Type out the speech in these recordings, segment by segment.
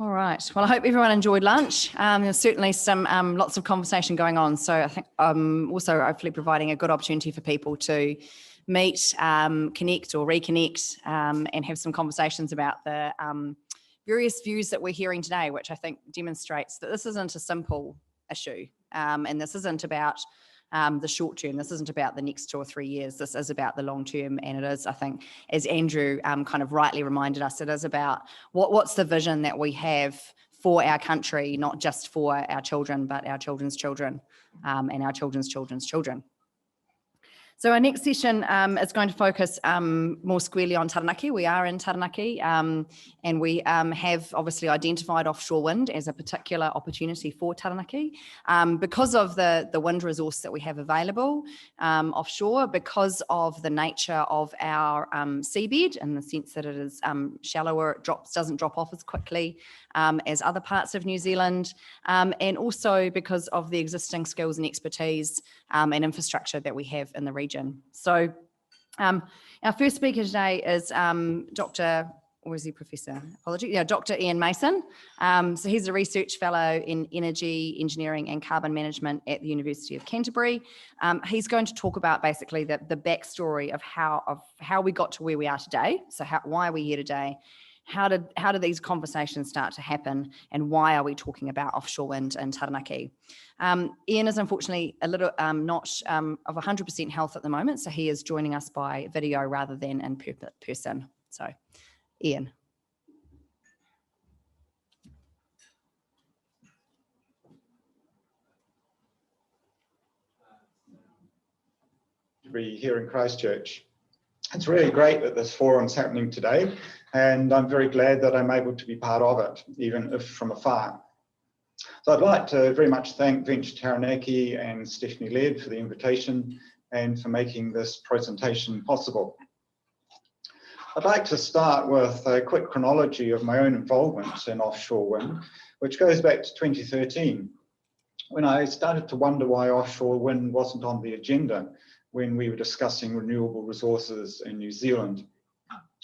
All right. Well, I hope everyone enjoyed lunch. There's certainly some lots of conversation going on. So I think also hopefully providing a good opportunity for people to meet, connect or reconnect, and have some conversations about the various views that we're hearing today, which I think demonstrates that this isn't a simple issue, and this isn't about the short term. This isn't about the next 2 or 3 years. This is about the long term, and it is, I think, as Andrew kind of rightly reminded us, it is about what's the vision that we have for our country, not just for our children, but our children's children, and our children's children's children. So our next session is going to focus more squarely on Taranaki. We are in Taranaki, and we have obviously identified offshore wind as a particular opportunity for Taranaki because of the wind resource that we have available offshore, because of the nature of our seabed, in the sense that it is shallower, it doesn't drop off as quickly as other parts of New Zealand, and also because of the existing skills and expertise and infrastructure that we have in the region. So our first speaker today is Dr. Or is he Professor? Apology. Yeah, Dr. Ian Mason. So he's a research fellow in energy, engineering and carbon management at the University of Canterbury. He's going to talk about basically the backstory of how we got to where we are today. So why are we here today? How did these conversations start to happen, and why are we talking about offshore wind in Taranaki? Ian is unfortunately a little not of 100% health at the moment, so he is joining us by video rather than in person. So, Ian. To be here in Christchurch. It's really great that this forum's happening today, and I'm very glad that I'm able to be part of it, even if from afar. So I'd like to very much thank Venture Taranaki and Stephanie Laird for the invitation and for making this presentation possible. I'd like to start with a quick chronology of my own involvement in offshore wind, which goes back to 2013, when I started to wonder why offshore wind wasn't on the agenda when we were discussing renewable resources in New Zealand.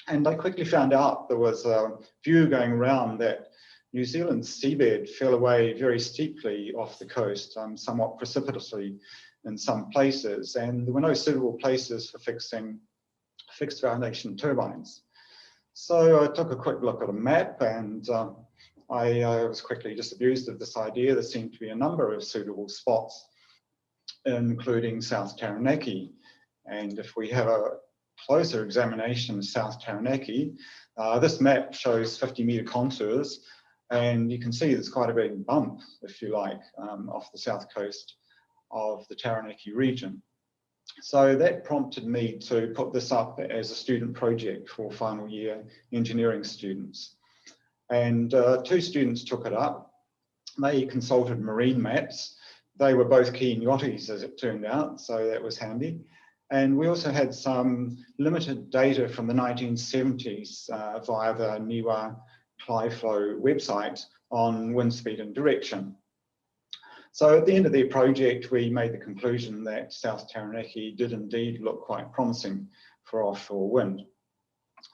And I quickly found out there was a view going around that New Zealand's seabed fell away very steeply off the coast, somewhat precipitously in some places, and there were no suitable places for fixing fixed foundation turbines. So I took a quick look at a map, and I was quickly disabused of this idea. There seemed to be a number of suitable spots, including South Taranaki. And if we have a closer examination of South Taranaki, this map shows 50-metre contours, and you can see there's quite a big bump, if you like, off the south coast of the Taranaki region. So that prompted me to put this up as a student project for final year engineering students. And 2 students took it up. They consulted marine maps. They were both keen yachties, as it turned out, so that was handy. And we also had some limited data from the 1970s via the NIWA CliFlow website on wind speed and direction. So at the end of the project, we made the conclusion that South Taranaki did indeed look quite promising for offshore wind.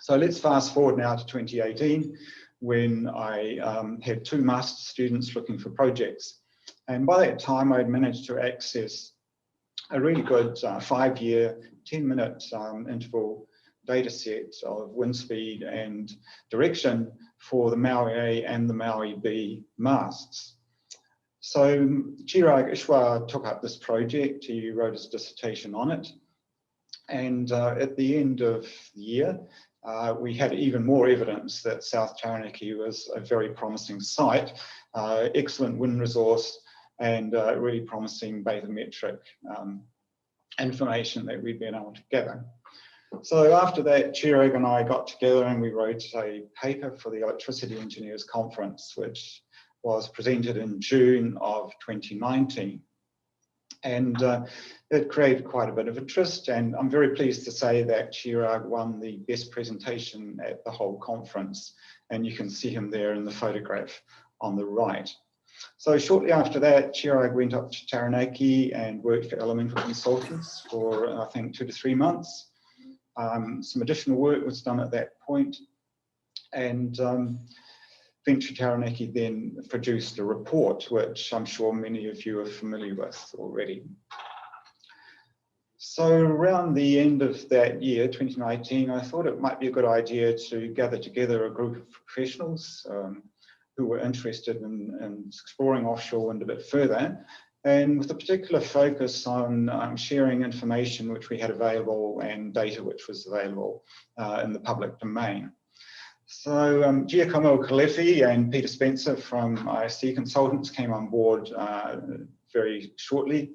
So let's fast forward now to 2018, when I had 2 master students looking for projects. And by that time, I'd managed to access a really good 5-year, 10-minute interval data set of wind speed and direction for the Maui A and the Maui B masts. So Chirag Ishwar took up this project. He wrote his dissertation on it. And at the end of the year, we had even more evidence that South Taranaki was a very promising site, excellent wind resource, and really promising bathymetric information that we'd been able to gather. So after that, Chirag and I got together and we wrote a paper for the Electricity Engineers Conference, which was presented in June of 2019. And it created quite a bit of interest, and I'm very pleased to say that Chirag won the best presentation at the whole conference, and you can see him there in the photograph on the right. So shortly after that, Chirag went up to Taranaki and worked for Elemental Consultants for, I think, 2 to 3 months. Some additional work was done at that point. And Venture Taranaki then produced a report, which I'm sure many of you are familiar with already. So around the end of that year, 2019, I thought it might be a good idea to gather together a group of professionals who were interested in exploring offshore wind a bit further, and with a particular focus on sharing information which we had available and data which was available in the public domain. So Giacomo Calefi and Peter Spencer from ISC Consultants came on board very shortly,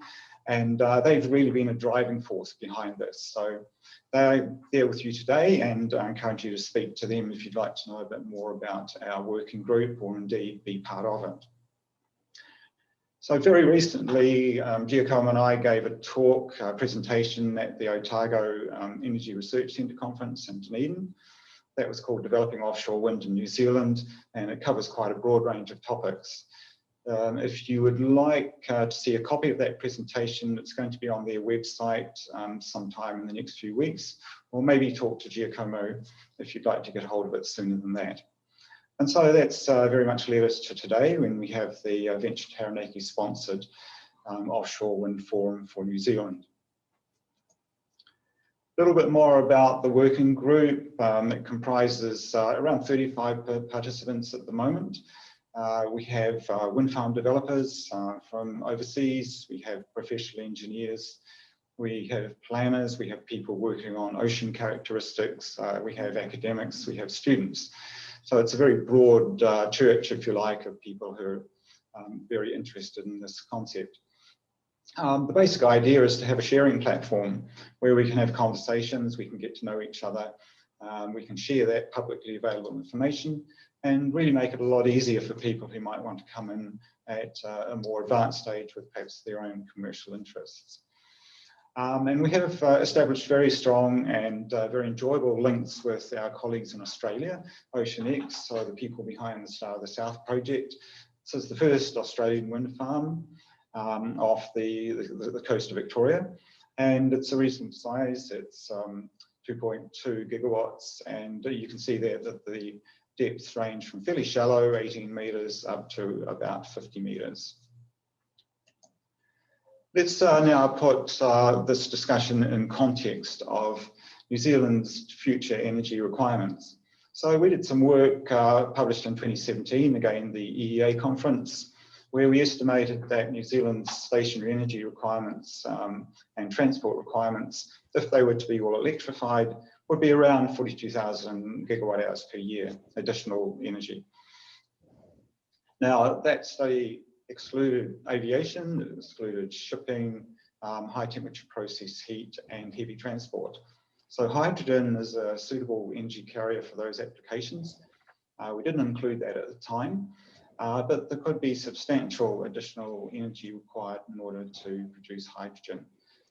and they've really been a driving force behind this. So they're there with you today, and I encourage you to speak to them if you'd like to know a bit more about our working group or indeed be part of it. So very recently, Giacomo and I gave a talk, presentation at the Otago Energy Research Centre Conference in Dunedin. That was called Developing Offshore Wind in New Zealand, and it covers quite a broad range of topics. If you would like to see a copy of that presentation, it's going to be on their website sometime in the next few weeks, or maybe talk to Giacomo if you'd like to get hold of it sooner than that. And so that's very much led us to today, when we have the Venture Taranaki sponsored Offshore Wind Forum for New Zealand. A little bit more about the working group. It comprises around 35 participants at the moment. We have wind farm developers from overseas, we have professional engineers, we have planners, we have people working on ocean characteristics, we have academics, we have students. So it's a very broad church, if you like, of people who are very interested in this concept. The basic idea is to have a sharing platform where we can have conversations, we can get to know each other, we can share that publicly available information, and really make it a lot easier for people who might want to come in at a more advanced stage with perhaps their own commercial interests. And we have established very strong and very enjoyable links with our colleagues in Australia, OceanX, so the people behind the Star of the South project. This is the first Australian wind farm off the coast of Victoria, and it's a reasonable size. It's 2.2 gigawatts, and you can see there that the depths range from fairly shallow, 18 metres, up to about 50 metres. Let's now put this discussion in context of New Zealand's future energy requirements. So we did some work published in 2017, again the EEA conference, where we estimated that New Zealand's stationary energy requirements and transport requirements, if they were to be all electrified, would be around 42,000 gigawatt hours per year, additional energy. Now, that study excluded aviation, it excluded shipping, high temperature process heat, and heavy transport. So hydrogen is a suitable energy carrier for those applications. We didn't include that at the time, but there could be substantial additional energy required in order to produce hydrogen.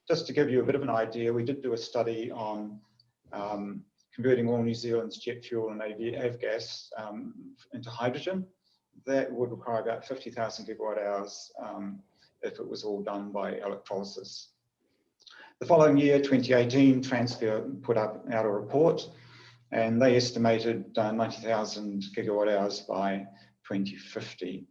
Just to give you a bit of an idea, we did do a study on converting all New Zealand's jet fuel and avgas into hydrogen. That would require about 50,000 gigawatt hours if it was all done by electrolysis. The following year, 2018, Transphere put out a report, and they estimated 90,000 gigawatt hours by 2050.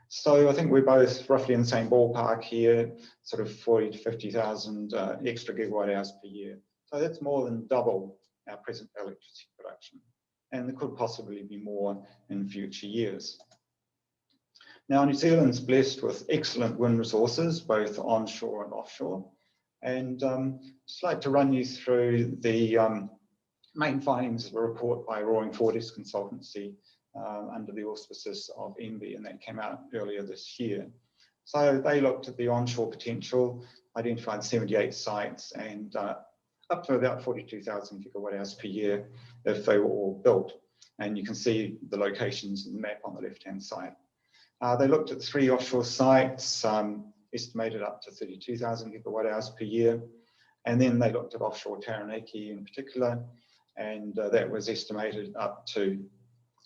So I think we're both roughly in the same ballpark here, sort of 40 to 50,000 extra gigawatt hours per year. So that's more than double our present electricity production, and there could possibly be more in future years. Now, New Zealand's blessed with excellent wind resources, both onshore and offshore, and just like to run you through the main findings of a report by Roaring Forties Consultancy under the auspices of ENVI, and that came out earlier this year. So they looked at the onshore potential, identified 78 sites, and up to about 42,000 gigawatt hours per year if they were all built. And you can see the locations in the map on the left-hand side. They looked at 3 offshore sites, estimated up to 32,000 gigawatt hours per year. And then they looked at offshore Taranaki in particular, and that was estimated up to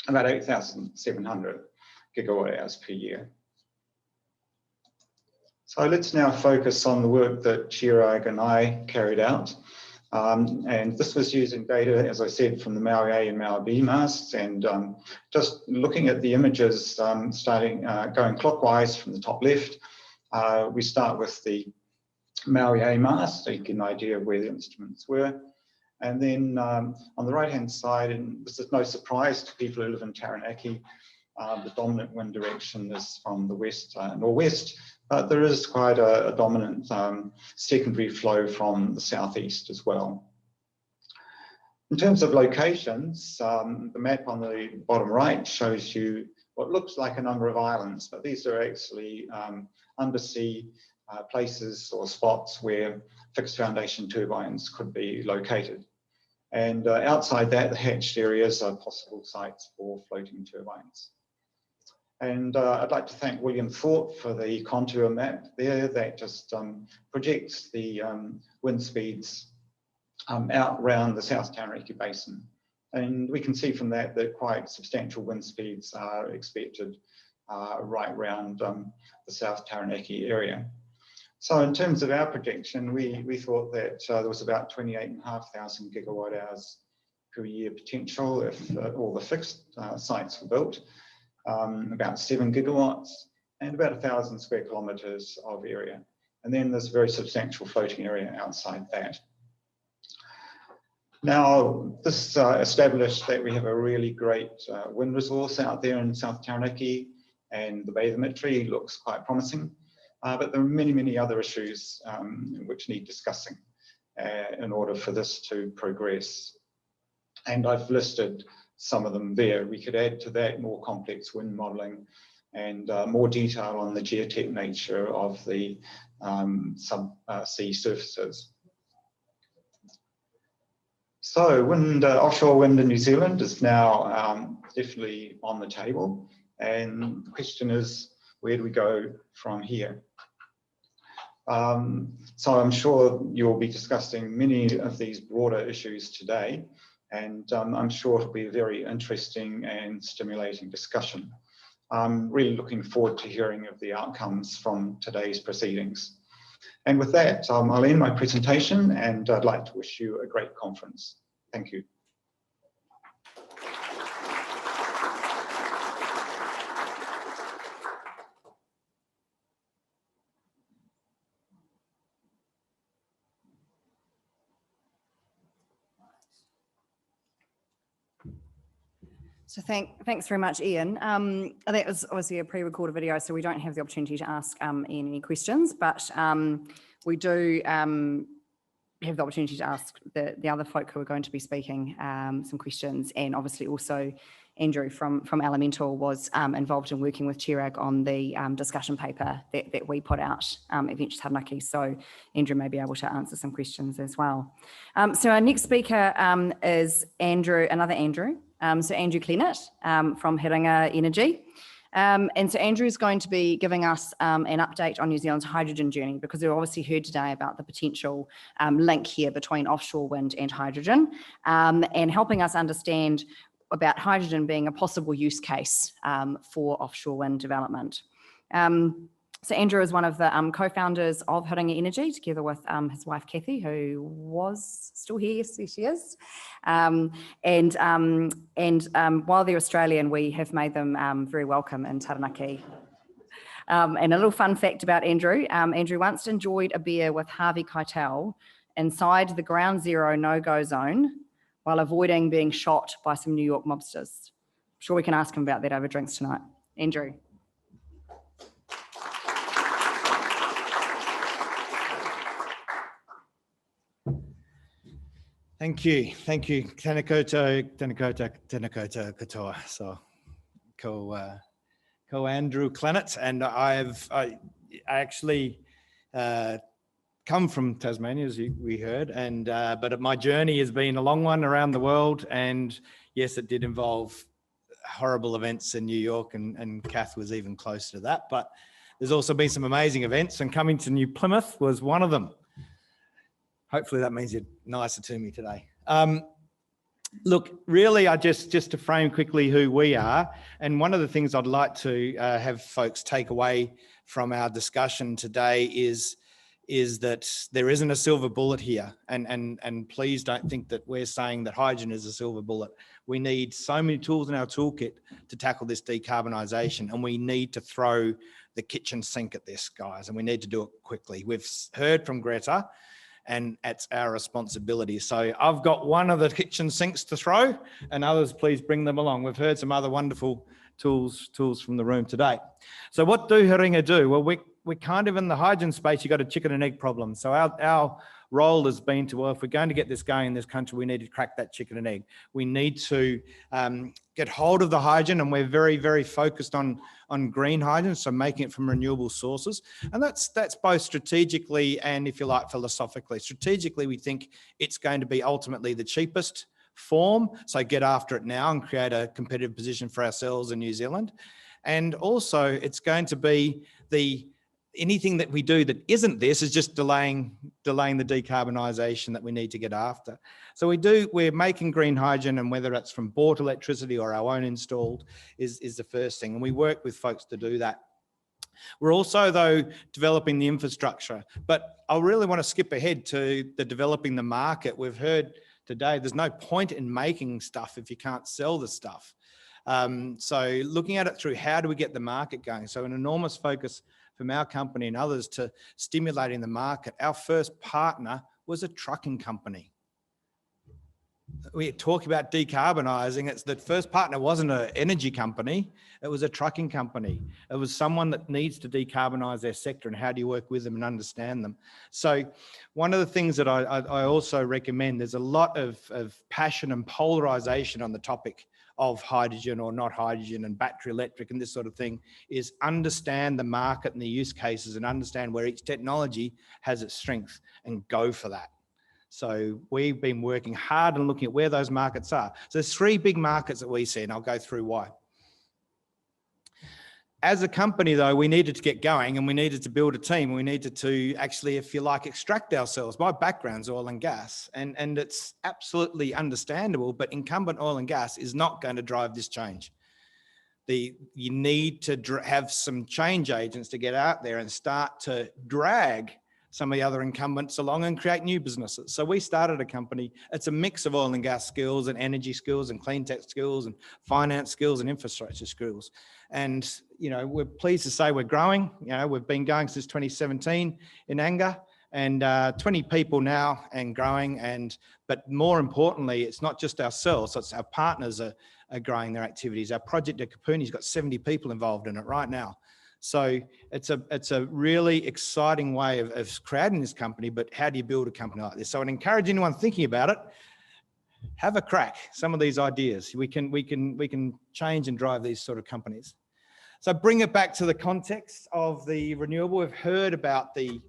about 8,700 gigawatt hours per year. So let's now focus on the work that Chirag and I carried out. And this was using data, as I said, from the Maui A and Maui B masts, and just looking at the images, going clockwise from the top left. We start with the Maui A mast, so you get an idea of where the instruments were. And then on the right-hand side, and this is no surprise to people who live in Taranaki, the dominant wind direction is from the west northwest, but there is quite a dominant secondary flow from the southeast as well. In terms of locations, the map on the bottom right shows you what looks like a number of islands, but these are actually undersea places or spots where fixed foundation turbines could be located. And outside that, the hatched areas are possible sites for floating turbines. And I'd like to thank William Thorpe for the contour map there that just projects the wind speeds out around the South Taranaki Basin. And we can see from that that quite substantial wind speeds are expected right around the South Taranaki area. So in terms of our projection, we thought that there was about 28,500 gigawatt hours per year potential if all the fixed sites were built, about 7 gigawatts, and about 1,000 square kilometres of area. And then there's a very substantial floating area outside that. Now, this established that we have a really great wind resource out there in South Taranaki, and the bathymetry looks quite promising. But there are many, many other issues which need discussing in order for this to progress. And I've listed some of them there. We could add to that more complex wind modelling and more detail on the geotech nature of the sub-sea surfaces. So offshore wind in New Zealand is now definitely on the table. And the question is, where do we go from here? So I'm sure you'll be discussing many of these broader issues today, and I'm sure it'll be a very interesting and stimulating discussion. I'm really looking forward to hearing of the outcomes from today's proceedings. And with that, I'll end my presentation, and I'd like to wish you a great conference. Thank you. So thanks very much, Ian. That was obviously a pre-recorded video, so we don't have the opportunity to ask Ian any questions, but we do have the opportunity to ask the other folk who are going to be speaking some questions, and obviously also Andrew from Elemental was involved in working with Chirag on the discussion paper that we put out at Venture Taranaki, so Andrew may be able to answer some questions as well. So our next speaker is another Andrew. So Andrew Clennett from Hiringa Energy. And so Andrew's going to be giving us an update on New Zealand's hydrogen journey, because we've obviously heard today about the potential link here between offshore wind and hydrogen, and helping us understand about hydrogen being a possible use case for offshore wind development. So Andrew is one of the co-founders of Hiringa Energy, together with his wife Kathy, who was still here. Yes, she is. And while they're Australian, we have made them very welcome in Taranaki. And a little fun fact about Andrew: Andrew once enjoyed a beer with Harvey Keitel inside the Ground Zero no-go zone while avoiding being shot by some New York mobsters. I'm sure we can ask him about that over drinks tonight. Andrew. Thank you. Tēnā koutou katoa. So, ko Andrew Clennett, and I actually come from Tasmania, as we heard, and but my journey has been a long one around the world, and yes, it did involve horrible events in New York, and Kath was even closer to that, but there's also been some amazing events, and coming to New Plymouth was one of them. Hopefully that means you're nicer to me today. Look, really, I just to frame quickly who we are, and one of the things I'd like to have folks take away from our discussion today is is that there isn't a silver bullet here. And please don't think that we're saying that hydrogen is a silver bullet. We need so many tools in our toolkit to tackle this decarbonisation, and we need to throw the kitchen sink at this, guys, and we need to do it quickly. We've heard from Greta, and it's our responsibility. So I've got one of the kitchen sinks to throw, and others, please bring them along. We've heard some other wonderful tools from the room today. So what do Haringa do? Well, we're kind of in the hydrogen space. You've got a chicken and egg problem. So our role has been to, well, if we're going to get this going in this country, we need to crack that chicken and egg. We need to get hold of the hydrogen, and we're very, very focused on green hydrogen, so making it from renewable sources. And that's both strategically and, if you like, philosophically. Strategically, we think it's going to be ultimately the cheapest form, so get after it now and create a competitive position for ourselves in New Zealand. And also, it's going to be anything that we do that isn't this is just delaying the decarbonisation that we need to get after. So we're making green hydrogen, and whether it's from bought electricity or our own installed is the first thing. And we work with folks to do that. We're also, though, developing the infrastructure, but I really want to skip ahead to the developing the market. We've heard today there's no point in making stuff if you can't sell the stuff. So looking at it through how do we get the market going? So an enormous focus from our company and others to stimulating the market. Our first partner was a trucking company. We talk about decarbonising. It's the first partner wasn't an energy company. It was a trucking company. It was someone that needs to decarbonise their sector, and how do you work with them and understand them? So one of the things that I also recommend, there's a lot of passion and polarisation on the topic of hydrogen or not hydrogen and battery electric and this sort of thing, is understand the market and the use cases and understand where each technology has its strength and go for that. So we've been working hard and looking at where those markets are. So there's 3 big markets that we see, and I'll go through why. As a company, though, we needed to get going, and we needed to build a team. We needed to actually, if you like, extract ourselves. My background's oil and gas, and it's absolutely understandable, but incumbent oil and gas is not going to drive this change. You need to have some change agents to get out there and start to drag some of the other incumbents along and create new businesses. So we started a company. It's a mix of oil and gas skills and energy skills and clean tech skills and finance skills and infrastructure skills. And, you know, we're pleased to say we're growing. You know, we've been going since 2017 in anger, and 20 people now and growing. But more importantly, it's not just ourselves, so it's our partners are growing their activities. Our project at Kapuni's got 70 people involved in it right now. So it's a really exciting way of creating this company, but how do you build a company like this? So I'd encourage anyone thinking about it, have a crack some of these ideas. We can change and drive these sort of companies. So bring it back to the context of the renewable. We've heard about the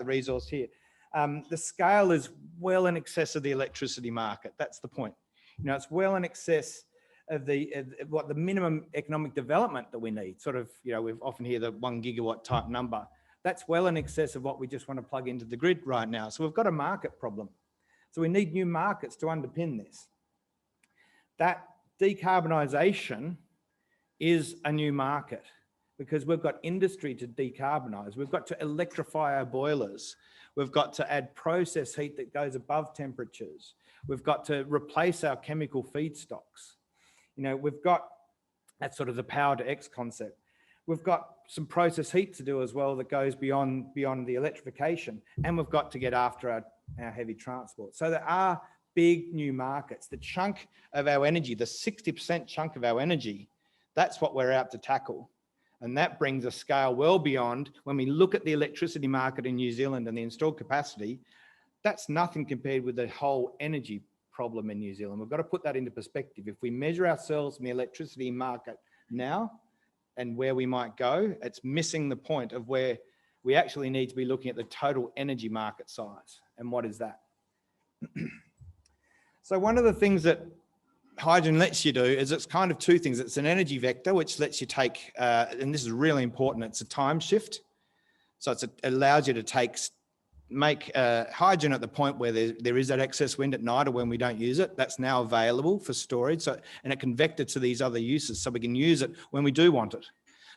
resource here. The scale is well in excess of the electricity market. That's the point. You know, it's well in excess of what the minimum economic development that we need. Sort of, you know, we've often hear the 1 gigawatt type number. That's well in excess of what we just want to plug into the grid right now. So we've got a market problem. So we need new markets to underpin this. That decarbonisation is a new market because we've got industry to decarbonise. We've got to electrify our boilers. We've got to add process heat that goes above temperatures. We've got to replace our chemical feedstocks. You know, we've got that's sort of the power to X concept. We've got some process heat to do as well that goes beyond the electrification, and we've got to get after our heavy transport. So there are big new markets. The chunk of our energy, the 60% chunk of our energy, that's what we're out to tackle. And that brings a scale well beyond, when we look at the electricity market in New Zealand and the installed capacity, that's nothing compared with the whole energy problem in New Zealand. We've got to put that into perspective. If we measure ourselves in the electricity market now and where we might go, it's missing the point of where we actually need to be looking at the total energy market size. And what is that? So one of the things that hydrogen lets you do is it's kind of 2 things. It's an energy vector, which lets you take, and this is really important, it's a time shift. So it allows you to make hydrogen at the point where there is that excess wind at night or when we don't use it. That's now available for storage. So, and it can vector to these other uses, so we can use it when we do want it.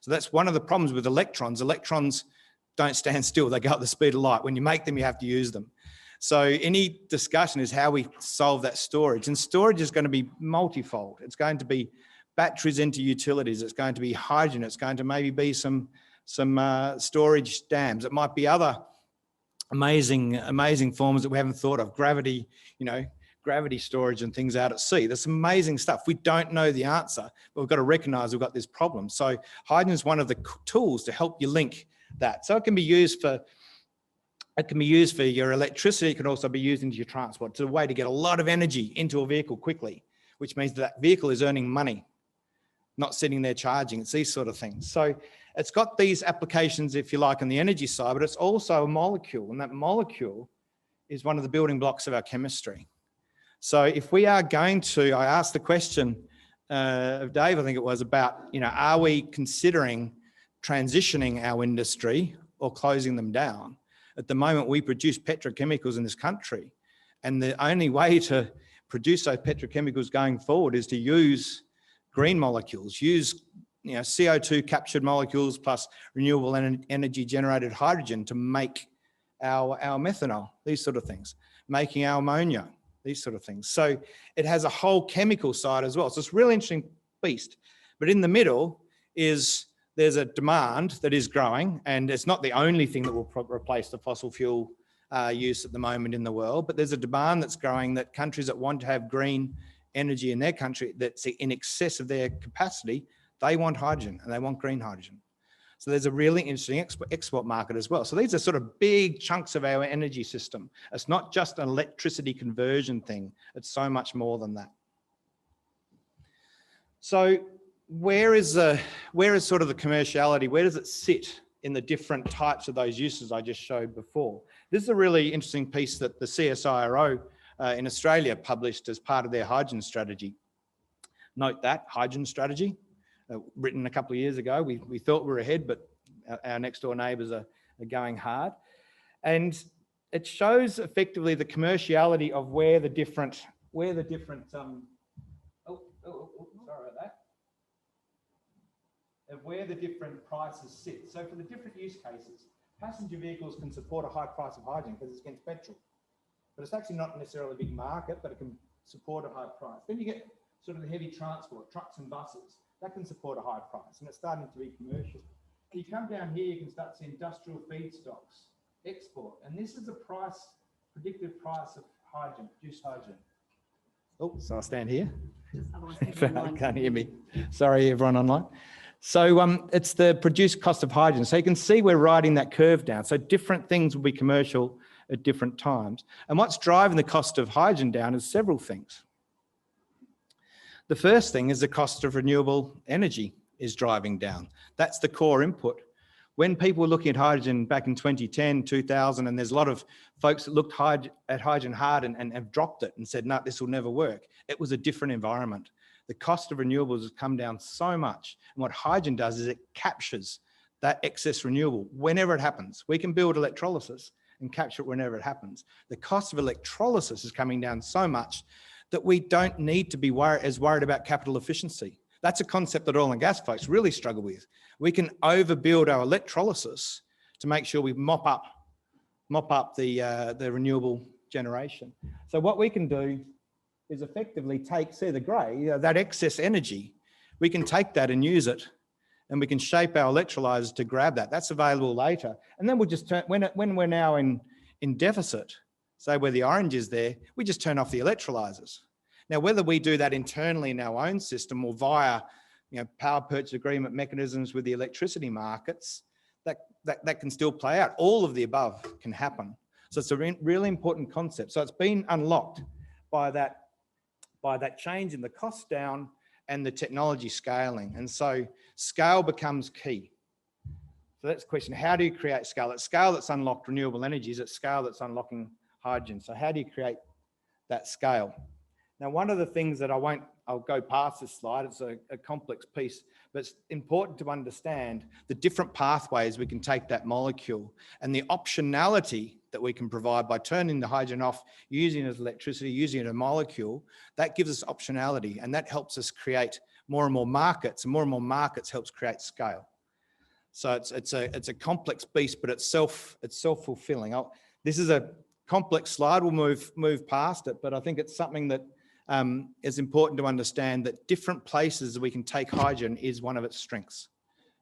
So that's one of the problems with electrons. Electrons don't stand still. They go at the speed of light. When you make them, you have to use them. So any discussion is how we solve that storage. And storage is going to be multifold. It's going to be batteries into utilities. It's going to be hydrogen. It's going to maybe be some storage dams. It might be other amazing forms that we haven't thought of. Gravity, gravity storage and things out at sea. There's some amazing stuff. We don't know the answer, but we've got to recognize we've got this problem. So hydrogen is one of the tools to help you link that. So it can be used for your electricity. It can also be used into your transport. It's a way to get a lot of energy into a vehicle quickly, which means that vehicle is earning money, not sitting there charging. It's these sort of things. So it's got these applications, if you like, on the energy side, but it's also a molecule, and that molecule is one of the building blocks of our chemistry. So if we are going to, I asked the question of Dave, I think it was, about, are we considering transitioning our industry or closing them down? At the moment, we produce petrochemicals in this country, and the only way to produce those petrochemicals going forward is to use green molecules, use CO2 captured molecules plus renewable energy generated hydrogen to make our methanol, these sort of things, making our ammonia, these sort of things. So it has a whole chemical side as well. So it's a really interesting beast. But in the middle there's a demand that is growing, and it's not the only thing that will replace the fossil fuel use at the moment in the world, but there's a demand that's growing, that countries that want to have green energy in their country that's in excess of their capacity, they want hydrogen, and they want green hydrogen. So there's a really interesting export market as well. So these are sort of big chunks of our energy system. It's not just an electricity conversion thing. It's so much more than that. So where is sort of the commerciality? Where does it sit in the different types of those uses I just showed before? This is a really interesting piece that the CSIRO in Australia published as part of their hydrogen strategy. Note that, hydrogen strategy, written a couple of years ago. We thought we were ahead, but our next door neighbours are going hard. And it shows effectively the commerciality of where the different sorry about that. Of where the different prices sit. So for the different use cases, passenger vehicles can support a high price of hydrogen because it's against petrol. But it's actually not necessarily a big market, but it can support a high price. Then you get sort of the heavy transport, trucks and buses. That can support a high price, and it's starting to be commercial. You come down here, you can start to see industrial feedstocks, export, and this is a predicted price of hydrogen, produced hydrogen. Oh, so I'll stand here. Can't hear me. Sorry, everyone online. So it's the produced cost of hydrogen. So you can see we're riding that curve down. So different things will be commercial at different times. And what's driving the cost of hydrogen down is several things. The first thing is the cost of renewable energy is driving down. That's the core input. When people were looking at hydrogen back in 2010, 2000, and there's a lot of folks that looked at hydrogen hard and have dropped it and said, no, this will never work. It was a different environment. The cost of renewables has come down so much. And what hydrogen does is it captures that excess renewable whenever it happens. We can build electrolysis and capture it whenever it happens. The cost of electrolysis is coming down so much that we don't need to be as worried about capital efficiency. That's a concept that oil and gas folks really struggle with. We can overbuild our electrolysis to make sure we mop up the renewable generation. So what we can do is effectively take, see the grey, that excess energy, we can take that and use it, and we can shape our electrolyzers to grab that. That's available later. And then we'll just turn, when we're now in deficit, say where the orange is there, we just turn off the electrolyzers. Now, whether we do that internally in our own system or via power purchase agreement mechanisms with the electricity markets, that can still play out. All of the above can happen. So it's a really important concept. So it's been unlocked by that change in the cost down and the technology scaling. And so scale becomes key. So that's the question, how do you create scale? It's scale that's unlocked renewable energies, it's scale that's unlocking hydrogen. So how do you create that scale? Now, one of the things that I'll go past this slide, it's a complex piece, but it's important to understand the different pathways we can take that molecule and the optionality that we can provide by turning the hydrogen off, using it as electricity, using it as a molecule. That gives us optionality, and that helps us create more and more markets, and more markets helps create scale. So it's a complex beast, but it's self-fulfilling. This is a complex slide. We'll move past it, but I think it's something that is important to understand, that different places we can take hydrogen is one of its strengths,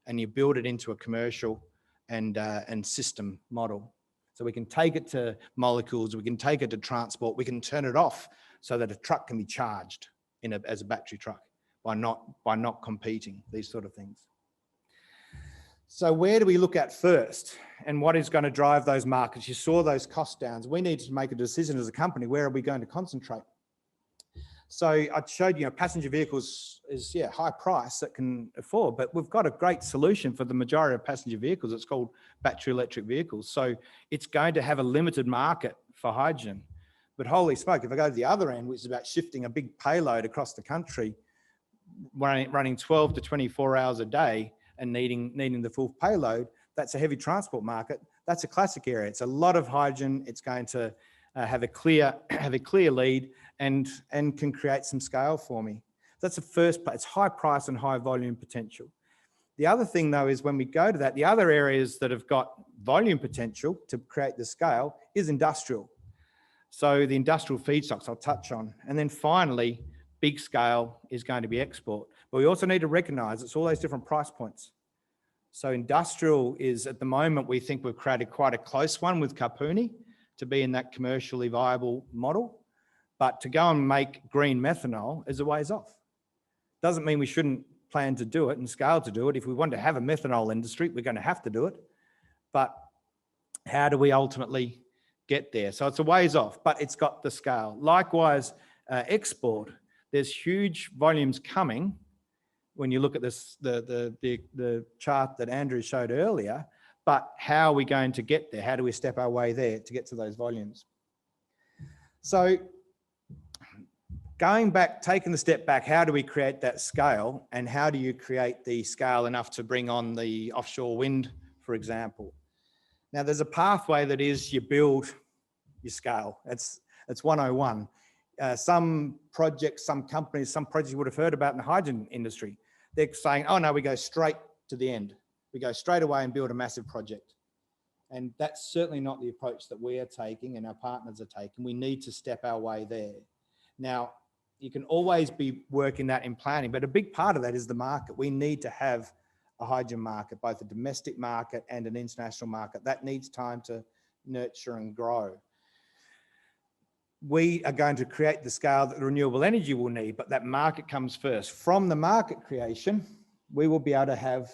and you build it into a commercial and system model. So we can take it to molecules, we can take it to transport, we can turn it off so that a truck can be charged as a battery truck by not competing, these sort of things. So where do we look at first, and what is going to drive those markets? You saw those cost downs. We need to make a decision as a company, where are we going to concentrate? So I showed you, passenger vehicles is high price that can afford, but we've got a great solution for the majority of passenger vehicles. It's called battery electric vehicles. So it's going to have a limited market for hydrogen. But holy smoke, if I go to the other end, which is about shifting a big payload across the country, running 12 to 24 hours a day and needing the full payload, that's a heavy transport market. That's a classic area. It's a lot of hydrogen. It's going to have a clear lead and can create some scale for me. That's the first place. It's high price and high volume potential. The other thing though is, when we go to that, the other areas that have got volume potential to create the scale is industrial. So the industrial feedstocks I'll touch on. And then finally, big scale is going to be export. But we also need to recognize it's all those different price points. So industrial is, at the moment, we think we've created quite a close one with Kapuni to be in that commercially viable model. But to go and make green methanol is a ways off. Doesn't mean we shouldn't plan to do it and scale to do it. If we want to have a methanol industry, we're going to have to do it. But how do we ultimately get there? So it's a ways off, but it's got the scale. Likewise, export, there's huge volumes coming. When you look at this, the chart that Andrew showed earlier, but how are we going to get there? How do we step our way there to get to those volumes? So going back, taking the step back, how do we create that scale, and how do you create the scale enough to bring on the offshore wind, for example? Now, there's a pathway that is, you build, you scale. It's 101. Some projects, some companies, some projects you would have heard about in the hydrogen industry, they're saying, oh no, we go straight to the end. We go straight away and build a massive project. And that's certainly not the approach that we are taking and our partners are taking. We need to step our way there. Now, you can always be working that in planning, but a big part of that is the market. We need to have a hydrogen market, both a domestic market and an international market. That needs time to nurture and grow. We are going to create the scale that the renewable energy will need, but that market comes first. From the market creation, we will be able to have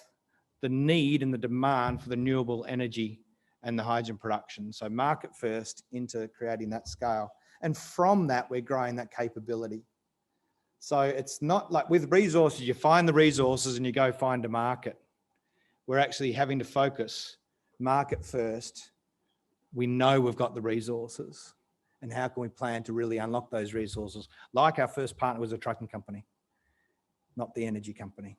the need and the demand for the renewable energy and the hydrogen production. So market first into creating that scale. And from that, we're growing that capability. So it's not like with resources, you find the resources and you go find a market. We're actually having to focus market first. We know we've got the resources, and how can we plan to really unlock those resources? Like our first partner was a trucking company, not the energy company.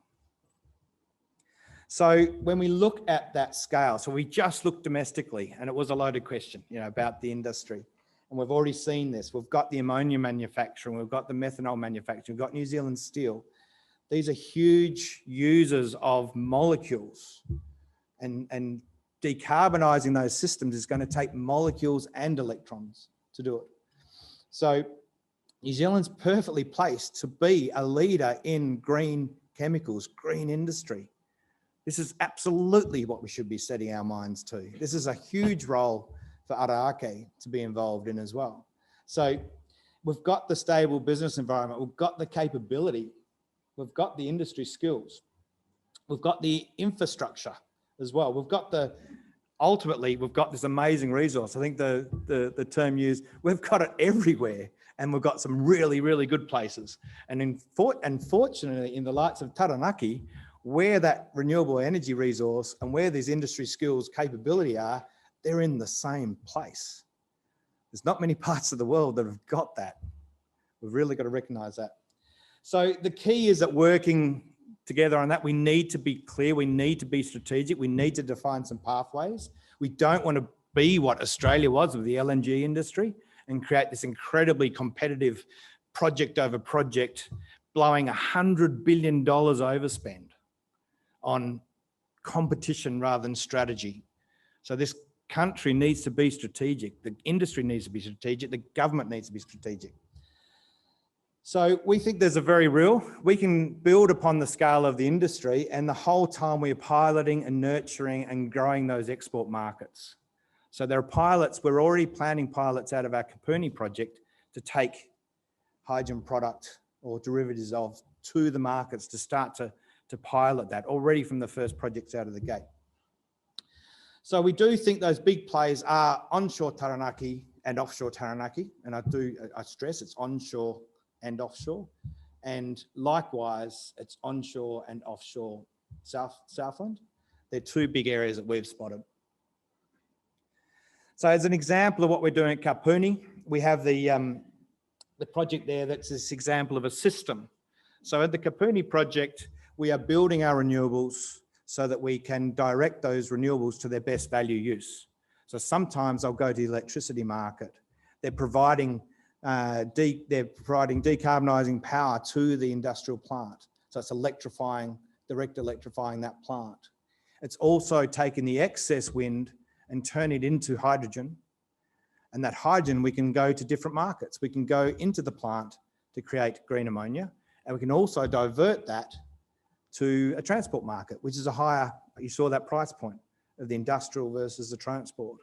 So when we look at that scale, so we just looked domestically, and it was a loaded question, about the industry. And we've already seen this. We've got the ammonia manufacturing, we've got the methanol manufacturing, we've got New Zealand Steel. These are huge users of molecules, and decarbonising those systems is going to take molecules and electrons to do it. So New Zealand's perfectly placed to be a leader in green chemicals, green industry. This is absolutely what we should be setting our minds to. This is a huge role for Taranaki to be involved in as well. So we've got the stable business environment, we've got the capability, we've got the industry skills, we've got the infrastructure as well. Ultimately, we've got this amazing resource. I think the term used, we've got it everywhere, and we've got some really, really good places. And fortunately, in the likes of Taranaki, where that renewable energy resource and where these industry skills capability are, they're in the same place. There's not many parts of the world that have got that. We've really got to recognize that. So the key is that working together on that, we need to be clear, we need to be strategic, we need to define some pathways. We don't want to be what Australia was with the LNG industry and create this incredibly competitive project over project, blowing $100 billion overspend on competition rather than strategy. So this country needs to be strategic. The industry needs to be strategic. The government needs to be strategic. So we think there's a very real, we can build upon the scale of the industry, and the whole time we're piloting and nurturing and growing those export markets. So there are pilots, we're already planning pilots out of our Kapuni project to take hydrogen product or derivatives of to the markets to start to pilot that already from the first projects out of the gate. So we do think those big plays are onshore Taranaki and offshore Taranaki. And I stress it's onshore and offshore. And likewise, it's onshore and offshore Southland. They're two big areas that we've spotted. So as an example of what we're doing at Kapuni, we have the project there that's this example of a system. So at the Kapuni project, we are building our renewables so that we can direct those renewables to their best value use. So sometimes I'll go to the electricity market. They're providing decarbonising power to the industrial plant. So it's direct electrifying that plant. It's also taking the excess wind and turn it into hydrogen. And that hydrogen, we can go to different markets. We can go into the plant to create green ammonia, and we can also divert that to a transport market, which is a higher, you saw that price point of the industrial versus the transport.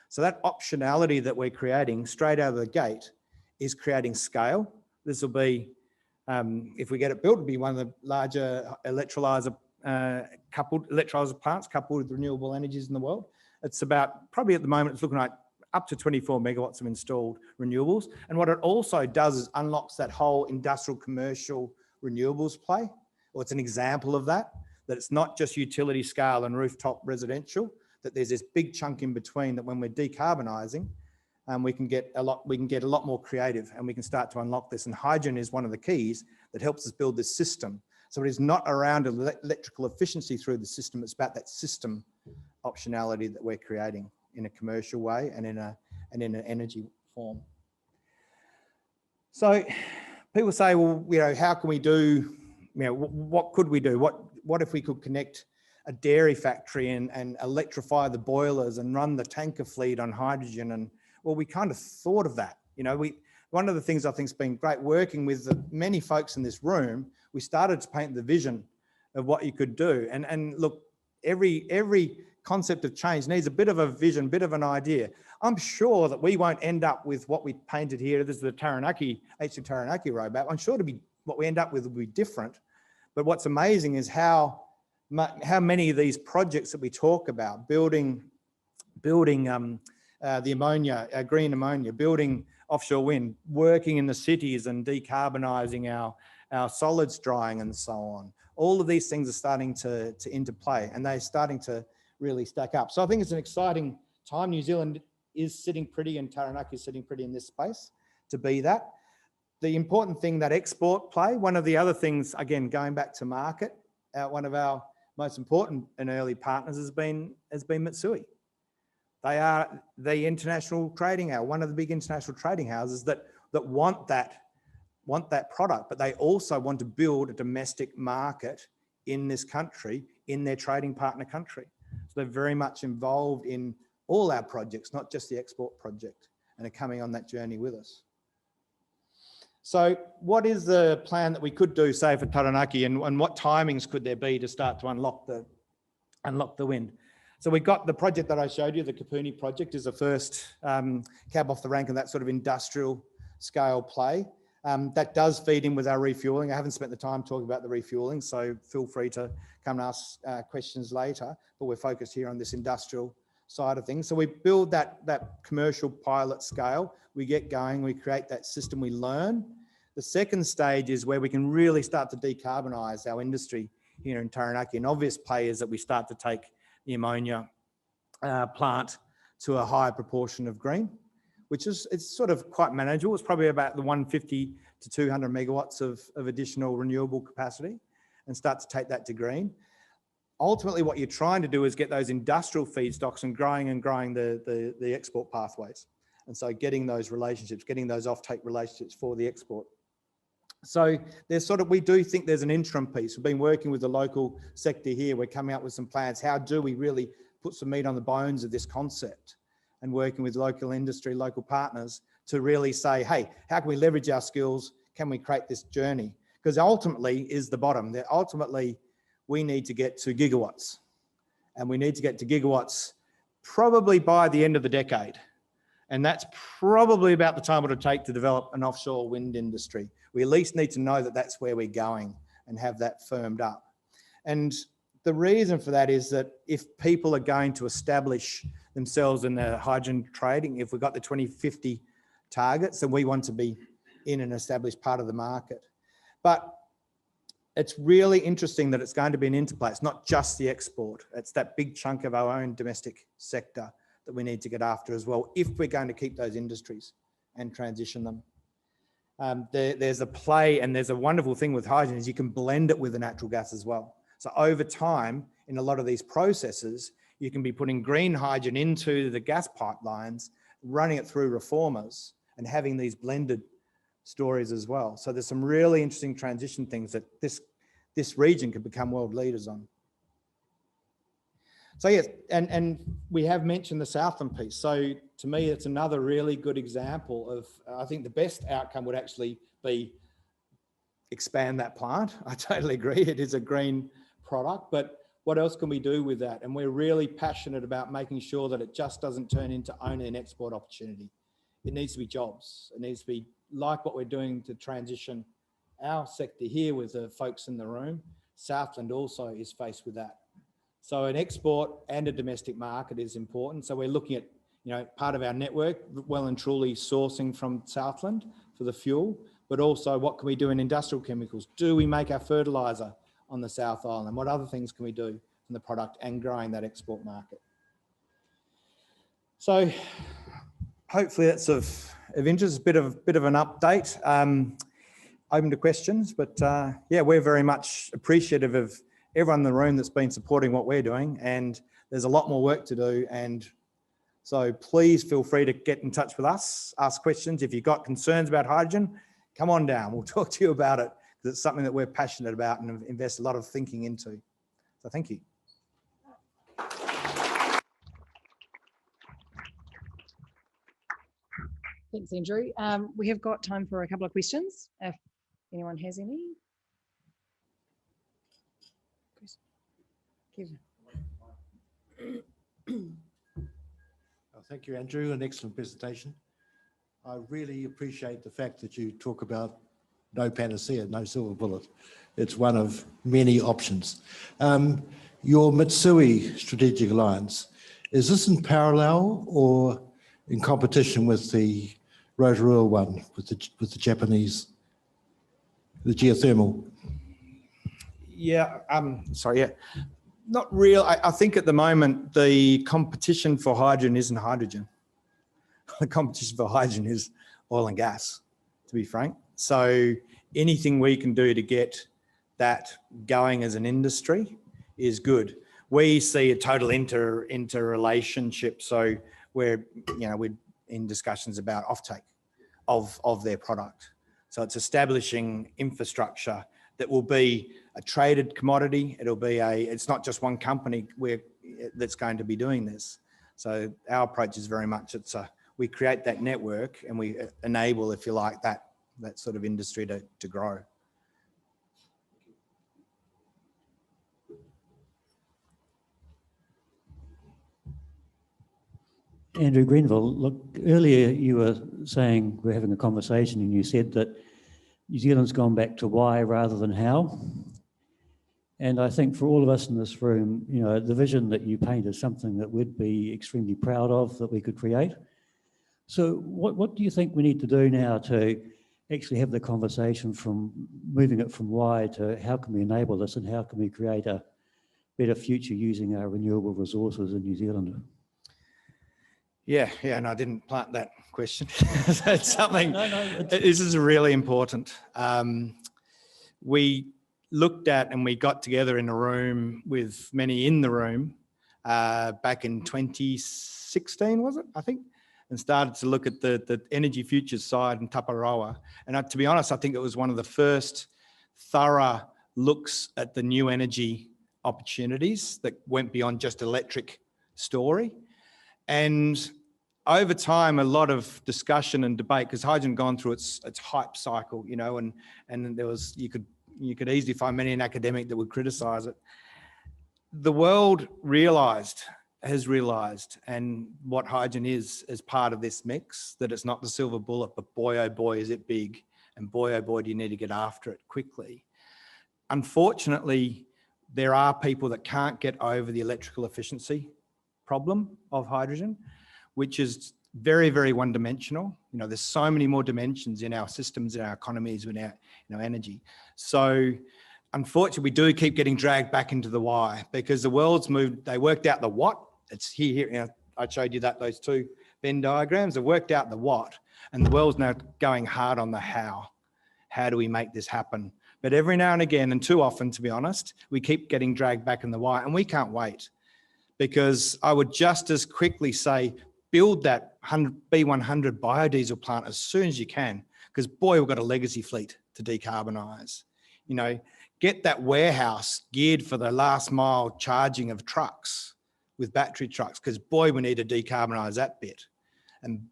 So that optionality that we're creating straight out of the gate is creating scale. This will be, if we get it built, it'll be one of the larger electrolyzer plants coupled with renewable energies in the world. It's about, probably at the moment, it's looking like up to 24 megawatts of installed renewables. And what it also does is unlocks that whole industrial commercial renewables play. Well, it's an example of that it's not just utility scale and rooftop residential, that there's this big chunk in between that when we're decarbonising, we can get a lot more creative, and we can start to unlock this. And hydrogen is one of the keys that helps us build this system. So it is not around electrical efficiency through the system, it's about that system optionality that we're creating in a commercial way and in an energy form. So people say, well, how can we do, what could we do? What if we could connect a dairy factory and electrify the boilers and run the tanker fleet on hydrogen? And well, we kind of thought of that. One of the things I think has been great working with the many folks in this room, we started to paint the vision of what you could do. And look, every concept of change needs a bit of a vision, bit of an idea. I'm sure that we won't end up with what we painted here. This is the Taranaki, H2 Taranaki roadmap. I'm sure what we end up with will be different. But what's amazing is how many of these projects that we talk about, building the ammonia, green ammonia, building offshore wind, working in the cities and decarbonising our solids drying and so on. All of these things are starting to interplay, and they're starting to really stack up. So I think it's an exciting time. New Zealand is sitting pretty, and Taranaki is sitting pretty in this space to be that. The important thing, that export play, one of the other things, again, going back to market, one of our most important and early partners has been Mitsui. They are the international trading house, one of the big international trading houses that want that product, but they also want to build a domestic market in this country, in their trading partner country. So they're very much involved in all our projects, not just the export project, and are coming on that journey with us. So what is the plan that we could do, say, for Taranaki, and what timings could there be to start to unlock the wind? So we've got the project that I showed you, the Kapuni project, is the first cab off the rank of that sort of industrial scale play. That does feed in with our refueling. I haven't spent the time talking about the refueling, so feel free to come and ask questions later, but we're focused here on this industrial side of things. So we build that commercial pilot scale, we get going, we create that system, we learn. The second stage is where we can really start to decarbonise our industry here in Taranaki. An obvious play is that we start to take the ammonia plant to a higher proportion of green, which is, it's sort of quite manageable. It's probably about the 150 to 200 megawatts of additional renewable capacity, and start to take that to green. Ultimately, what you're trying to do is get those industrial feedstocks and growing the export pathways. And so getting those relationships, getting those offtake relationships for the export So there's we do think there's an interim piece. We've been working with the local sector here. We're coming up with some plans. How do we really put some meat on the bones of this concept, and working with local industry, local partners to really say, hey, how can we leverage our skills? Can we create this journey? Because ultimately is the bottom. Ultimately, we need to get to gigawatts, and we need to get to gigawatts probably by the end of the decade. And that's probably about the time it'll take to develop an offshore wind industry. We at least need to know that that's where we're going and have that firmed up. And the reason for that is that if people are going to establish themselves in the hydrogen trading, if we've got the 2050 targets, then we want to be in an established part of the market. But it's really interesting that it's going to be an interplay. It's not just the export. It's that big chunk of our own domestic sector that we need to get after as well, if we're going to keep those industries and transition them. There's a play, and there's a wonderful thing with hydrogen is you can blend it with the natural gas as well. So over time, in a lot of these processes, you can be putting green hydrogen into the gas pipelines, running it through reformers, and having these blended stories as well. So there's some really interesting transition things that this region could become world leaders on. So yes, and we have mentioned the Southland piece. So to me, it's another really good example of, I think the best outcome would actually be expand that plant. I totally agree, it is a green product, but what else can we do with that? And we're really passionate about making sure that it just doesn't turn into only an export opportunity. It needs to be jobs. It needs to be like what we're doing to transition our sector here with the folks in the room. Southland also is faced with that. So an export and a domestic market is important. So we're looking at, part of our network, well and truly sourcing from Southland for the fuel, but also what can we do in industrial chemicals? Do we make our fertiliser on the South Island? What other things can we do in the product and growing that export market? So hopefully that's of interest, a bit of an update. Open to questions, but yeah, we're very much appreciative of everyone in the room that's been supporting what we're doing, and there's a lot more work to do. And so please feel free to get in touch with us, ask questions. If you've got concerns about hydrogen, come on down. We'll talk to you about it, because it's something that we're passionate about and invest a lot of thinking into. So thank you. Thanks, Andrew. We have got time for a couple of questions, if anyone has any. Thank you, Andrew. An excellent presentation. I really appreciate the fact that you talk about no panacea, no silver bullet. It's one of many options. Your Mitsui strategic alliance, is this in parallel or in competition with the Rotorua one, with the Japanese, the geothermal? Yeah, sorry, yeah. Not real. I think at the moment, the competition for hydrogen isn't hydrogen. The competition for hydrogen is oil and gas, to be frank. So anything we can do to get that going as an industry is good. We see a total interrelationship. So we're in discussions about offtake of their product. So it's establishing infrastructure that will be a traded commodity. It'll be it's not just one company that's going to be doing this. So our approach is very much, we create that network and we enable, if you like, that sort of industry to grow. Andrew Greenville, look, earlier you were saying, we're having a conversation and you said that New Zealand's gone back to why rather than how. And I think for all of us in this room, the vision that you paint is something that we'd be extremely proud of, that we could create. So what do you think we need to do now to actually have the conversation from moving it from why to how can we enable this and how can we create a better future using our renewable resources in New Zealand? Yeah, and I didn't plant that question. It's something, this is really important. We looked at and we got together in a room with many in the room back in 2016, was it, I think? and started to look at the energy futures side in Taparoa. And to be honest, I think it was one of the first thorough looks at the new energy opportunities that went beyond just electric story. And over time, a lot of discussion and debate, because hydrogen had gone through its hype cycle, you know, and there was, you could easily find many an academic that would criticize it. The world has realized, and what hydrogen is as part of this mix, that it's not the silver bullet, but boy, oh boy, is it big. And boy, oh boy, do you need to get after it quickly. Unfortunately, there are people that can't get over the electrical efficiency problem of hydrogen, which is very, very one-dimensional. You know, there's so many more dimensions in our systems, in our economies, in our energy. So unfortunately, we do keep getting dragged back into the why, because the world's moved, they worked out the what. It's here, you know, I showed you those two Venn diagrams. They worked out the what, and the world's now going hard on the how. How do we make this happen? But every now and again, and too often, to be honest, we keep getting dragged back in the why, and we can't wait. Because I would just as quickly say, build that B100 biodiesel plant as soon as you can, because boy, we've got a legacy fleet to decarbonise. You know, get that warehouse geared for the last mile charging of trucks with battery trucks, because boy, we need to decarbonise that bit. And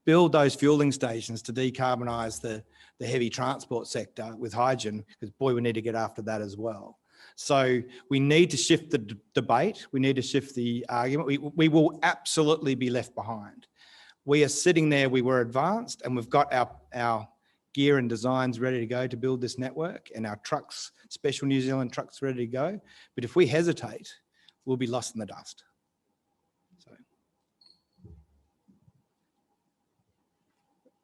build those fueling stations to decarbonise the heavy transport sector with hydrogen, because boy, we need to get after that as well. So we need to shift the debate. We need to shift the argument. We will absolutely be left behind. We are sitting there, we were advanced, and we've got our gear and designs ready to go to build this network, and our trucks, special New Zealand trucks, ready to go. But if we hesitate, we'll be lost in the dust. So.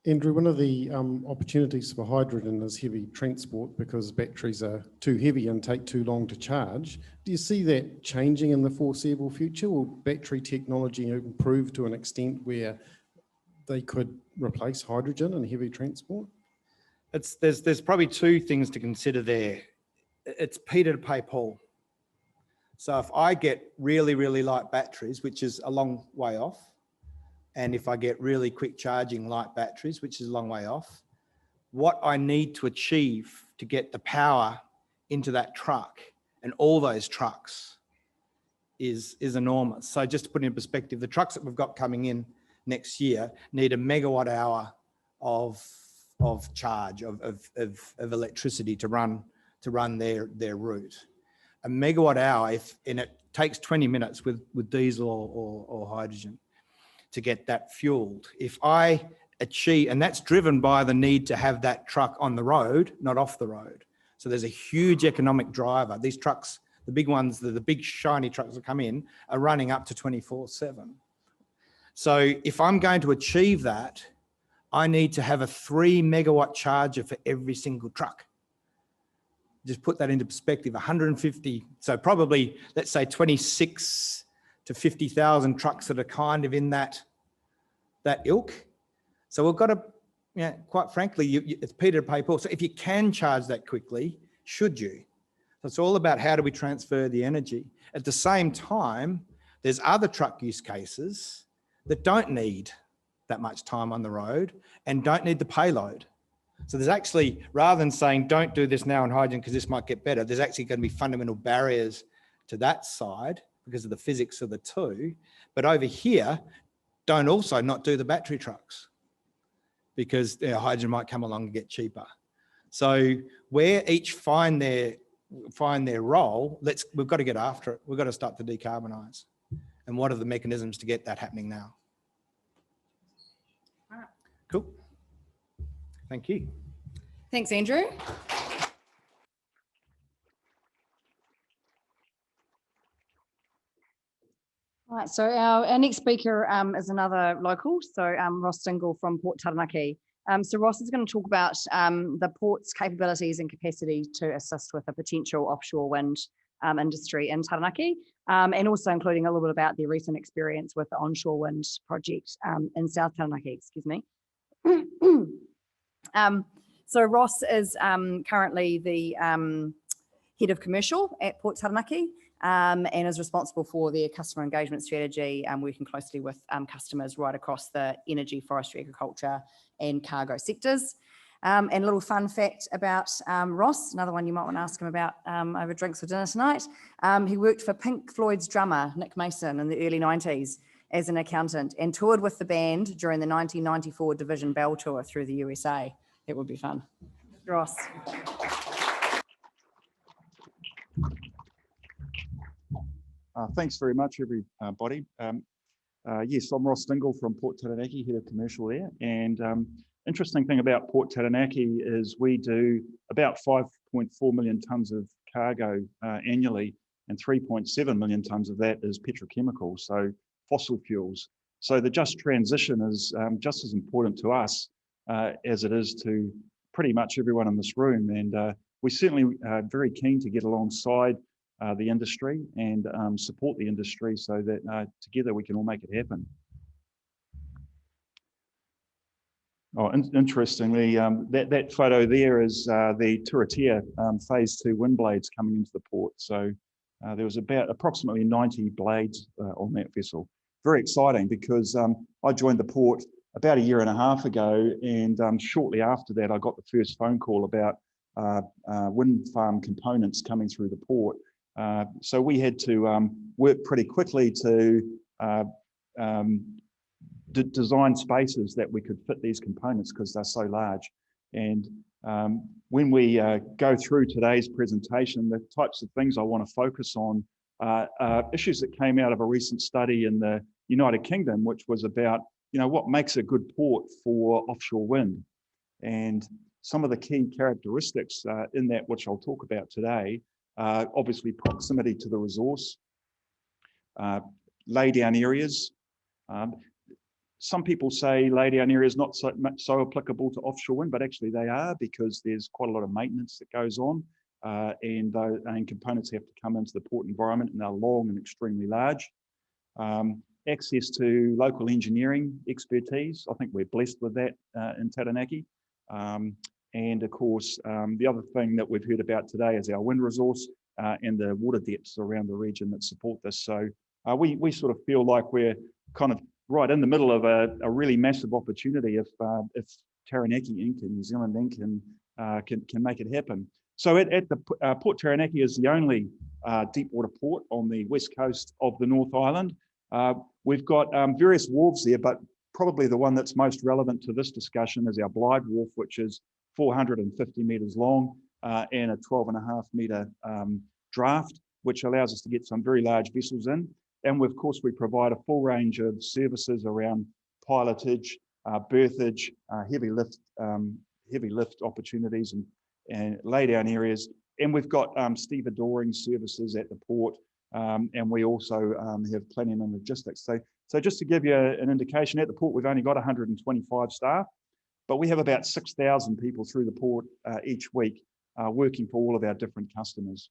Andrew, one of the opportunities for hydrogen is heavy transport, because batteries are too heavy and take too long to charge. Do you see that changing in the foreseeable future? Will battery technology improve to an extent where they could replace hydrogen in heavy transport? There's probably two things to consider there. It's Peter to pay Paul. So if I get really, really light batteries, which is a long way off, and if I get really quick charging light batteries, which is a long way off, what I need to achieve to get the power into that truck and all those trucks is enormous. So just to put it in perspective, the trucks that we've got coming in next year need a megawatt hour of charge, of electricity to run their route. A megawatt hour, and it takes 20 minutes with diesel or hydrogen to get that fueled. If I achieve, and that's driven by the need to have that truck on the road, not off the road. So there's a huge economic driver. These trucks, the big ones, the big shiny trucks that come in, are running up to 24/7. So if I'm going to achieve that, I need to have a 3 megawatt charger for every single truck. Just put that into perspective, 150, so probably, let's say 26 to 50,000 trucks that are kind of in that ilk. So we've got to, quite frankly, it's Peter to pay Paul. So if you can charge that quickly, should you? So it's all about how do we transfer the energy. At the same time, there's other truck use cases that don't need that much time on the road and don't need the payload. So there's actually, rather than saying, don't do this now in hydrogen because this might get better, there's actually going to be fundamental barriers to that side because of the physics of the two. But over here, don't also not do the battery trucks because hydrogen might come along and get cheaper. So where each find their role, we've got to get after it. We've got to start to decarbonise. And what are the mechanisms to get that happening now? Cool. Thank you. Thanks, Andrew. All right, so our next speaker is another local, so Ross Dingle from Port Taranaki. So Ross is going to talk about the port's capabilities and capacity to assist with a potential offshore wind industry in Taranaki, and also including a little bit about their recent experience with the onshore wind project in South Taranaki, excuse me. So Ross is currently the head of commercial at Port Taranaki. and is responsible for their customer engagement strategy, working closely with customers right across the energy, forestry, agriculture and cargo sectors. And a little fun fact about Ross, another one you might want to ask him about over drinks or dinner tonight. He worked for Pink Floyd's drummer, Nick Mason, in the early 90s as an accountant and toured with the band during the 1994 Division Bell tour through the USA. That would be fun. Ross. Thanks very much, everybody. Yes, I'm Ross Dingle from Port Taranaki, Head of Commercial there. And interesting thing about Port Taranaki is we do about 5.4 million tonnes of cargo annually, and 3.7 million tonnes of that is petrochemical, so fossil fuels. So the just transition is just as important to us as it is to pretty much everyone in this room. And we certainly are very keen to get alongside the industry and support the industry so that together we can all make it happen. Oh, interestingly, that photo there is the Turitea Phase 2 wind blades coming into the port. So there was approximately 90 blades on that vessel. Very exciting because I joined the port about 1.5 years ago, and shortly after that I got the first phone call about wind farm components coming through the port. So we had to work pretty quickly to design spaces that we could fit these components because they're so large. And when we go through today's presentation, the types of things I want to focus on are issues that came out of a recent study in the United Kingdom, which was about, what makes a good port for offshore wind. And some of the key characteristics in that, which I'll talk about today, obviously proximity to the resource, laydown areas. Some people say laydown areas not so applicable to offshore wind, but actually they are, because there's quite a lot of maintenance that goes on, and components have to come into the port environment, and they're long and extremely large. Access to local engineering expertise. I think we're blessed with that in Taranaki. And of course, the other thing that we've heard about today is our wind resource and the water depths around the region that support this. So we sort of feel like we're kind of right in the middle of a really massive opportunity if Taranaki Inc. and New Zealand Inc. can make it happen. So at the Port Taranaki is the only deep water port on the west coast of the North Island. We've got various wharves there, but probably the one that's most relevant to this discussion is our Blyde Wharf, which is 450 metres long and a 12.5 metre draft, which allows us to get some very large vessels in. And of course, we provide a full range of services around pilotage, berthage, heavy lift opportunities and laydown areas. And we've got stevedoring services at the port. And we also have planning and logistics. So just to give you an indication, at the port, we've only got 125 staff, but we have about 6,000 people through the port each week working for all of our different customers.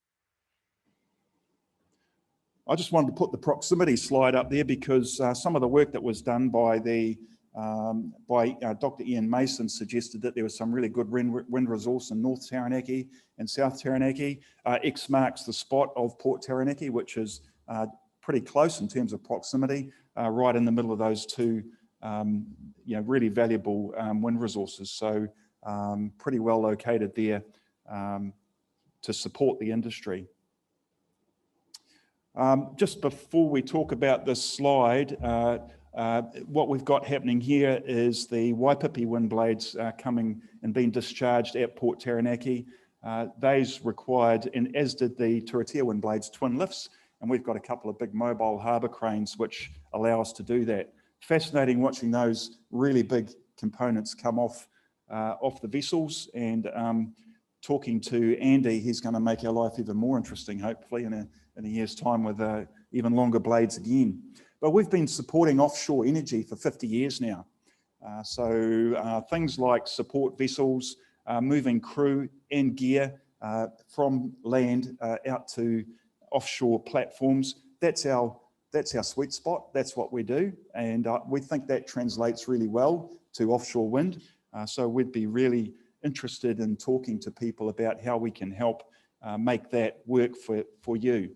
I just wanted to put the proximity slide up there because some of the work that was done by Dr. Ian Mason suggested that there was some really good wind resource in North Taranaki and South Taranaki. X marks the spot of Port Taranaki, which is pretty close in terms of proximity, right in the middle of those two really valuable wind resources. So pretty well located there to support the industry. Just before we talk about this slide, what we've got happening here is the Whakapapa wind blades coming and being discharged at Port Taranaki. Those required, and as did the Turitea wind blades, twin lifts, and we've got a couple of big mobile harbour cranes which allow us to do that. Fascinating watching those really big components come off the vessels, and talking to Andy, he's going to make our life even more interesting, hopefully, in a year's time with even longer blades again. But we've been supporting offshore energy for 50 years now. So things like support vessels, moving crew and gear from land out to offshore platforms, that's our sweet spot. That's what we do. And we think that translates really well to offshore wind. So we'd be really interested in talking to people about how we can help make that work for you.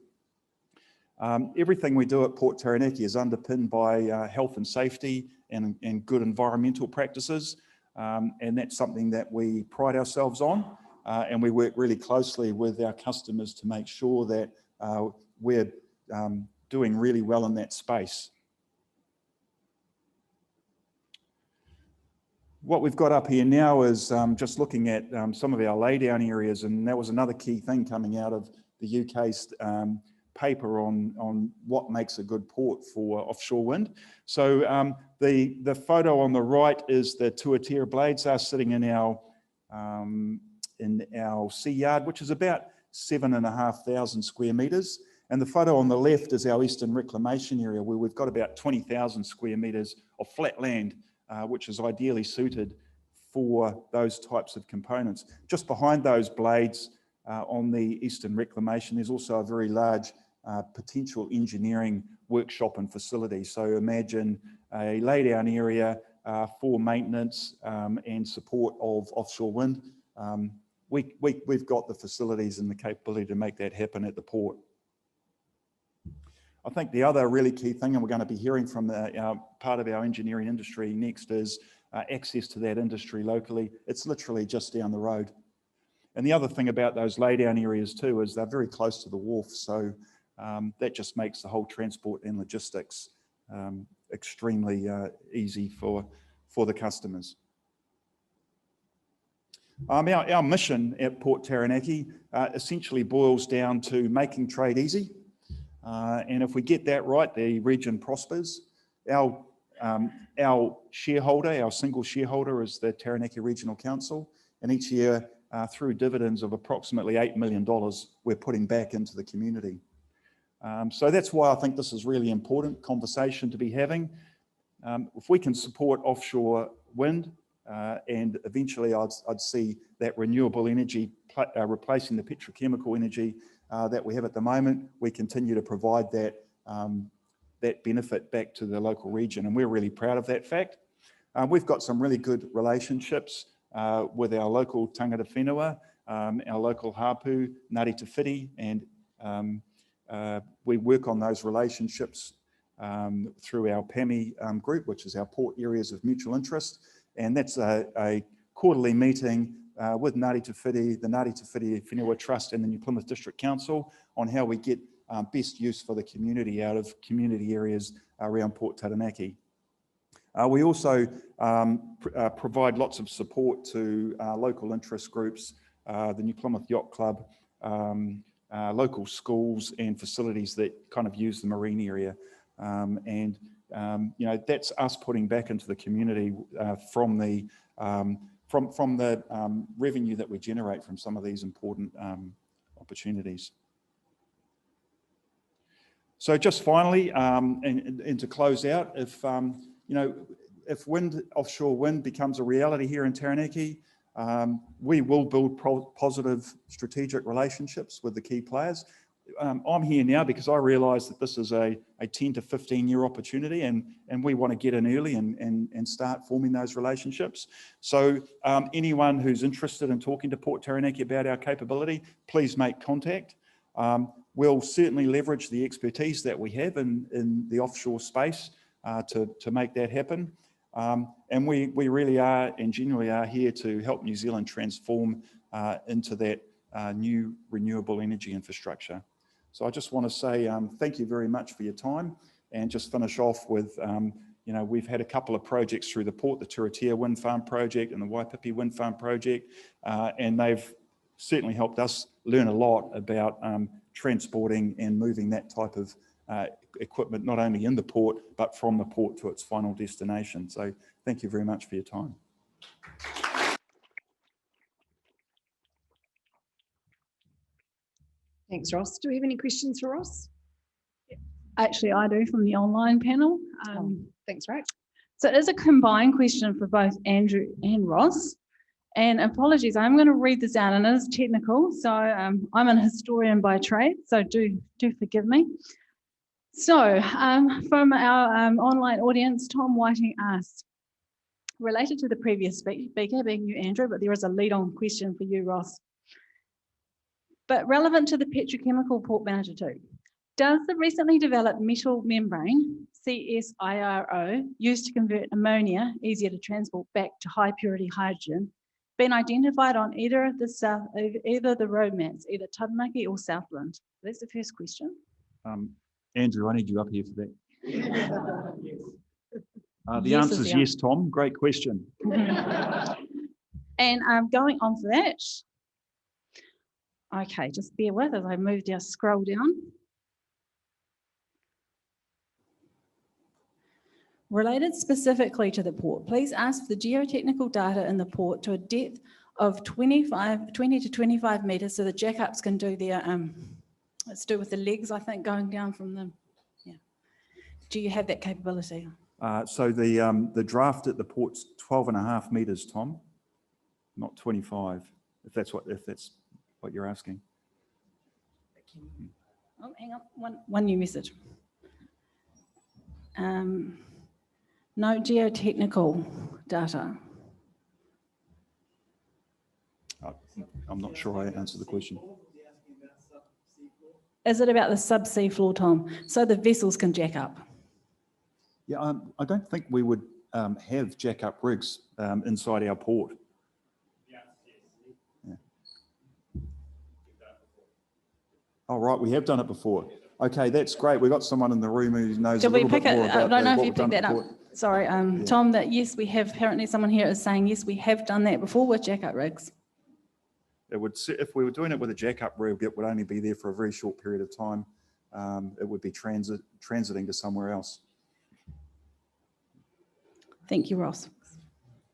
Everything we do at Port Taranaki is underpinned by health and safety and good environmental practices. And that's something that we pride ourselves on. And we work really closely with our customers to make sure that we're doing really well in that space. What we've got up here now is just looking at some of our laydown areas, and that was another key thing coming out of the UK's paper on what makes a good port for offshore wind. So the photo on the right is the Tuatera blades are sitting in our sea yard, which is about 7,500 square metres. And the photo on the left is our Eastern Reclamation area, where we've got about 20,000 square metres of flat land, which is ideally suited for those types of components. Just behind those blades on the Eastern Reclamation, there's also a very large potential engineering workshop and facility. So imagine a laydown area for maintenance and support of offshore wind. We've got the facilities and the capability to make that happen at the port. I think the other really key thing, and we're going to be hearing from part of our engineering industry next, is access to that industry locally. It's literally just down the road. And the other thing about those laydown areas too is they're very close to the wharf, so that just makes the whole transport and logistics extremely easy for the customers. Our mission at Port Taranaki essentially boils down to making trade easy. And if we get that right, the region prospers. Our shareholder, our single shareholder, is the Taranaki Regional Council, and each year through dividends of approximately $8 million, we're putting back into the community. So that's why I think this is really important conversation to be having. If we can support offshore wind, and eventually I'd see that renewable energy replacing the petrochemical energy that we have at the moment, we continue to provide that benefit back to the local region, and we're really proud of that fact. We've got some really good relationships with our local tangata whenua, our local hapu, Ngāti Te Whiti, and we work on those relationships through our PAMI group, which is our Port Areas of Mutual Interest, and that's a quarterly meeting with Ngāti Te Whiti, the Ngāti Te Whiti Whenua Trust and the New Plymouth District Council on how we get best use for the community out of community areas around Port Taranaki. We also provide lots of support to local interest groups, the New Plymouth Yacht Club, local schools and facilities that kind of use the marine area. And you know, that's us putting back into the community from the revenue that we generate from some of these important opportunities. So just finally, and to close out, if you know, if offshore wind becomes a reality here in Taranaki, we will build positive strategic relationships with the key players. I'm here now because I realise that this is a 10 to 15 year opportunity, and we want to get in early and start forming those relationships. So anyone who's interested in talking to Port Taranaki about our capability, please make contact. We'll certainly leverage the expertise that we have in the offshore space to make that happen. And we really are and genuinely are here to help New Zealand transform into that new renewable energy infrastructure. So I just want to say thank you very much for your time, and just finish off with, you know, we've had a couple of projects through the port, the Turitea Wind Farm project and the Waipipi Wind Farm project, and they've certainly helped us learn a lot about transporting and moving that type of equipment, not only in the port, but from the port to its final destination. So thank you very much for your time. Thanks, Ross. Do we have any questions for Ross? Actually, I do from the online panel. Thanks, Rach. So it is a combined question for both Andrew and Ross. And apologies, I'm going to read this out, and it is technical. So I'm an historian by trade, so do forgive me. So from our online audience, Tom Whiting asks, related to the previous speaker, being you, Andrew, but there is a lead-on question for you, Ross. But relevant to the petrochemical port manager too. Does the recently developed metal membrane, CSIRO, used to convert ammonia, easier to transport back to high purity hydrogen, been identified on either of the road maps, either Taranaki or Southland? That's the first question. Andrew, I need you up here for that. The Yes answer is is the yes, Tom. Great question. And going on for that. Okay, just bear with as I move down, scroll down. Related specifically to the port, please ask for the geotechnical data in the port to a depth of 20 to 25 metres so the jackups can do their, let's do with the legs, I think, going down from them. Yeah. Do you have that capability? So the draft at the port's 12.5 metres, Tom, not 25, if that's what you're asking. Oh, hang on, one new message. No geotechnical data. I'm not sure I answered the question. Is it about the subsea floor, Tom? So the vessels can jack up? Yeah, I don't think we would have jack-up rigs inside our port. Yeah. Oh, right, we have done it before. Okay, that's great. We've got someone in the room who knows a little bit more about I don't know if you what we've picked that done up. before. Sorry, Yeah. Tom, that yes, we have, apparently someone here is saying, yes, we have done that before with jack-up rigs. It would, if we were doing it with a jack-up rig, it would only be there for a very short period of time. It would be transiting to somewhere else. Thank you, Ross.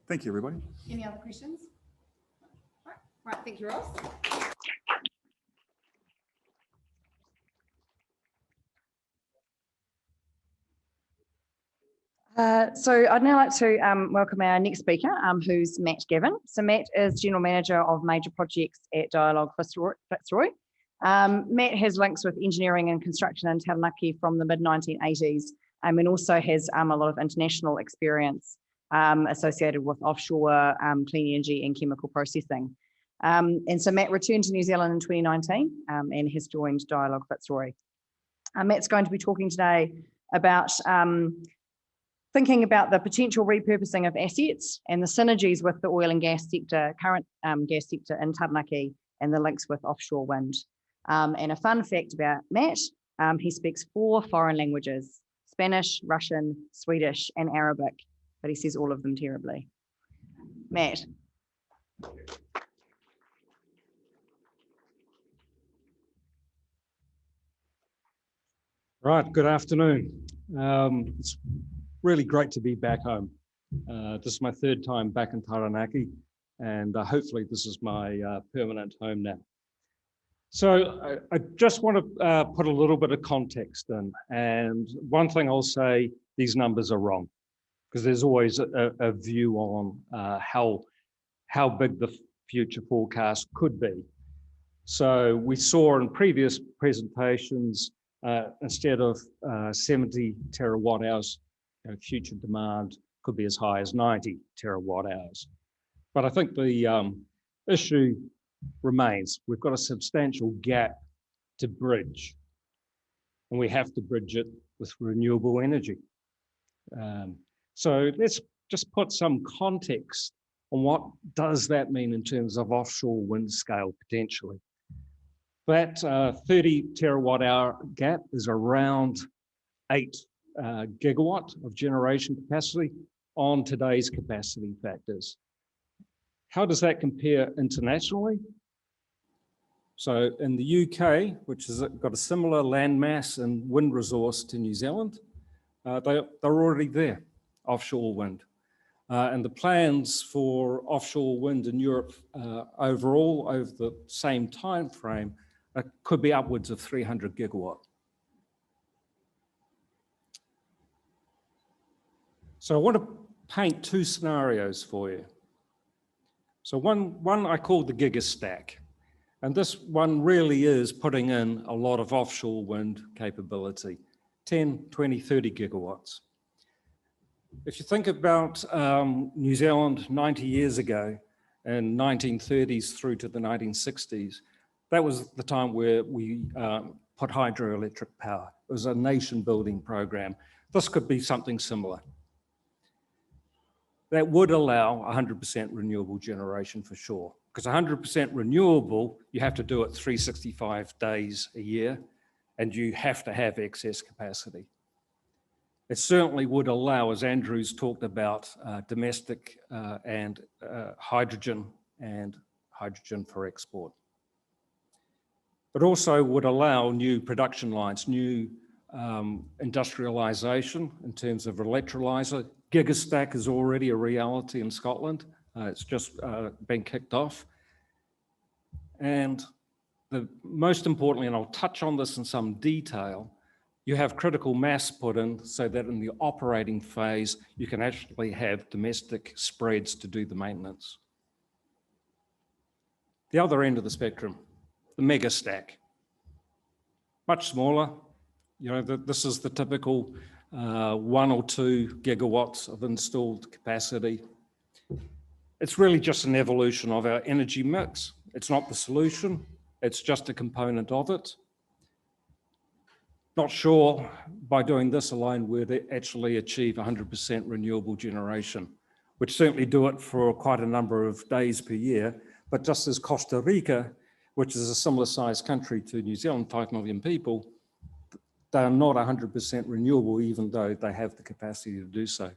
Thank you, everybody. Any other questions? Right, thank you, Ross. So I'd now like to welcome our next speaker, who's Matt Gavin. So Matt is General Manager of Major Projects at Dialogue Fitzroy. Matt has links with engineering and construction in Taranaki from the mid-1980s, and also has a lot of international experience associated with offshore clean energy and chemical processing. And so Matt returned to New Zealand in 2019 and has joined Dialogue Fitzroy. Matt's going to be talking today about thinking about the potential repurposing of assets and the synergies with the oil and gas sector, current gas sector in Taranaki, and the links with offshore wind. And a fun fact about Matt, he speaks 4 foreign languages: Spanish, Russian, Swedish, and Arabic, but he says all of them terribly. Matt. Right, good afternoon. It's really great to be back home. This is my 3rd time back in Taranaki, and hopefully this is my permanent home now. So I just want to put a little bit of context in, and one thing I'll say, these numbers are wrong, because there's always a view on how big the future forecast could be. So we saw in previous presentations, instead of 70 terawatt hours, future demand could be as high as 90 terawatt hours. But I think the issue remains. We've got a substantial gap to bridge, and we have to bridge it with renewable energy. So let's just put some context on what does that mean in terms of offshore wind scale potentially. That 30 terawatt hour gap is around 8 gigawatt of generation capacity on today's capacity factors. How does that compare internationally? So in the UK, which has got a similar landmass and wind resource to New Zealand, they're already there, offshore wind. And the plans for offshore wind in Europe overall over the same time frame could be upwards of 300 gigawatt. So I want to paint 2 scenarios for you. So one I call the gigastack. And this one really is putting in a lot of offshore wind capability, 10, 20, 30 gigawatts. If you think about New Zealand 90 years ago, in 1930s through to the 1960s, that was the time where we put hydroelectric power. It was a nation building program. This could be something similar. That would allow 100% renewable generation for sure. Because 100% renewable, you have to do it 365 days a year, and you have to have excess capacity. It certainly would allow, as Andrew's talked about, domestic and hydrogen for export. It also would allow new production lines, new industrialisation in terms of electrolyser. Gigastack is already a reality in Scotland. It's just been kicked off. And most importantly, and I'll touch on this in some detail, you have critical mass put in so that in the operating phase, you can actually have domestic spreads to do the maintenance. The other end of the spectrum, the mega stack, much smaller. You know, this is the typical 1 or 2 gigawatts of installed capacity. It's really just an evolution of our energy mix. It's not the solution, it's just a component of it. Not sure by doing this alone we'd actually achieve 100% renewable generation. We'd certainly do it for quite a number of days per year, but just as Costa Rica, which is a similar sized country to New Zealand, 5 million people, they are not 100% renewable, even though they have the capacity to do so.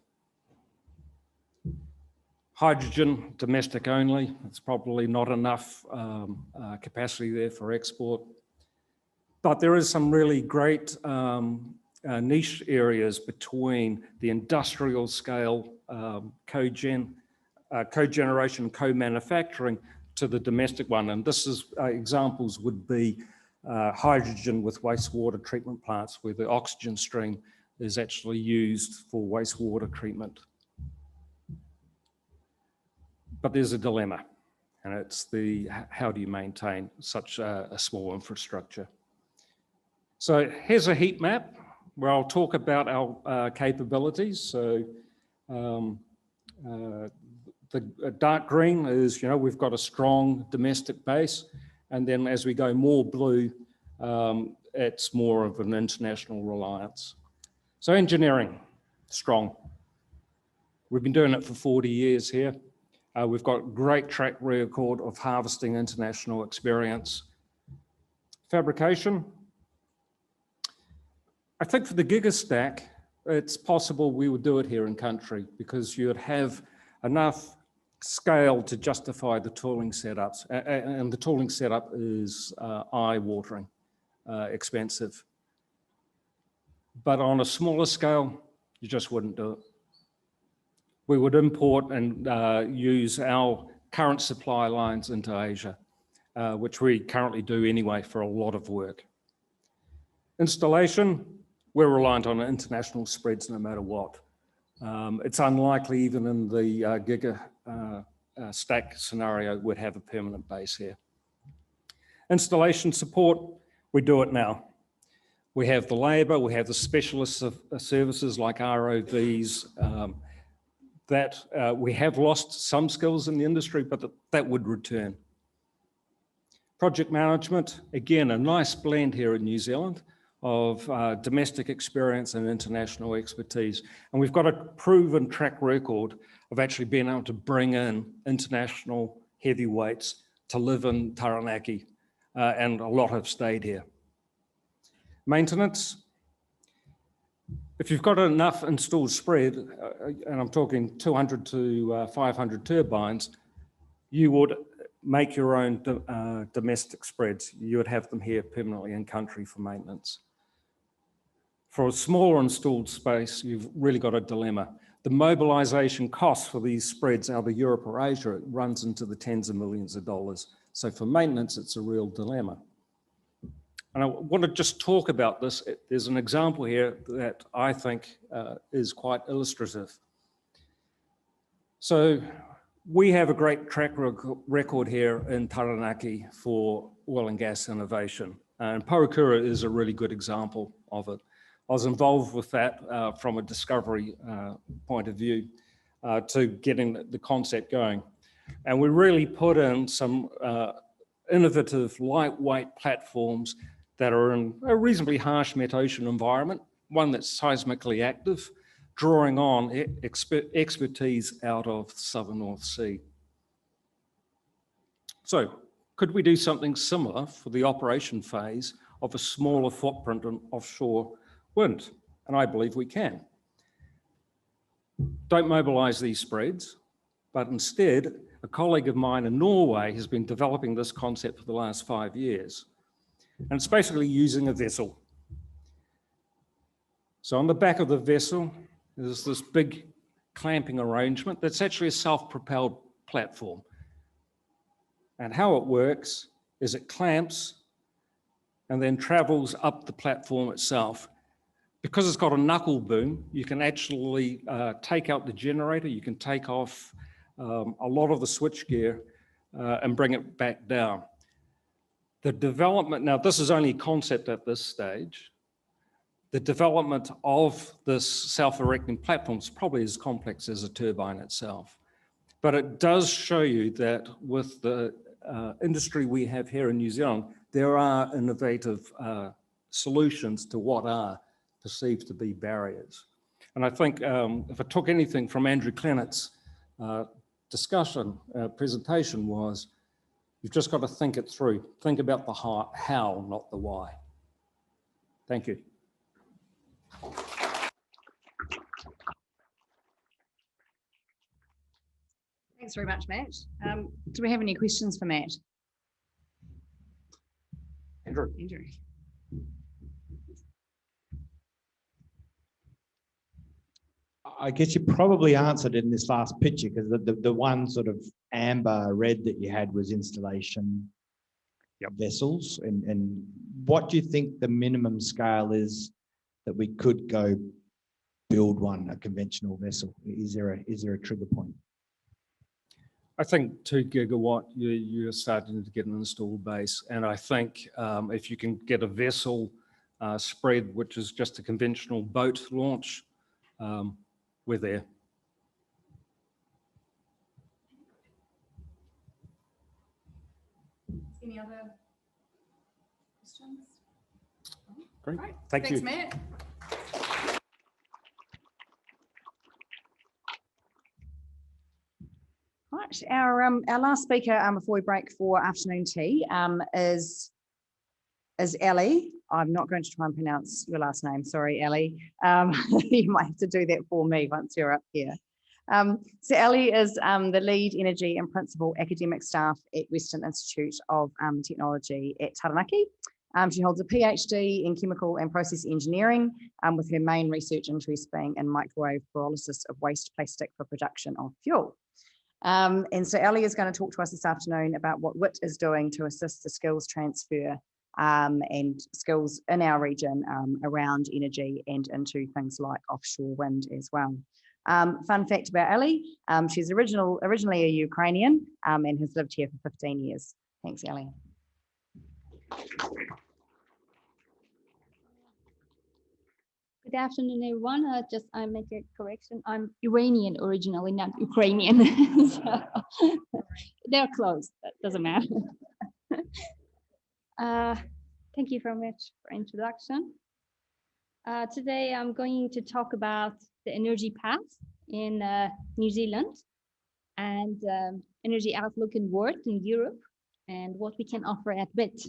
Hydrogen, domestic only, it's probably not enough capacity there for export. But there is some really great niche areas between the industrial scale cogeneration, co-manufacturing to the domestic one. And this is examples would be hydrogen with wastewater treatment plants where the oxygen stream is actually used for wastewater treatment. But there's a dilemma, and it's how do you maintain such a small infrastructure? So here's a heat map where I'll talk about our capabilities. So the dark green is, you know, we've got a strong domestic base. And then as we go more blue, it's more of an international reliance. So engineering, strong. We've been doing it for 40 years here. We've got great track record of harvesting international experience. Fabrication. I think for the gigastack, it's possible we would do it here in country because you'd have enough scale to justify the tooling setups. And the tooling setup is eye-watering, expensive. But on a smaller scale, you just wouldn't do it. We would import and use our current supply lines into Asia, which we currently do anyway for a lot of work. Installation, we're reliant on international spreads no matter what. It's unlikely even in the giga stack scenario we'd have a permanent base here. Installation support, we do it now. We have the labour, we have the specialist services like ROVs, that we have lost some skills in the industry, but that would return. Project management, again, a nice blend here in New Zealand of domestic experience and international expertise. And we've got a proven track record of actually being able to bring in international heavyweights to live in Taranaki, and a lot have stayed here. Maintenance. If you've got enough installed spread, and I'm talking 200 to 500 turbines, you would make your own domestic spreads. You would have them here permanently in country for maintenance. For a smaller installed space, you've really got a dilemma. The mobilisation costs for these spreads out of Europe or Asia, it runs into the tens of millions of dollars. So for maintenance, it's a real dilemma. And I want to just talk about this. There's an example here that I think is quite illustrative. So we have a great track record here in Taranaki for oil and gas innovation. And Pohokura is a really good example of it. I was involved with that from a discovery point of view to getting the concept going. And we really put in some innovative lightweight platforms that are in a reasonably harsh metocean environment, one that's seismically active, drawing on expertise out of the southern North Sea. So could we do something similar for the operation phase of a smaller footprint in offshore wind? And I believe we can. Don't mobilize these spreads, but instead, a colleague of mine in Norway has been developing this concept for the last 5 years. And it's basically using a vessel. So on the back of the vessel, there's this big clamping arrangement that's actually a self-propelled platform. And how it works is it clamps and then travels up the platform itself. Because it's got a knuckle boom, you can actually take out the generator, you can take off a lot of the switchgear and bring it back down. The development, now this is only concept at this stage, the development of this self-erecting platform is probably as complex as a turbine itself. But it does show you that with the industry we have here in New Zealand, there are innovative solutions to what are perceived to be barriers. And I think if I took anything from Andrew Clennett's presentation was, you've just got to think it through. Think about the how, not the why. Thank you. Thanks very much, Matt. Do we have any questions for Matt? Andrew. Andrew. I guess you probably answered in this last picture, because the one sort of amber red that you had was installation vessels. And what do you think the minimum scale is that we could go build one, a conventional vessel? Is there a trigger point? I think 2 gigawatt, you're starting to get an installed base. And I think if you can get a vessel spread, which is just a conventional boat launch, we're there. Any other questions? Great. Right. Thanks, you. Matt. Right, our last speaker before we break for afternoon tea is Aee. I'm not going to try and pronounce your last name. Sorry, Aee. You might have to do that for me once you're up here. So Aee is the lead energy and principal academic staff at Western Institute of Technology at Taranaki. She holds a PhD in chemical and process engineering, with her main research interest being in microwave pyrolysis of waste plastic for production of fuel. And so Aee is going to talk to us this afternoon about what WIT is doing to assist the skills transfer and skills in our region around energy and into things like offshore wind as well. Fun fact about Aee, she's originally a Ukrainian and has lived here for 15 years. Thanks, Aee. Good afternoon, everyone. I make a correction. I'm Iranian originally, not Ukrainian. So, they're close. That doesn't matter. Thank you very much for introduction. Today, I'm going to talk about the energy path in New Zealand and energy outlook in world in Europe and what we can offer at WIT.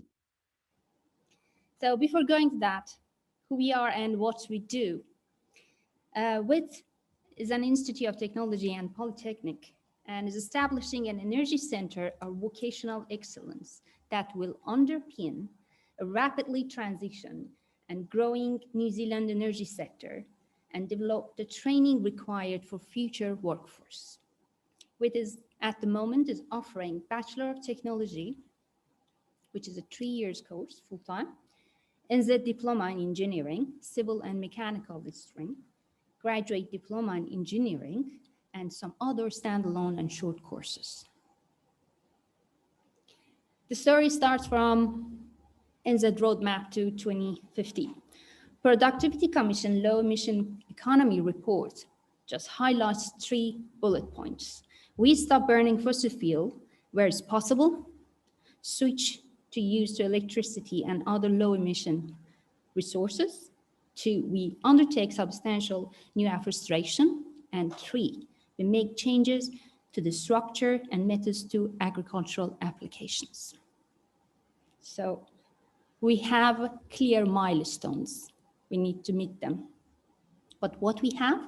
So before going to that, who we are and what we do. WIT is an Institute of Technology and Polytechnic and is establishing an energy center of vocational excellence that will underpin a rapidly transition and growing New Zealand energy sector and develop the training required for future workforce. WIT is at the moment is offering Bachelor of Technology, which is a 3 years course full-time, NZ Diploma in Engineering, Civil and Mechanical Stream, Graduate Diploma in Engineering, and some other standalone and short courses. The story starts from NZ Roadmap to 2050. Productivity Commission Low Emission Economy Report just highlights 3 bullet points. We stop burning fossil fuel where it's possible, switch to use to electricity and other low emission resources. 2, we undertake substantial new afforestation. And 3, we make changes to the structure and methods to agricultural applications. So we have clear milestones. We need to meet them. But what we have,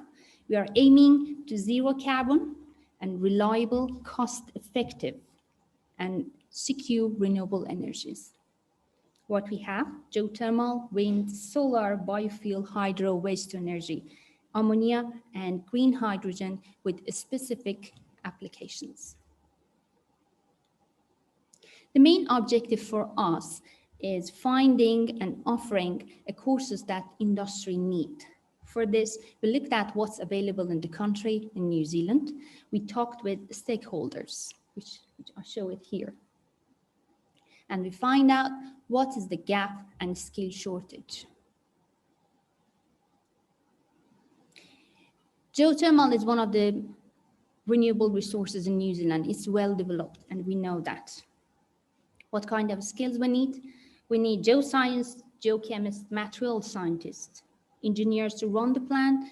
we are aiming to zero carbon and reliable, cost-effective, and secure renewable energies. What we have, geothermal, wind, solar, biofuel, hydro, waste to energy, ammonia, and green hydrogen with specific applications. The main objective for us is finding and offering courses that industry need. For this, we looked at what's available in the country, in New Zealand. We talked with stakeholders, which I'll show it here. And we find out what is the gap and skill shortage. Geothermal is one of the renewable resources in New Zealand. It's well developed, and we know that. What kind of skills we need? We need geoscience, geochemists, material scientists, engineers to run the plant,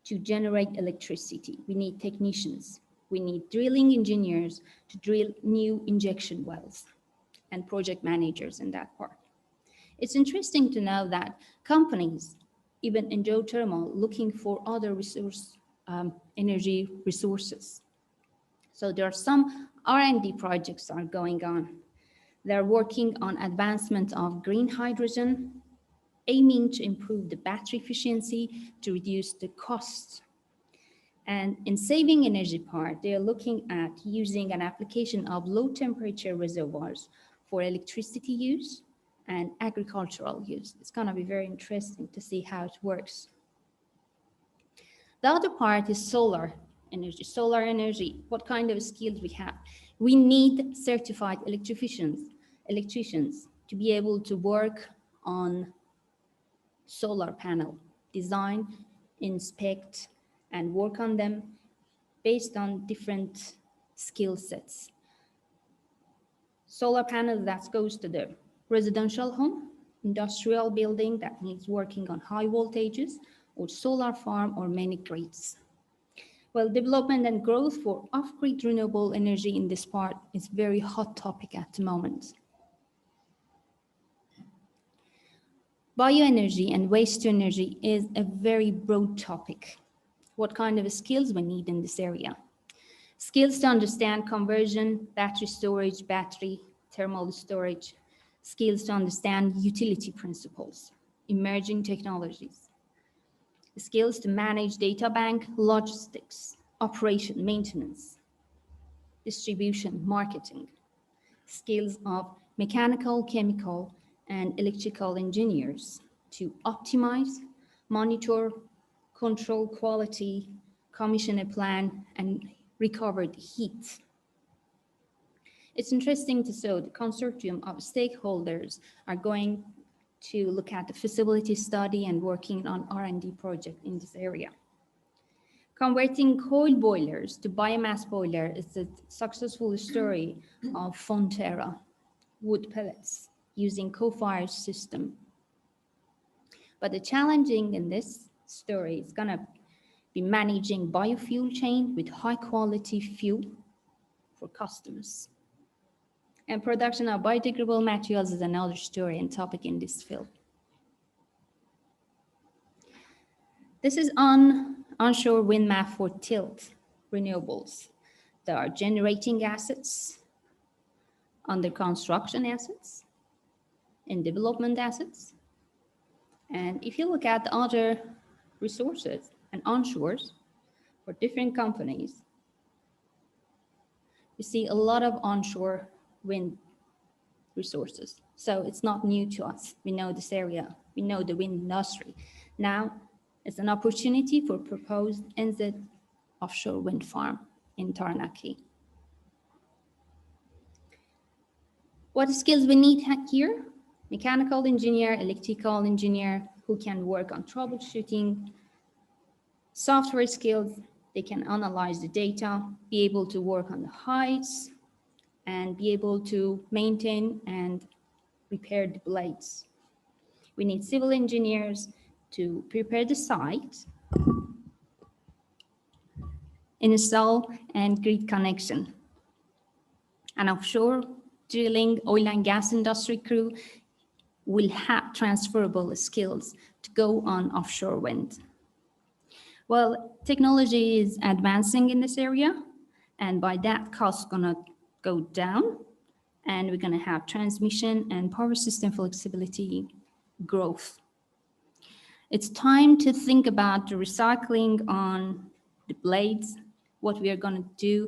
to generate electricity. We need technicians. We need drilling engineers to drill new injection wells, and project managers in that part. It's interesting to know that companies, even in geothermal, looking for other resource, energy resources. So there are some R&D projects are going on. They're working on advancement of green hydrogen, aiming to improve the battery efficiency to reduce the cost. And in saving energy part, they are looking at using an application of low temperature reservoirs for electricity use and agricultural use. It's going to be very interesting to see how it works. The other part is solar energy. Solar energy, what kind of skills we have? We need certified electricians to be able to work on solar panel, design, inspect, and work on them based on different skill sets. Solar panel that goes to the residential home, industrial building that needs working on high voltages, or solar farm or mini grids. Well, development and growth for off-grid renewable energy in this part is very hot topic at the moment. Bioenergy and waste to energy is a very broad topic. What kind of skills we need in this area? Skills to understand conversion, battery storage, battery thermal storage, skills to understand utility principles, emerging technologies, skills to manage data bank, logistics, operation, maintenance, distribution, marketing, skills of mechanical, chemical, and electrical engineers to optimize, monitor, control quality, commission a plan, and recover the heat. It's interesting to see the consortium of stakeholders are going to look at the feasibility study and working on R&D project in this area. Converting coal boilers to biomass boiler is a successful story of Fonterra wood pellets using co-fired system. But the challenging in this story is gonna be managing biofuel chain with high quality fuel for customers. And production of biodegradable materials is another story and topic in this field. This is onshore wind map for tilt renewables. There are generating assets, under construction assets, and development assets. And if you look at the other resources and onshores for different companies, you see a lot of onshore wind resources. So it's not new to us. We know this area. We know the wind industry. Now it's an opportunity for proposed NZ offshore wind farm in Taranaki. What skills we need here? Mechanical engineer, electrical engineer who can work on troubleshooting, software skills, they can analyze the data, be able to work on the heights, and be able to maintain and repair the blades. We need civil engineers to prepare the site, install and grid connection. An offshore drilling oil and gas industry crew will have transferable skills to go on offshore wind. Well, technology is advancing in this area, and by that cost gonna go down, and we're gonna have transmission and power system flexibility growth. It's time to think about the recycling on the blades, what we are gonna do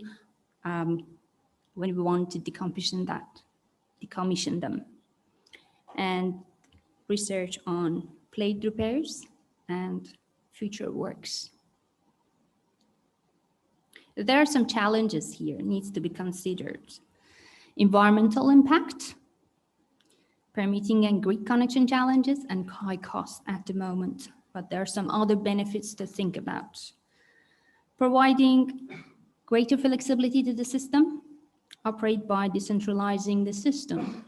when we want to decommission them, and research on blade repairs and future works. There are some challenges here needs to be considered. Environmental impact, permitting and grid connection challenges, and high costs at the moment. But there are some other benefits to think about. Providing greater flexibility to the system, operate by decentralizing the system.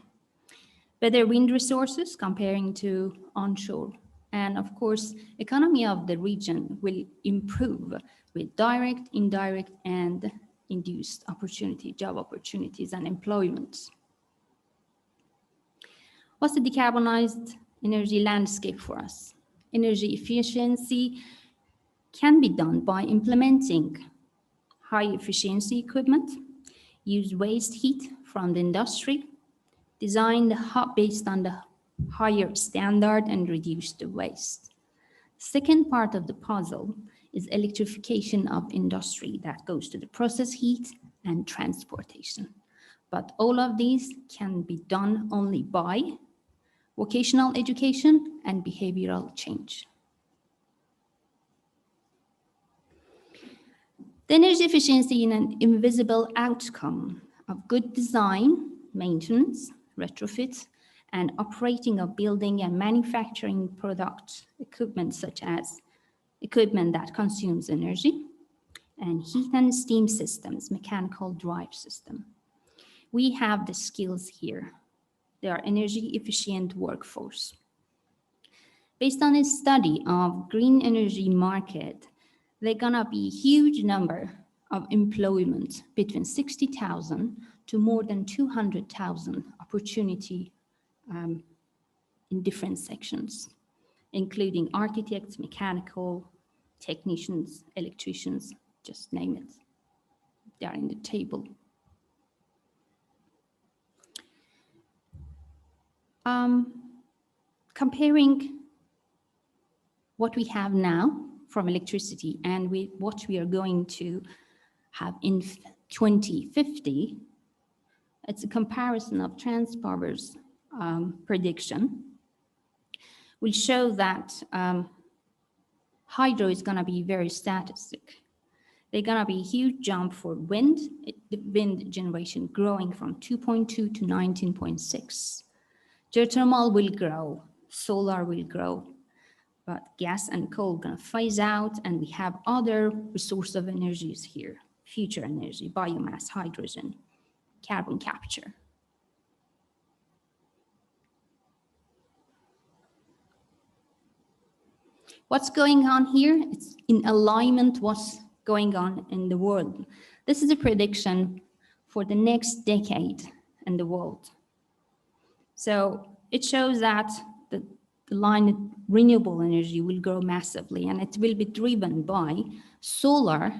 Better wind resources comparing to onshore. And of course, economy of the region will improve with direct, indirect, and induced opportunity, job opportunities and employment. What's the decarbonized energy landscape for us? Energy efficiency can be done by implementing high efficiency equipment, use waste heat from the industry, design the hub based on the higher standard and reduce the waste. Second part of the puzzle is electrification of industry that goes to the process heat and transportation. But all of these can be done only by vocational education and behavioral change. The energy efficiency is an invisible outcome of good design, maintenance, retrofit, and operating of building and manufacturing product equipment, such as equipment that consumes energy, and heat and steam systems, mechanical drive system. We have the skills here. They are energy efficient workforce. Based on a study of green energy market, they're gonna be huge number of employment between 60,000 to more than 200,000 opportunity in different sections, including architects, mechanical, technicians, electricians, just name it. They are in the table. Comparing what we have now from electricity and with what we are going to have in 2050, it's a comparison of Transpower's prediction. Will show that hydro is gonna be very statistic. They're gonna be a huge jump for wind, the wind generation growing from 2.2 to 19.6. Geothermal will grow, solar will grow, but gas and coal gonna phase out, and we have other resource of energies here, future energy, biomass, hydrogen, carbon capture. What's going on here? It's in alignment what's going on in the world. This is a prediction for the next decade in the world. So it shows that the line renewable energy will grow massively, and it will be driven by solar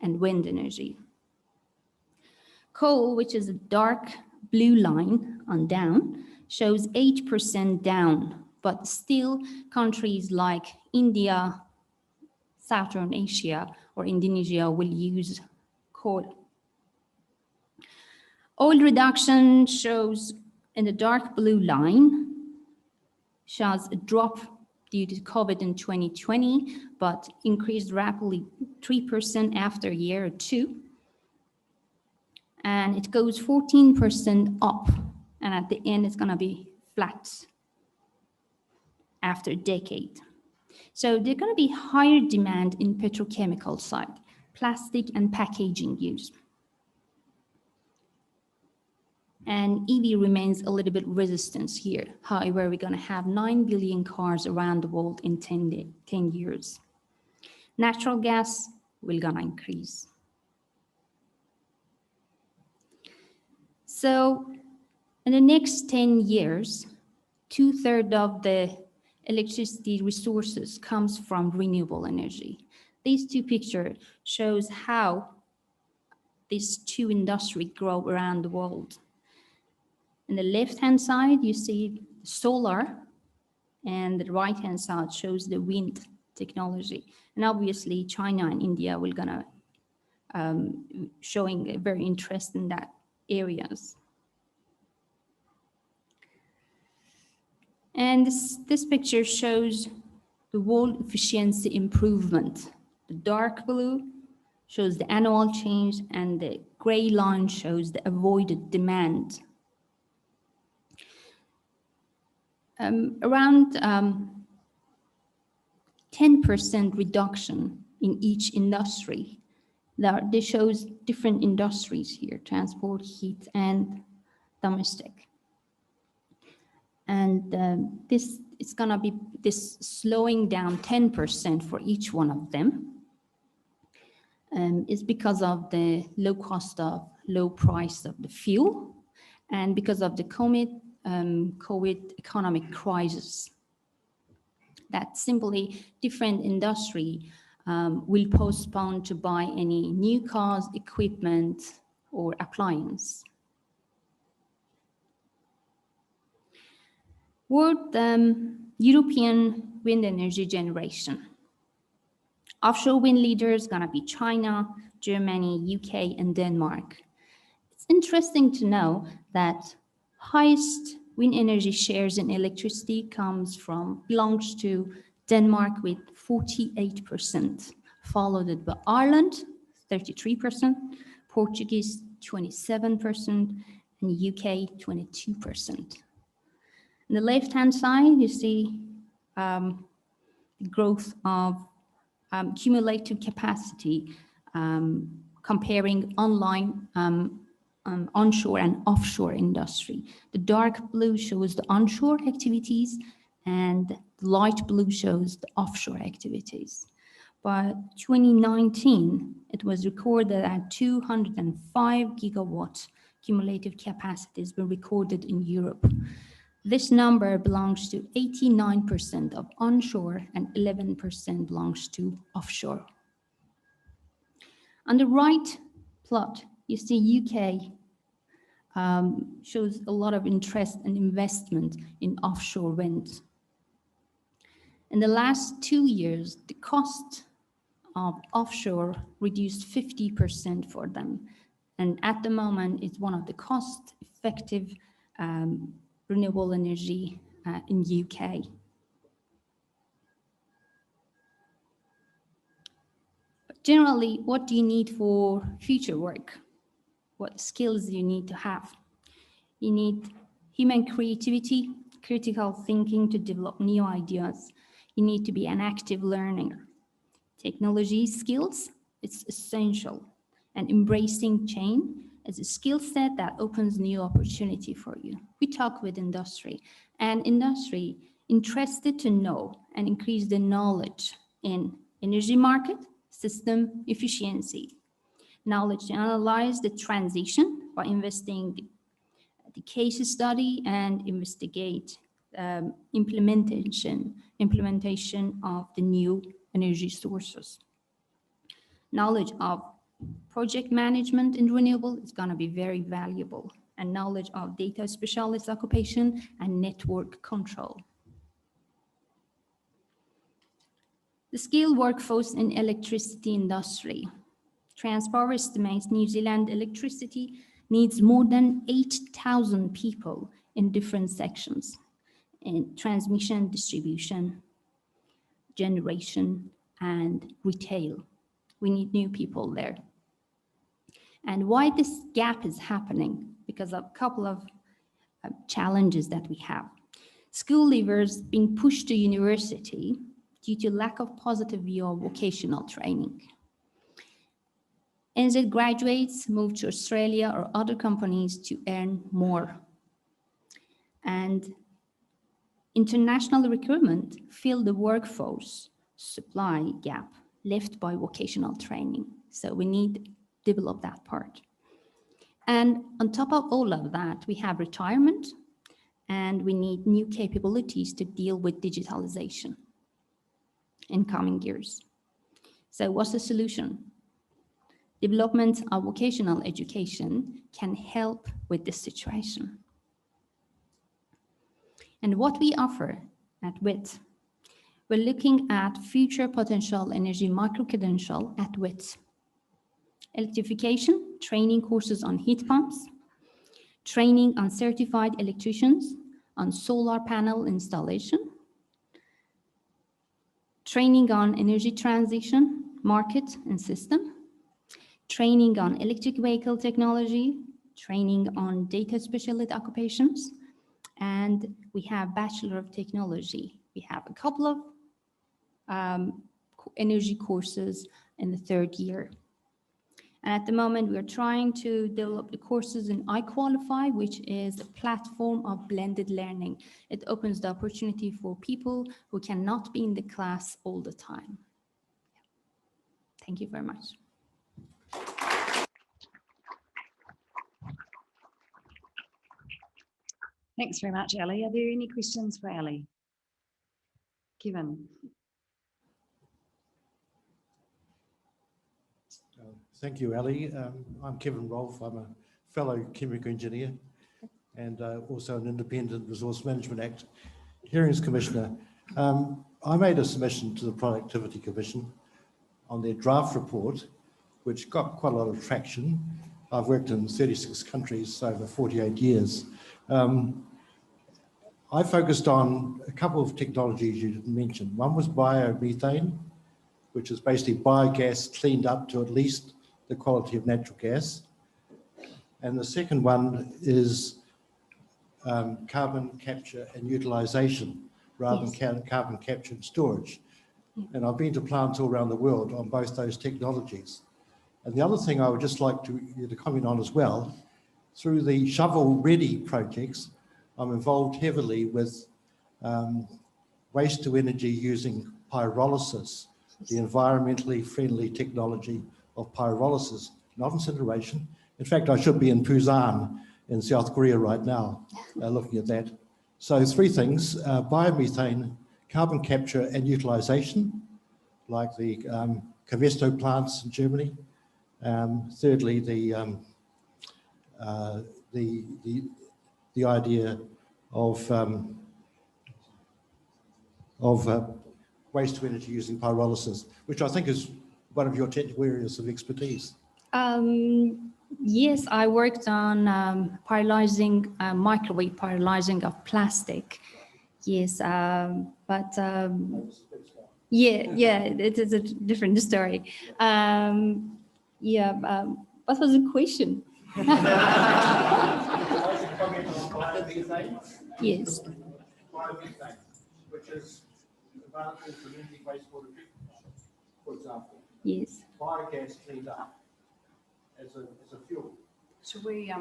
and wind energy. Coal, which is a dark blue line on down, shows 8% down, but still countries like India, Southern Asia, or Indonesia will use coal. Oil reduction shows in the dark blue line, shows a drop due to COVID in 2020, but increased rapidly 3% after a year or two. And it goes 14% up, and at the end it's gonna be flat after a decade. So there's gonna be higher demand in petrochemical side, plastic and packaging use. And EV remains a little bit resistant here. However, we're going to have 9 billion cars around the world in 10 years. Natural gas will gonna increase. So in the next 10 years, 2/3 of the electricity resources comes from renewable energy. These two pictures shows how these two industries grow around the world. On the left-hand side, you see solar, and the right-hand side shows the wind technology. And obviously, China and India will gonna showing a very interest in that areas. And this picture shows the world efficiency improvement. The dark blue shows the annual change, and the gray line shows the avoided demand. Around 10% reduction in each industry. This shows different industries here: transport, heat, and domestic. And this is gonna be this slowing down 10% for each one of them. Is because of the low price of the fuel, and because of the COVID economic crisis. That simply different industry will postpone to buy any new cars, equipment, or appliance. World European wind energy generation. Offshore wind leaders gonna be China, Germany, UK, and Denmark. It's interesting to know that highest wind energy shares in electricity belongs to Denmark with 48%, followed by Ireland, 33%, Portuguese, 27%, and UK, 22%. On the left-hand side, you see the growth of cumulative capacity, comparing onshore and offshore industry. The dark blue shows the onshore activities, and the light blue shows the offshore activities. By 2019, it was recorded that 205 gigawatt cumulative capacities were recorded in Europe. This number belongs to 89% of onshore and 11% belongs to offshore. On the right plot, you see UK shows a lot of interest and investment in offshore wind. In the last 2 years, the cost of offshore reduced 50% for them. And at the moment, it's one of the cost-effective renewable energy in UK. But generally, what do you need for future work? What skills do you need to have? You need human creativity, critical thinking to develop new ideas. You need to be an active learner. Technology skills, it's essential. And embracing change is a skill set that opens new opportunity for you. We talk with industry, and industry interested to know and increase the knowledge in energy market, system efficiency, knowledge to analyze the transition by investing the case study and investigate implementation of the new energy sources. Knowledge of project management in renewable is going to be very valuable, and knowledge of data specialist occupation and network control. The skilled workforce in electricity industry. Transpower estimates New Zealand electricity needs more than 8,000 people in different sections, in transmission, distribution, generation, and retail. We need new people there. And why this gap is happening? Because of a couple of challenges that we have. School leavers being pushed to university due to lack of positive view of vocational training. NZ graduates move to Australia or other companies to earn more. And international recruitment fill the workforce supply gap left by vocational training. So we need to develop that part. And on top of all of that, we have retirement, and we need new capabilities to deal with digitalization in coming years. So what's the solution? Development of vocational education can help with this situation. And what we offer at WIT, we're looking at future potential energy micro-credential at WIT. Electrification, training courses on heat pumps, training on certified electricians, on solar panel installation, training on energy transition, market and system, training on electric vehicle technology, training on data specialist occupations, and we have Bachelor of Technology. We have a couple of energy courses in the 3rd year. And at the moment, we are trying to develop the courses in iQualify, which is a platform of blended learning. It opens the opportunity for people who cannot be in the class all the time. Thank you very much. Thanks very much, Aee. Are there any questions for Aee? Gavin. Thank you, Aee. I'm Kevin Rolfe. I'm a fellow chemical engineer and also an Independent Resource Management Act Hearings Commissioner. I made a submission to the Productivity Commission on their draft report, which got quite a lot of traction. I've worked in 36 countries over 48 years. I focused on a couple of technologies you didn't mention. One was biomethane, which is basically biogas cleaned up to at least the quality of natural gas. And the second one is carbon capture and utilization rather than carbon capture and storage. And I've been to plants all around the world on both those technologies. And the other thing I would just like you to comment on as well, through the shovel-ready projects, I'm involved heavily with waste to energy using pyrolysis, the environmentally friendly technology of pyrolysis, not incineration. In fact, I should be in Busan in South Korea right now, looking at that. So 3 things, biomethane, carbon capture and utilization, like the Covestro plants in Germany. Thirdly, the idea of waste to energy using pyrolysis, which I think is one of your technical areas of expertise. Yes, I worked on pyrolyzing, microwave pyrolyzing of plastic. Yes, but yeah, it is a different story. What was the question? Yes. Biomethane, which is available for energy wastewater treatment, for example. Yes. Biogas cleaned up as a fuel. Should we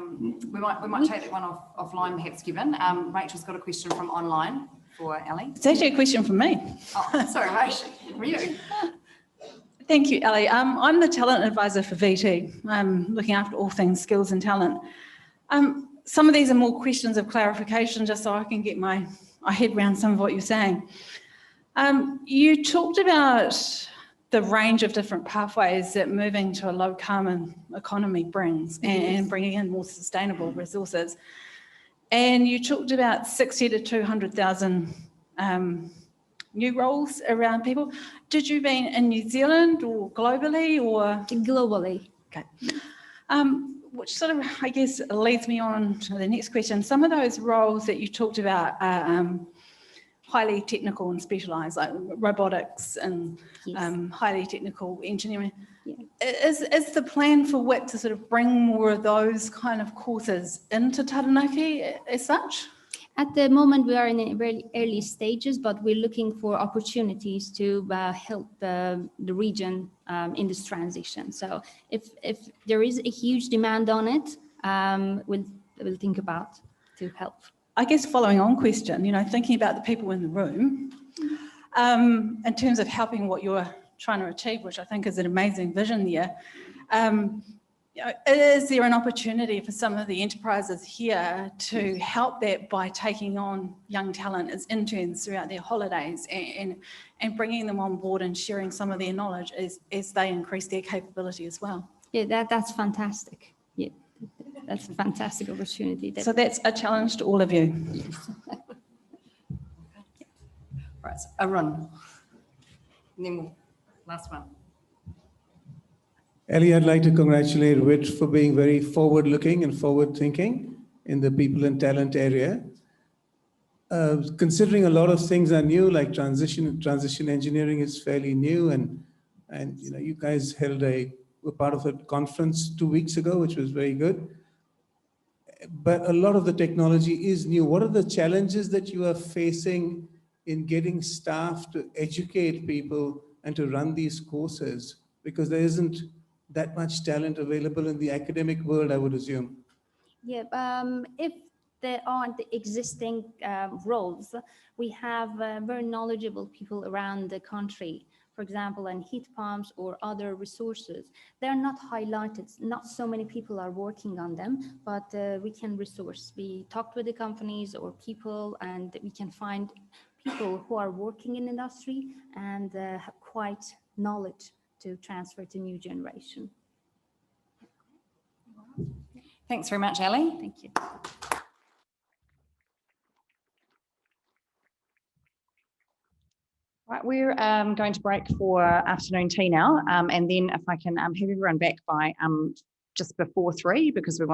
might take that one offline perhaps, Gavin. Rachel's got a question from online for Aee. It's actually a question from me. Oh, sorry, Rachel. For you. Thank you, Aee. I'm the talent advisor for VT. I'm looking after all things skills and talent. Some of these are more questions of clarification, just so I can get my head around some of what you're saying. You talked about the range of different pathways that moving to a low carbon economy brings and bringing in more sustainable resources. And you talked about 60 to 200,000 new roles around people. Did you mean in New Zealand or globally or? Globally. Okay. Which sort of, I guess, leads me on to the next question. Some of those roles that you talked about are highly technical and specialised, like robotics and highly technical engineering. Yeah. Is the plan for WIT to sort of bring more of those kind of courses into Taranaki as such? At the moment, we are in very early stages, but we're looking for opportunities to help the region in this transition. So if there is a huge demand on it, we'll think about to help. I guess following on question, thinking about the people in the room, in terms of helping what you're trying to achieve, which I think is an amazing vision there, is there an opportunity for some of the enterprises here to help that by taking on young talent as interns throughout their holidays and bringing them on board and sharing some of their knowledge as they increase their capability as well? Yeah, that's fantastic. Yeah, that's a fantastic opportunity. So that's a challenge to all of you. Right, so Arun. And then last one. Ellie, I'd like to congratulate Wit for being very forward-looking and forward-thinking in the people and talent area. Considering a lot of things are new, like transition engineering is fairly new, and you guys were part of a conference 2 weeks ago, which was very good. But a lot of the technology is new. What are the challenges that you are facing in getting staff to educate people and to run these courses? Because there isn't that much talent available in the academic world, I would assume. Yeah, if there aren't the existing roles, we have very knowledgeable people around the country, for example, in heat pumps or other resources. They're not highlighted. Not so many people are working on them, but we can resource. We talked with the companies or people, and we can find people who are working in industry and have quite knowledge to transfer to new generation. Thanks very much, Ellie. Thank you. Right, we're going to break for afternoon tea now, and then if I can have everyone back by just before 3, because we've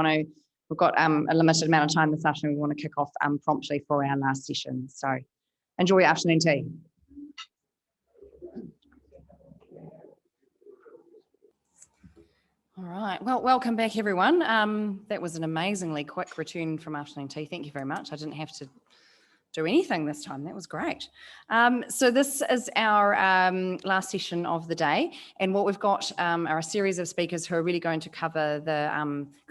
got a limited amount of time this afternoon. We want to kick off promptly for our last session. So enjoy your afternoon tea. All right, well, welcome back, everyone. That was an amazingly quick return from afternoon tea. Thank you very much. I didn't have to do anything this time. That was great. So this is our last session of the day, and what we've got are a series of speakers who are really going to cover the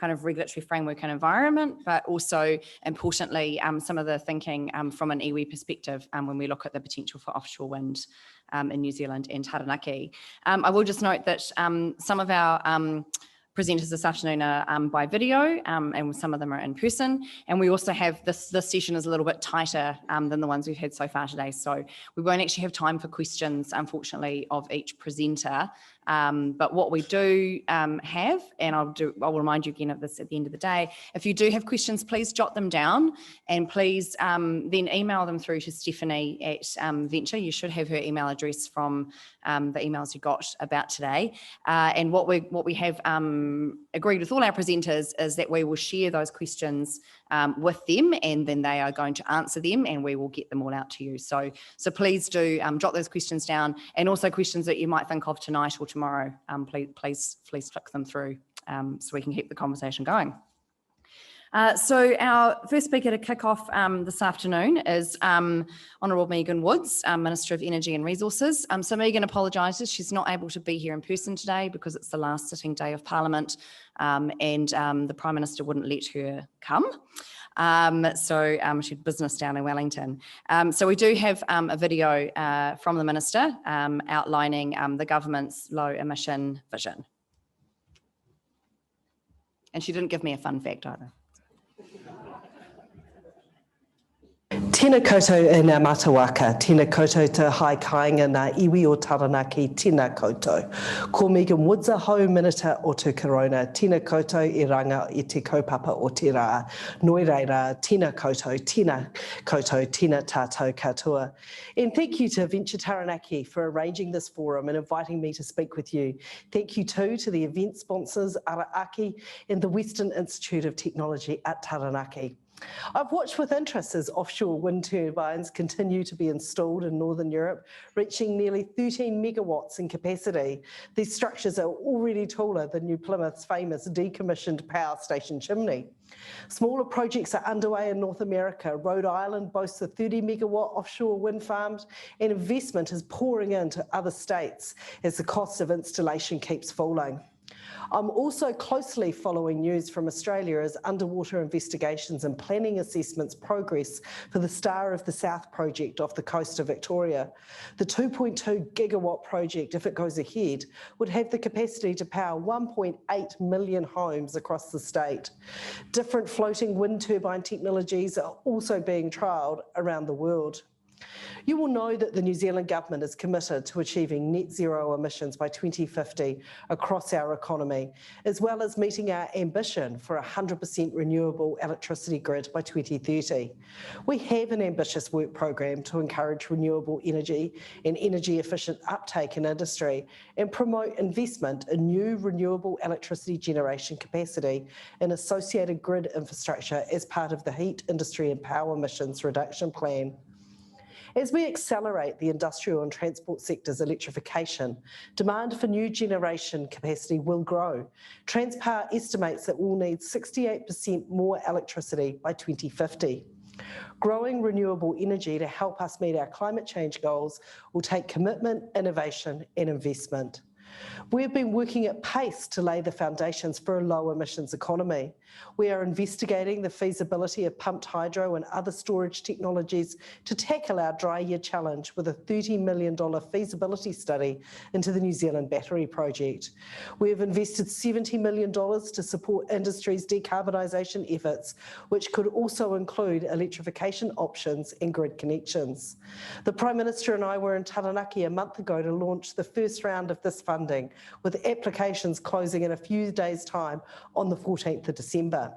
kind of regulatory framework and environment, but also importantly some of the thinking from an iwi perspective when we look at the potential for offshore wind in New Zealand and Taranaki. I will just note that some of our presenters this afternoon are by video, and some of them are in person. And we also have this session is a little bit tighter than the ones we've had so far today. So we won't actually have time for questions, unfortunately, of each presenter. But what we do have, and I'll remind you again of this at the end of the day, if you do have questions, please jot them down, and please then email them through to Stephanie at Venture. You should have her email address from the emails you got about today. And what we have agreed with all our presenters is that we will share those questions with them, and then they are going to answer them, and we will get them all out to you. So please do jot those questions down, and also questions that you might think of tonight or tomorrow. Please flick them through so we can keep the conversation going. So our first speaker to kick off this afternoon is Honourable Megan Woods, Minister of Energy and Resources. So Megan apologises, she's not able to be here in person today because it's the last sitting day of Parliament, and the Prime Minister wouldn't let her come. So she had business down in Wellington. So we do have a video from the Minister outlining the government's low emission vision. And she didn't give me a fun fact either. Tēnā koutou e ngā matawaka, tēnā koutou te hai kāinga ngā iwi o Taranaki, tēnā koutou. Ko Megan Woods, hau minita o te corona, tēnā koutou I ranga I te kaupapa o te rā. Noi reira, tēnā koutou, tēnā tātou katoa. And thank you to Venture Taranaki for arranging this forum and inviting me to speak with you. Thank you too to the event sponsors, Araaki and the Western Institute of Technology at Taranaki. I've watched with interest as offshore wind turbines continue to be installed in Northern Europe, reaching nearly 13 megawatts in capacity. These structures are already taller than New Plymouth's famous decommissioned power station chimney. Smaller projects are underway in North America. Rhode Island boasts a 30 megawatt offshore wind farm, and investment is pouring into other states as the cost of installation keeps falling. I'm also closely following news from Australia as underwater investigations and planning assessments progress for the Star of the South project off the coast of Victoria. The 2.2 gigawatt project, if it goes ahead, would have the capacity to power 1.8 million homes across the state. Different floating wind turbine technologies are also being trialled around the world. You will know that the New Zealand Government is committed to achieving net zero emissions by 2050 across our economy, as well as meeting our ambition for a 100% renewable electricity grid by 2030. We have an ambitious work program to encourage renewable energy and energy efficient uptake in industry and promote investment in new renewable electricity generation capacity and associated grid infrastructure as part of the Heat Industry and Power Emissions Reduction Plan. As we accelerate the industrial and transport sector's electrification, demand for new generation capacity will grow. Transpower estimates that we'll need 68% more electricity by 2050. Growing renewable energy to help us meet our climate change goals will take commitment, innovation and investment. We've been working at pace to lay the foundations for a low emissions economy. We are investigating the feasibility of pumped hydro and other storage technologies to tackle our dry year challenge with a $30 million feasibility study into the New Zealand Battery Project. We have invested $70 million to support industry's decarbonisation efforts, which could also include electrification options and grid connections. The Prime Minister and I were in Taranaki a month ago to launch the first round of this funding, with applications closing in a few days' time on the 14th of December.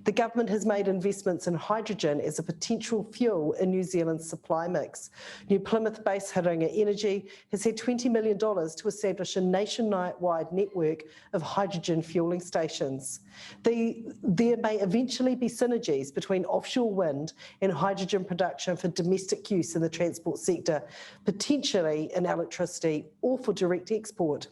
The government has made investments in hydrogen as a potential fuel in New Zealand's supply mix. New Plymouth-based Haringa Energy has had $20 million to establish a nationwide network of hydrogen fueling stations. There may eventually be synergies between offshore wind and hydrogen production for domestic use in the transport sector, potentially in electricity or for direct export.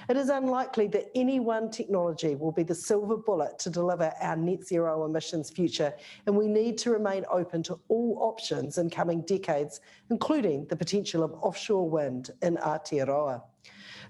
It is unlikely that any one technology will be the silver bullet to deliver our net zero emissions future, and we need to remain open to all options in coming decades, including the potential of offshore wind in Aotearoa.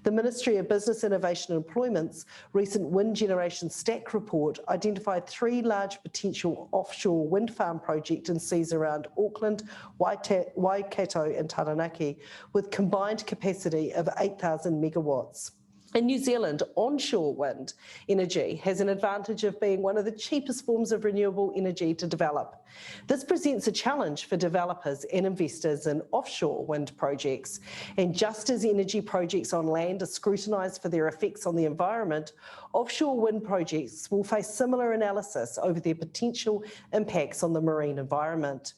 The Ministry of Business, Innovation and Employment's recent wind generation stack report identified 3 large potential offshore wind farm projects in seas around Auckland, Waikato and Taranaki, with combined capacity of 8,000 megawatts. In New Zealand, onshore wind energy has an advantage of being one of the cheapest forms of renewable energy to develop. This presents a challenge for developers and investors in offshore wind projects. And just as energy projects on land are scrutinised for their effects on the environment, offshore wind projects will face similar analysis over their potential impacts on the marine environment.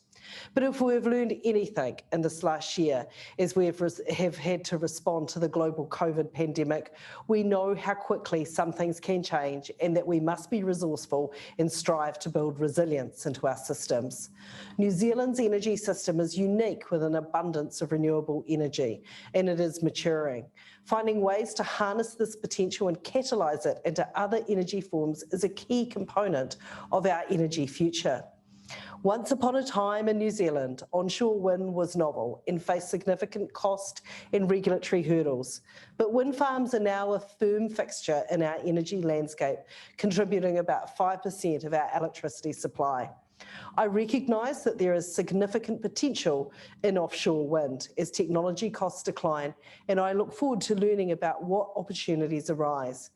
But if we've learned anything in this last year, as we have had to respond to the global COVID pandemic, we know how quickly some things can change and that we must be resourceful and strive to build resilience into our systems. New Zealand's energy system is unique with an abundance of renewable energy, and it is maturing. Finding ways to harness this potential and catalyse it into other energy forms is a key component of our energy future. Once upon a time in New Zealand, onshore wind was novel and faced significant cost and regulatory hurdles. But wind farms are now a firm fixture in our energy landscape, contributing about 5% of our electricity supply. I recognise that there is significant potential in offshore wind as technology costs decline, and I look forward to learning about what opportunities arise.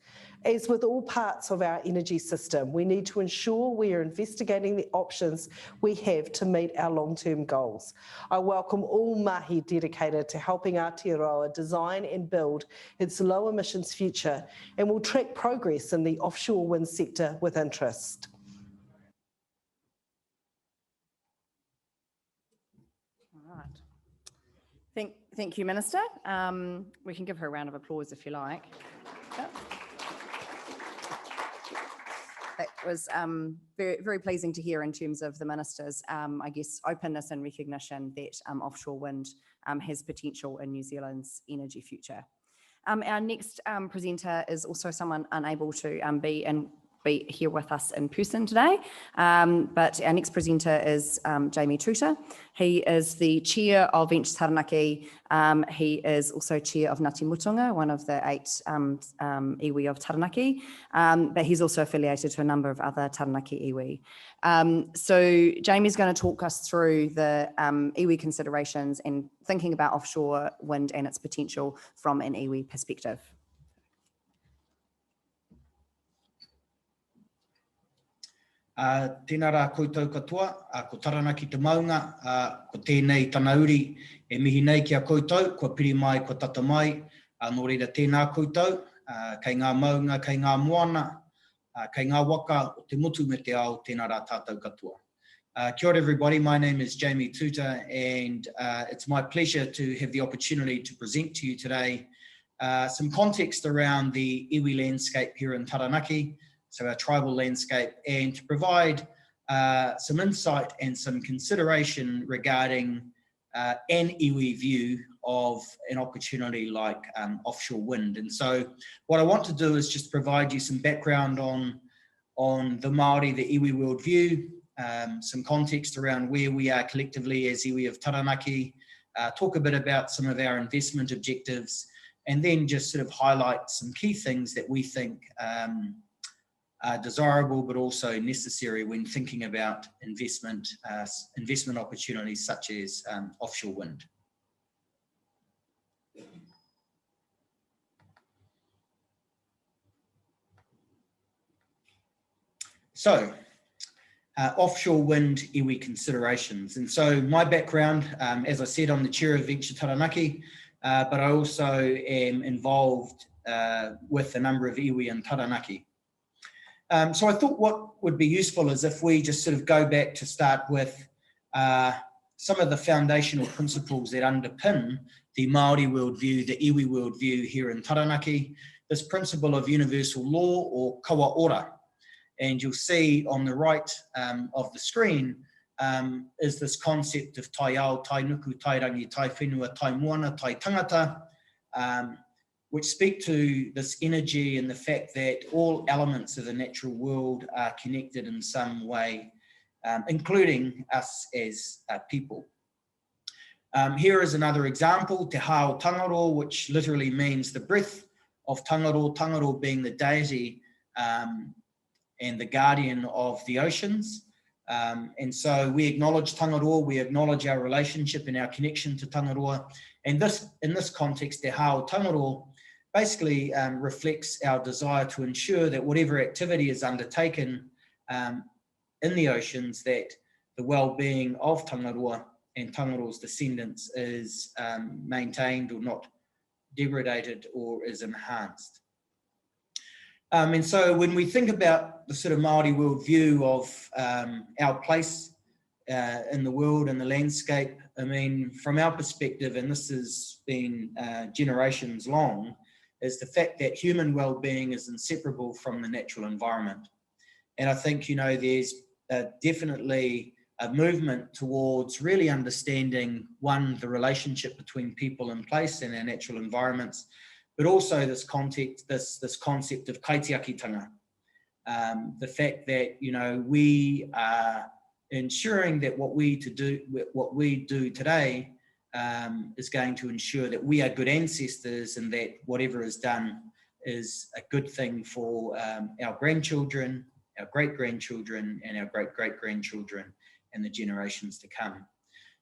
As with all parts of our energy system, we need to ensure we are investigating the options we have to meet our long-term goals. I welcome all mahi dedicated to helping Aotearoa design and build its low emissions future, and will track progress in the offshore wind sector with interest. Thank you, Minister. We can give her a round of applause if you like. Yep. that was very, very pleasing to hear in terms of the Minister's, I guess, openness and recognition that offshore wind has potential in New Zealand's energy future. Our next presenter is also someone unable to be here with us in person today, but our next presenter is Jamie Tuta. He is the chair of Venture Taranaki. He is also chair of Ngāti Mutunga, one of the 8 iwi of Taranaki, but he's also affiliated to a number of other Taranaki iwi. So Jamie's going to talk us through the iwi considerations and thinking about offshore wind and its potential from an iwi perspective. Tēnā rā koutou katoa, ko Taranaki te maunga, ko tēnei tana uri e mihi nei ki a koutou, ko piri mai, ko tata mai, nō reira tēnā koutou, kei ngā maunga, kei ngā moana, kei ngā waka, o te mutu me te ao, tēnā rā tātou katoa. Kia ora everybody, my name is Jamie Tuta, and it's my pleasure to have the opportunity to present to you today some context around the iwi landscape here in Taranaki, so our tribal landscape, and to provide some insight and some consideration regarding an iwi view of an opportunity like offshore wind. And so what I want to do is just provide you some background on the Māori, the iwi worldview, some context around where we are collectively as iwi of Taranaki, talk a bit about some of our investment objectives, and then just sort of highlight some key things that we think are desirable but also necessary when thinking about investment opportunities such as offshore wind. So, offshore wind iwi considerations. And so my background, as I said, I'm the chair of Venture Taranaki, but I also am involved with a number of iwi in Taranaki. So I thought what would be useful is if we just sort of go back to start with some of the foundational principles that underpin the Māori worldview, the iwi worldview here in Taranaki, this principle of universal law or kawa ora. And you'll see on the right of the screen is this concept of tai ao, tai nuku, tai rangi, tai whenua, tai moana, tai tangata, which speak to this energy and the fact that all elements of the natural world are connected in some way, including us as people. Here is another example, te hao tangaro, which literally means the breath of tangaro, tangaro being the deity and the guardian of the oceans. And so we acknowledge tangaroa, we acknowledge our relationship and our connection to tangaroa. And this, in this context, te hao tangaroa basically reflects our desire to ensure that whatever activity is undertaken in the oceans, that the well-being of tangaroa and tangaroa's descendants is maintained or not degraded or is enhanced. And so when we think about the sort of Māori worldview of our place in the world and the landscape, I mean, from our perspective, and this has been generations long, is the fact that human well-being is inseparable from the natural environment. And I think, you know, there's definitely a movement towards really understanding, one, the relationship between people and place and our natural environments, but also this context, this concept of kaitiakitanga, the fact that, you know, we are ensuring that what we do today is going to ensure that we are good ancestors and that whatever is done is a good thing for our grandchildren, our great-grandchildren, and our great-great-grandchildren and the generations to come.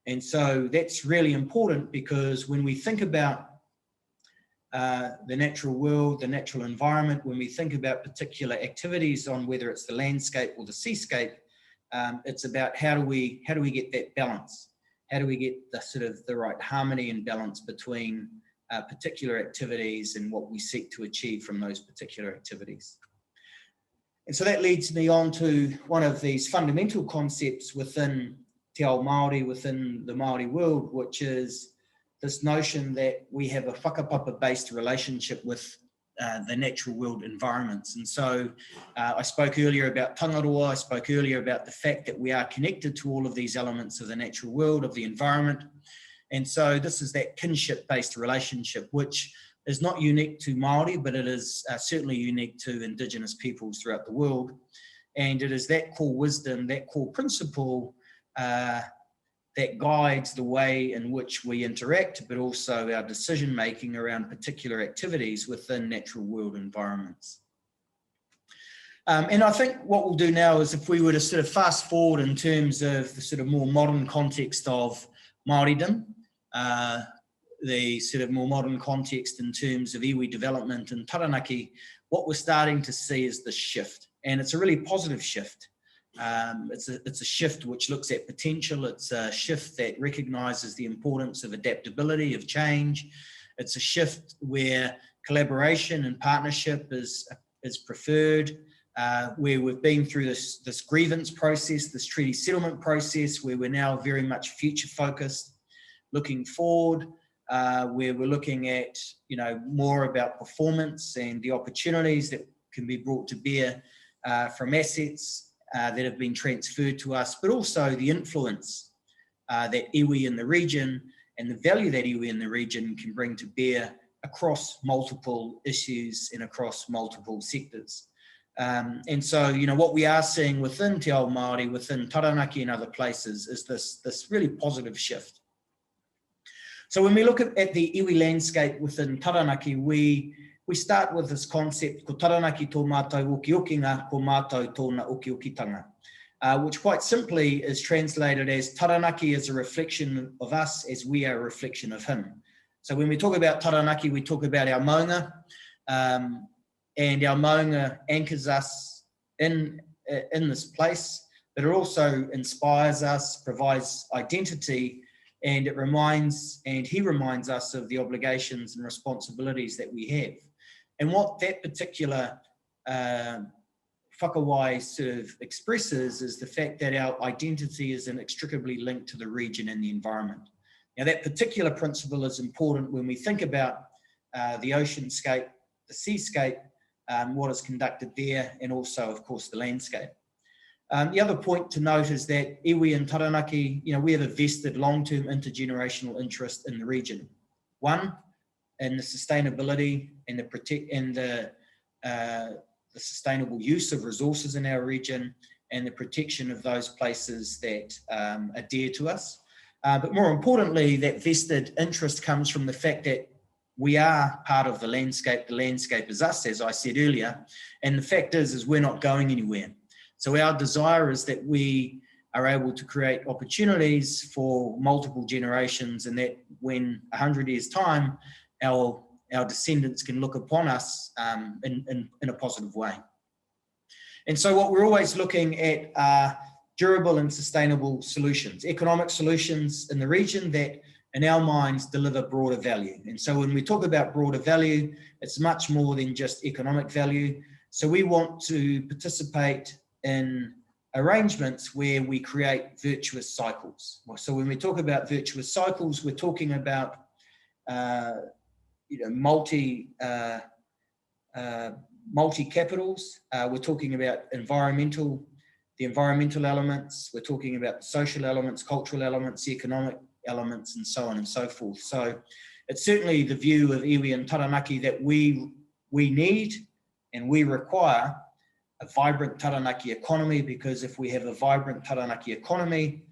And so that's really important, because when we think about the natural world, the natural environment, when we think about particular activities on whether it's the landscape or the seascape, it's about how do we get that balance? How do we get the sort of the right harmony and balance between particular activities and what we seek to achieve from those particular activities? And so that leads me on to one of these fundamental concepts within Te Ao Māori, within the Māori world, which is this notion that we have a whakapapa-based relationship with the natural world environments. And so I spoke earlier about tangaroa, I spoke earlier about the fact that we are connected to all of these elements of the natural world, of the environment. And so this is that kinship-based relationship, which is not unique to Māori, but it is certainly unique to Indigenous peoples throughout the world. And it is that core wisdom, that core principle that guides the way in which we interact, but also our decision-making around particular activities within natural world environments. And I think what we'll do now is, if we were to sort of fast forward in terms of the sort of more modern context of Māoridom, the sort of more modern context in terms of iwi development in Taranaki, what we're starting to see is the shift. And it's a really positive shift. It's a shift which looks at potential. It's a shift that recognises the importance of adaptability, of change. It's a shift where collaboration and partnership is preferred, where we've been through this grievance process, this treaty settlement process, where we're now very much future focused, looking forward, where we're looking at, you know, more about performance and the opportunities that can be brought to bear from assets that have been transferred to us, but also the influence that iwi in the region and the value that iwi in the region can bring to bear across multiple issues and across multiple sectors. And so, you know, what we are seeing within Te Ao Māori, within Taranaki and other places, is this really positive shift. So when we look at the iwi landscape within Taranaki, we start with this concept, ko Taranaki tō mātou okiokinga, ko mātou tōna okiokitanga, which quite simply is translated as Taranaki is a reflection of us as we are a reflection of him. So when we talk about Taranaki, we talk about our maunga, and our maunga anchors us in this place, but it also inspires us, provides identity, and it reminds us of the obligations and responsibilities that we have. And what that particular whakawai sort of expresses is the fact that our identity is inextricably linked to the region and the environment. Now, that particular principle is important when we think about the oceanscape, the seascape, what is conducted there, and also, of course, the landscape. The other point to note is that iwi and Taranaki, you know, we have a vested long-term intergenerational interest in the region. One, in the sustainability and the sustainable use of resources in our region, and the protection of those places that are dear to us. But more importantly, that vested interest comes from the fact that we are part of the landscape is us, as I said earlier, and the fact is we're not going anywhere. So our desire is that we are able to create opportunities for multiple generations, and that when 100 years' time, our descendants can look upon us in a positive way. And so what we're always looking at are durable and sustainable solutions, economic solutions in the region that in our minds deliver broader value. And so when we talk about broader value, it's much more than just economic value. So we want to participate in arrangements where we create virtuous cycles. So when we talk about virtuous cycles, we're talking about multi-capitals. We're talking about the environmental elements. We're talking about the social elements, cultural elements, the economic elements, and so on and so forth. So it's certainly the view of iwi and Taranaki that we need and we require a vibrant Taranaki economy, because if we have a vibrant Taranaki economy,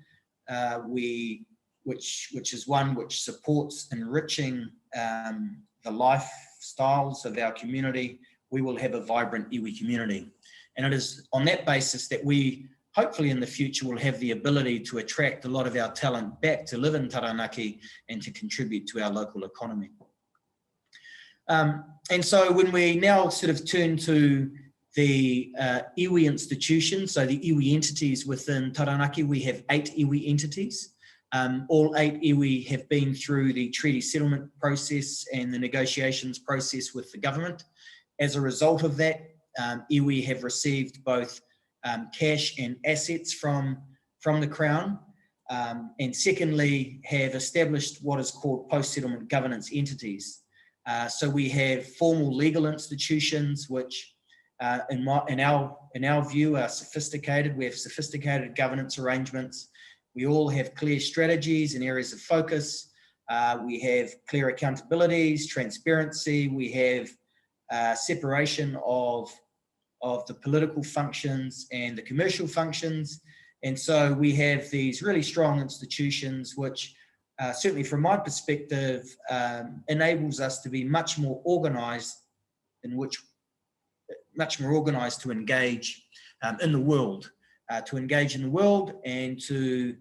which is one which supports enriching the lifestyles of our community, we will have a vibrant iwi community. And it is on that basis that we hopefully in the future will have the ability to attract a lot of our talent back to live in Taranaki and to contribute to our local economy. And so when we now sort of turn to the iwi institutions, so the iwi entities within Taranaki, we have 8 iwi entities. All 8 iwi have been through the treaty settlement process and the negotiations process with the government. As a result of that, iwi have received both cash and assets from the Crown, and secondly, have established what is called post-settlement governance entities. So we have formal legal institutions, which in our view are sophisticated. We have sophisticated governance arrangements. We all have clear strategies and areas of focus. We have clear accountabilities, transparency. We have separation of the political functions and the commercial functions. And so we have these really strong institutions, which certainly from my perspective, enables us to be much more organized to engage in the world, and to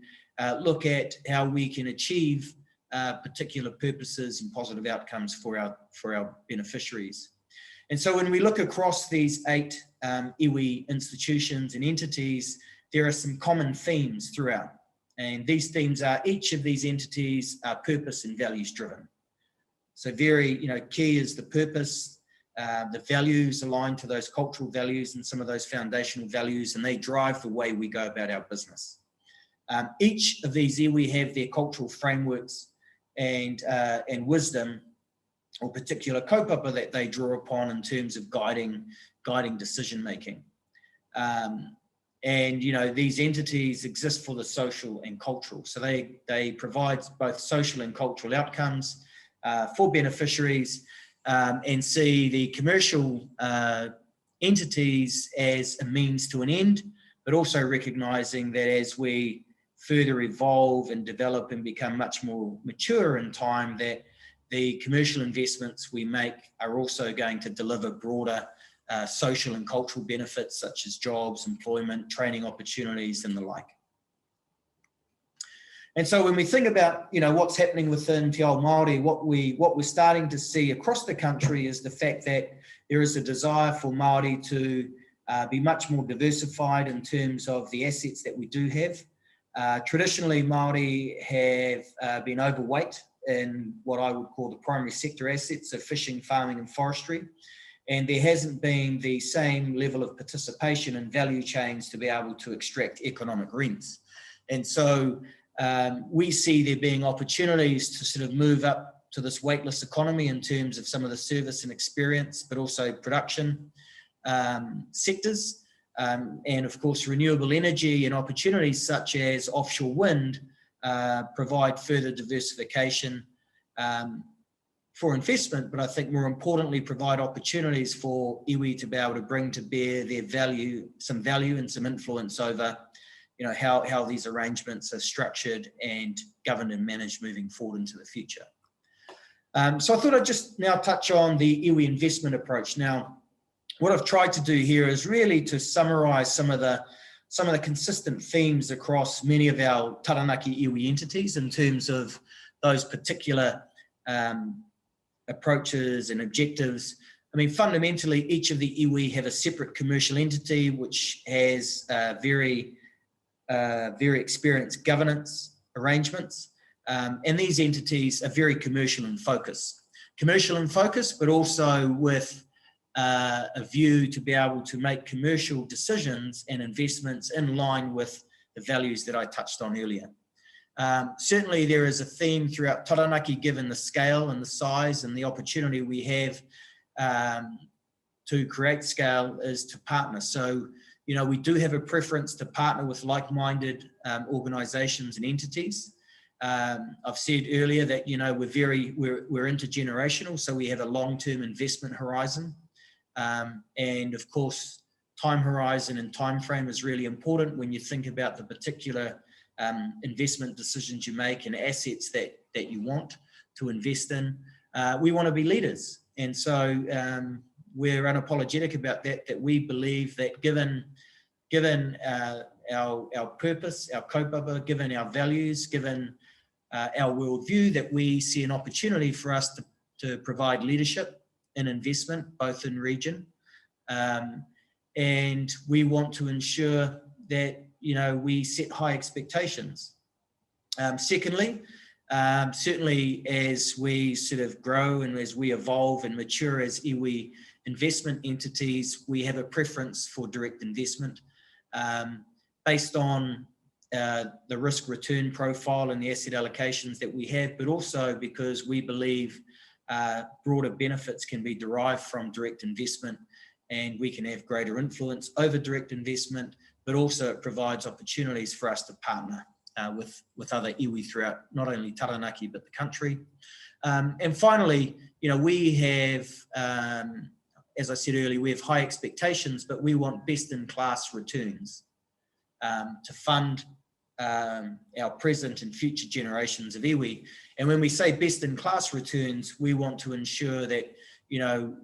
look at how we can achieve particular purposes and positive outcomes for our beneficiaries. And so when we look across these 8 iwi institutions and entities, there are some common themes throughout. And these themes are, each of these entities are purpose and values driven. So very, key is the purpose, the values aligned to those cultural values and some of those foundational values, and they drive the way we go about our business. Each of these iwi have their cultural frameworks and wisdom or particular kaupapa that they draw upon in terms of guiding decision making. And these entities exist for the social and cultural. So they provide both social and cultural outcomes for beneficiaries, and see the commercial entities as a means to an end, but also recognizing that as we further evolve and develop and become much more mature in time, that the commercial investments we make are also going to deliver broader social and cultural benefits, such as jobs, employment, training opportunities, and the like. And so when we think about, what's happening within Te Ao Māori, what we're starting to see across the country is the fact that there is a desire for Māori to be much more diversified in terms of the assets that we do have. Traditionally, Māori have been overweight in what I would call the primary sector assets of fishing, farming, and forestry. And there hasn't been the same level of participation in value chains to be able to extract economic rents. And so we see there being opportunities to sort of move up to this weightless economy in terms of some of the service and experience, but also production sectors. And of course, renewable energy and opportunities such as offshore wind provide further diversification for investment, but I think more importantly, provide opportunities for iwi to be able to bring to bear their value, some value and some influence over, how these arrangements are structured and governed and managed moving forward into the future. So I thought I'd just now touch on the iwi investment approach. Now, what I've tried to do here is really to summarize some of the consistent themes across many of our Taranaki iwi entities in terms of those particular approaches and objectives. I mean, fundamentally, each of the iwi have a separate commercial entity which has very experienced governance arrangements. And these entities are very commercial in focus. But also with a view to be able to make commercial decisions and investments in line with the values that I touched on earlier. Certainly there is a theme throughout Taranaki, given the scale and the size and the opportunity we have to create scale, is to partner. So, we do have a preference to partner with like-minded organisations and entities. I've said earlier that, we're intergenerational, so we have a long-term investment horizon. And of course, time horizon and time frame is really important when you think about the particular investment decisions you make and assets that you want to invest in. We want to be leaders. And so we're unapologetic about that we believe that given our purpose, our kaupapa, given our values, given our worldview, that we see an opportunity for us to provide leadership and investment, both in region. And we want to ensure that, we set high expectations. Secondly, certainly as we sort of grow and as we evolve and mature as iwi investment entities, we have a preference for direct investment based on the risk return profile and the asset allocations that we have, but also because we believe broader benefits can be derived from direct investment, and we can have greater influence over direct investment, but also it provides opportunities for us to partner with other iwi throughout not only Taranaki, but the country. And finally, we have, as I said earlier, we have high expectations, but we want best-in-class returns to fund our present and future generations of iwi. And when we say best-in-class returns, we want to ensure that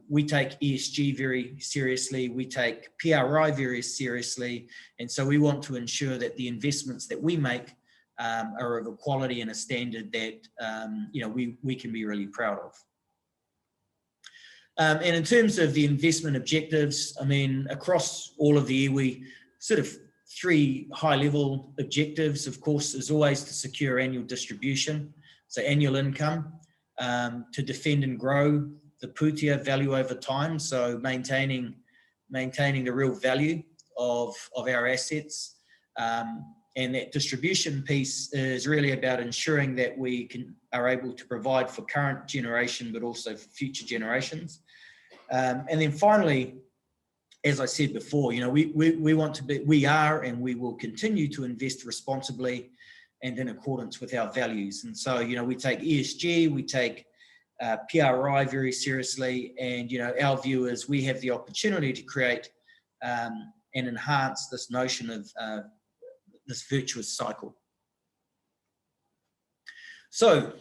we take ESG very seriously, we take PRI very seriously, and so we want to ensure that the investments that we make are of a quality and a standard that we can be really proud of. And in terms of the investment objectives, I mean, across all of the iwi, sort of 3 high-level objectives, of course, is always to secure annual distribution, so annual income, to defend and grow the pūtea value over time, so maintaining the real value of our assets. And that distribution piece is really about ensuring that we are able to provide for current generation, but also for future generations. And then finally, as I said before, we are and we will continue to invest responsibly and in accordance with our values. And so, we take ESG, we take PRI very seriously, and our view is we have the opportunity to create and enhance this notion of this virtuous cycle. So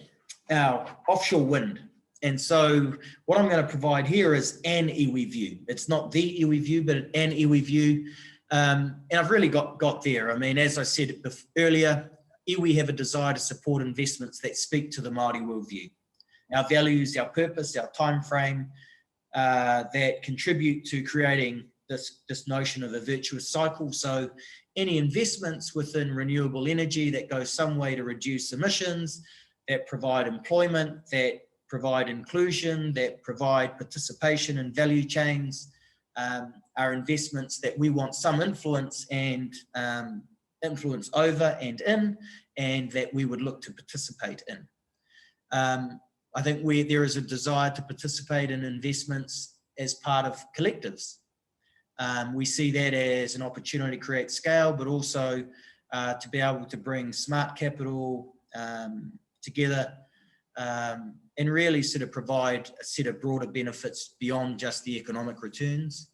our offshore wind. And so what I'm going to provide here is an iwi view. It's not the iwi view, but an iwi view. And I've really got there. I mean, as I said earlier, iwi have a desire to support investments that speak to the Māori worldview. Our values, our purpose, our time frame that contribute to creating this notion of a virtuous cycle. So any investments within renewable energy that go some way to reduce emissions, that provide employment, that provide inclusion, that provide participation in value chains, are investments that we want some influence and influence over and in, and that we would look to participate in. I think there is a desire to participate in investments as part of collectives. We see that as an opportunity to create scale, but also to be able to bring smart capital together and really sort of provide a set of broader benefits beyond just the economic returns.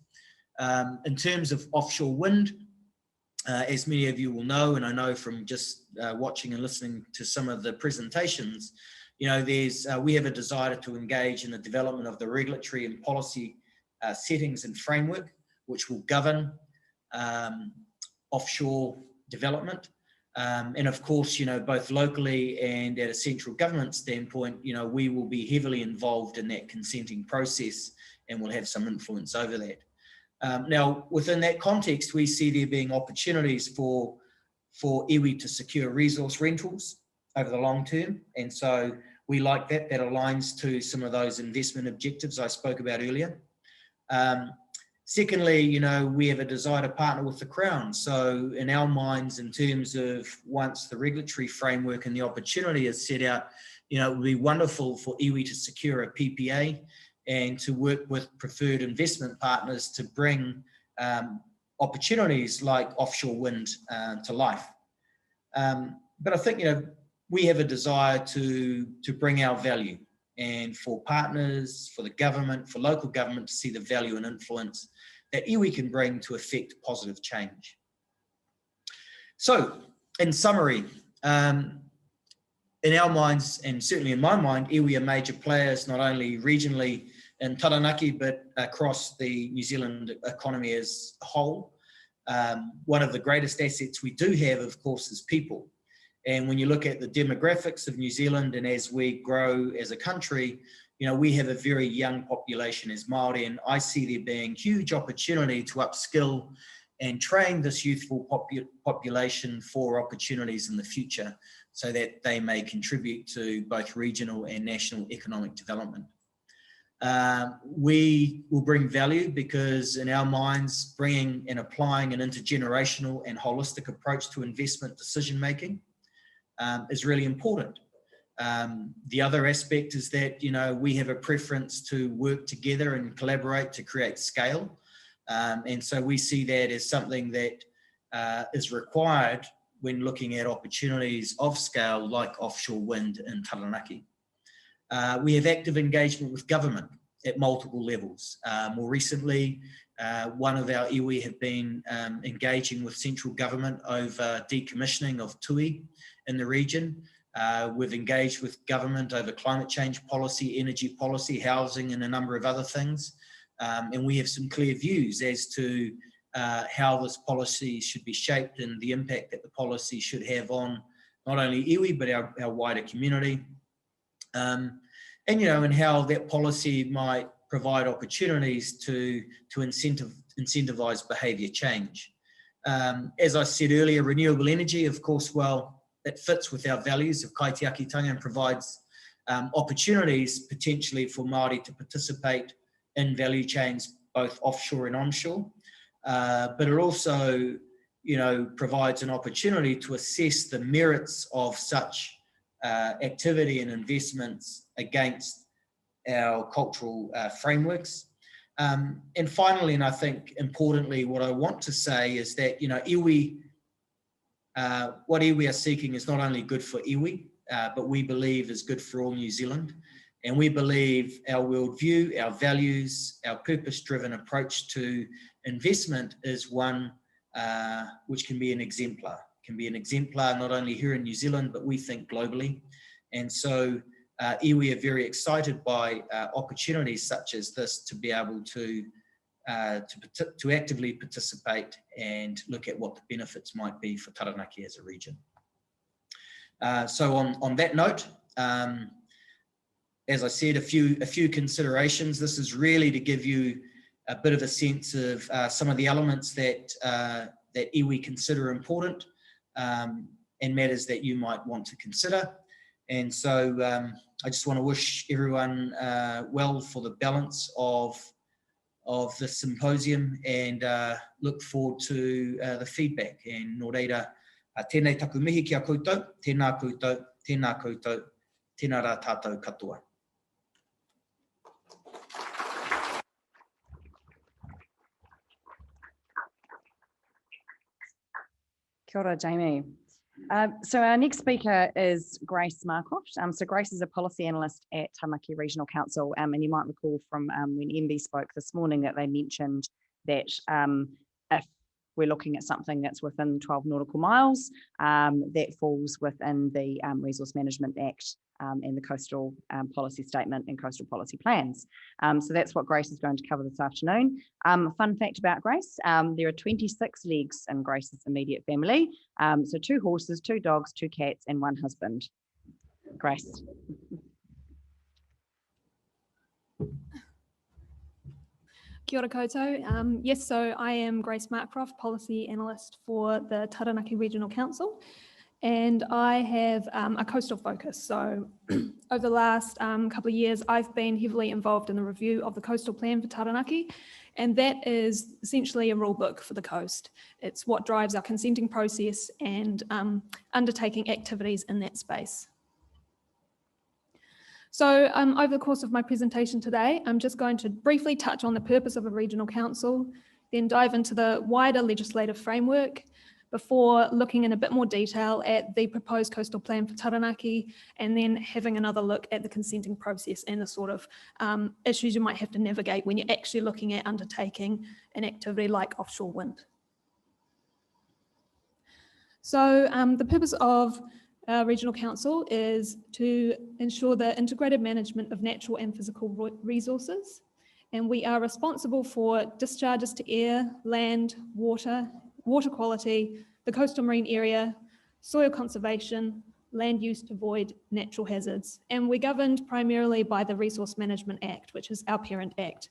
In terms of offshore wind, as many of you will know, and I know from just watching and listening to some of the presentations, we have a desire to engage in the development of the regulatory and policy settings and framework, which will govern offshore development. And of course, both locally and at a central government standpoint, we will be heavily involved in that consenting process and will have some influence over that. Now, within that context, we see there being opportunities for iwi to secure resource rentals over the long term. And so we like that. That aligns to some of those investment objectives I spoke about earlier. Secondly, we have a desire to partner with the Crown. So in our minds, in terms of once the regulatory framework and the opportunity is set out, it would be wonderful for iwi to secure a PPA and to work with preferred investment partners to bring opportunities like offshore wind to life. But I think, we have a desire to bring our value, and for partners, for the government, for local government to see the value and influence that iwi can bring to effect positive change. So, in summary, in our minds, and certainly in my mind, iwi are major players, not only regionally in Taranaki, but across the New Zealand economy as a whole. One of the greatest assets we do have, of course, is people. And when you look at the demographics of New Zealand, and as we grow as a country, we have a very young population as Māori, and I see there being huge opportunity to upskill and train this youthful population for opportunities in the future so that they may contribute to both regional and national economic development. We will bring value because in our minds, bringing and applying an intergenerational and holistic approach to investment decision-making is really important. The other aspect is that, you know, we have a preference to work together and collaborate to create scale. And so we see that as something that is required when looking at opportunities of scale like offshore wind in Taranaki. We have active engagement with government at multiple levels. More recently, one of our iwi have been engaging with central government over decommissioning of tui in the region. We've engaged with government over climate change policy, energy policy, housing, and a number of other things. And we have some clear views as to how this policy should be shaped and the impact that the policy should have on not only iwi, but our wider community. And, you know, and how that policy might provide opportunities to incentivize behaviour change. As I said earlier, renewable energy, of course, well, it fits with our values of kaitiakitanga and provides opportunities potentially for Māori to participate in value chains, both offshore and onshore. But it also, you know, provides an opportunity to assess the merits of such activity and investments against our cultural frameworks. And finally, and I think importantly, what I want to say is that, you know, iwi, what iwi are seeking is not only good for iwi, but we believe is good for all New Zealand. And we believe our worldview, our values, our purpose-driven approach to investment is one which can be an exemplar. Can be an exemplar not only here in New Zealand, but we think globally. And so iwi are very excited by opportunities such as this to be able to actively participate and look at what the benefits might be for Taranaki as a region. So on that note, as I said, a few considerations. This is really to give you a bit of a sense of some of the elements that that iwi consider important and matters that you might want to consider. And so I just want to wish everyone well for the balance of the symposium and look forward to the feedback. And nō reira, tēnei taku mihi kia koutou, tēnā koutou, tēnā koutou, tēnā rā tātou katoa. Kia ora, Jamie. So our next speaker is Grace Marcroft. So Grace is a policy analyst at Taranaki Regional Council, and you might recall from when MB spoke this morning that they mentioned that if we're looking at something that's within 12 nautical miles, that falls within the Resource Management Act and the Coastal Policy Statement and Coastal Policy Plans. So that's what Grace is going to cover this afternoon. Fun fact about Grace, there are 26 legs in Grace's immediate family. So 2 horses, 2 dogs, 2 cats, and 1 husband. Grace. Kia ora koutou. Yes, so I am Grace Marcroft, Policy Analyst for the Taranaki Regional Council, and I have a coastal focus. So over the last couple of years, I've been heavily involved in the review of the coastal plan for Taranaki, and that is essentially a rule book for the coast. It's what drives our consenting process and undertaking activities in that space. So over the course of my presentation today, I'm just going to briefly touch on the purpose of a regional council, then dive into the wider legislative framework before looking in a bit more detail at the proposed coastal plan for Taranaki, and then having another look at the consenting process and the sort of issues you might have to navigate when you're actually looking at undertaking an activity like offshore wind. So the purpose of Regional Council is to ensure the integrated management of natural and physical resources, and we are responsible for discharges to air, land, water quality, the coastal marine area, soil conservation, land use to avoid natural hazards, and we're governed primarily by the Resource Management Act, which is our parent act.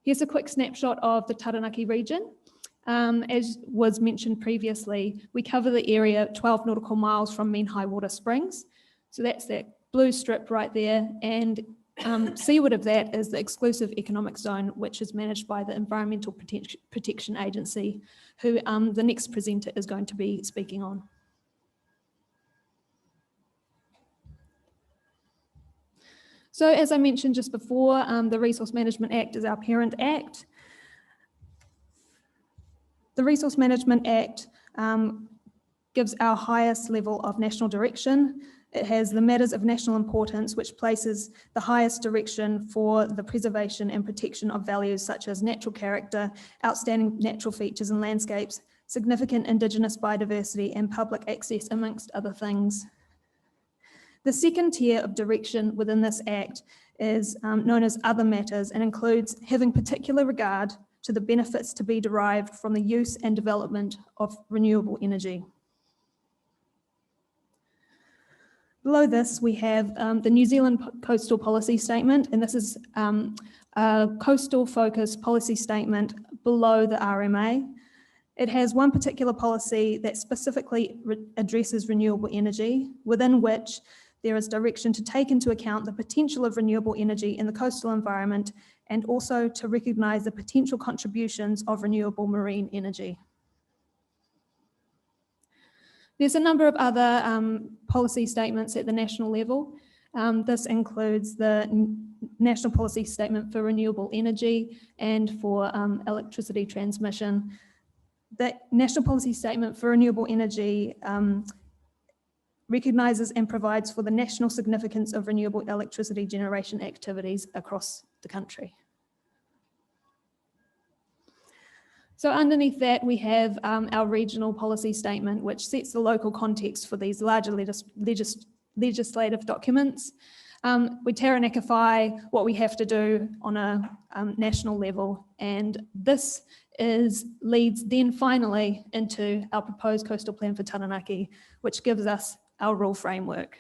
Here's a quick snapshot of the Taranaki region. As was mentioned previously, we cover the area 12 nautical miles from mean high water springs. So that's that blue strip right there. And seaward of that is the exclusive economic zone, which is managed by the Environmental Protection Agency, who the next presenter is going to be speaking on. So as I mentioned just before, the Resource Management Act is our parent act. The Resource Management Act gives our highest level of national direction. It has the matters of national importance, which places the highest direction for the preservation and protection of values such as natural character, outstanding natural features and landscapes, significant Indigenous biodiversity, and public access, amongst other things. The second tier of direction within this Act is known as other matters and includes having particular regard to the benefits to be derived from the use and development of renewable energy. Below this, we have the New Zealand Coastal Policy Statement, and this is a coastal focused policy statement below the RMA. It has one particular policy that specifically addresses renewable energy, within which there is direction to take into account the potential of renewable energy in the coastal environment and also to recognise the potential contributions of renewable marine energy. There's a number of other policy statements at the national level. This includes the National Policy Statement for Renewable Energy and for electricity transmission. The National Policy Statement for Renewable Energy recognises and provides for the national significance of renewable electricity generation activities across the country. So underneath that, we have our regional policy statement, which sets the local context for these larger legislative documents. We Taranakify what we have to do on a national level, and this leads then finally into our proposed coastal plan for Taranaki, which gives us our rule framework.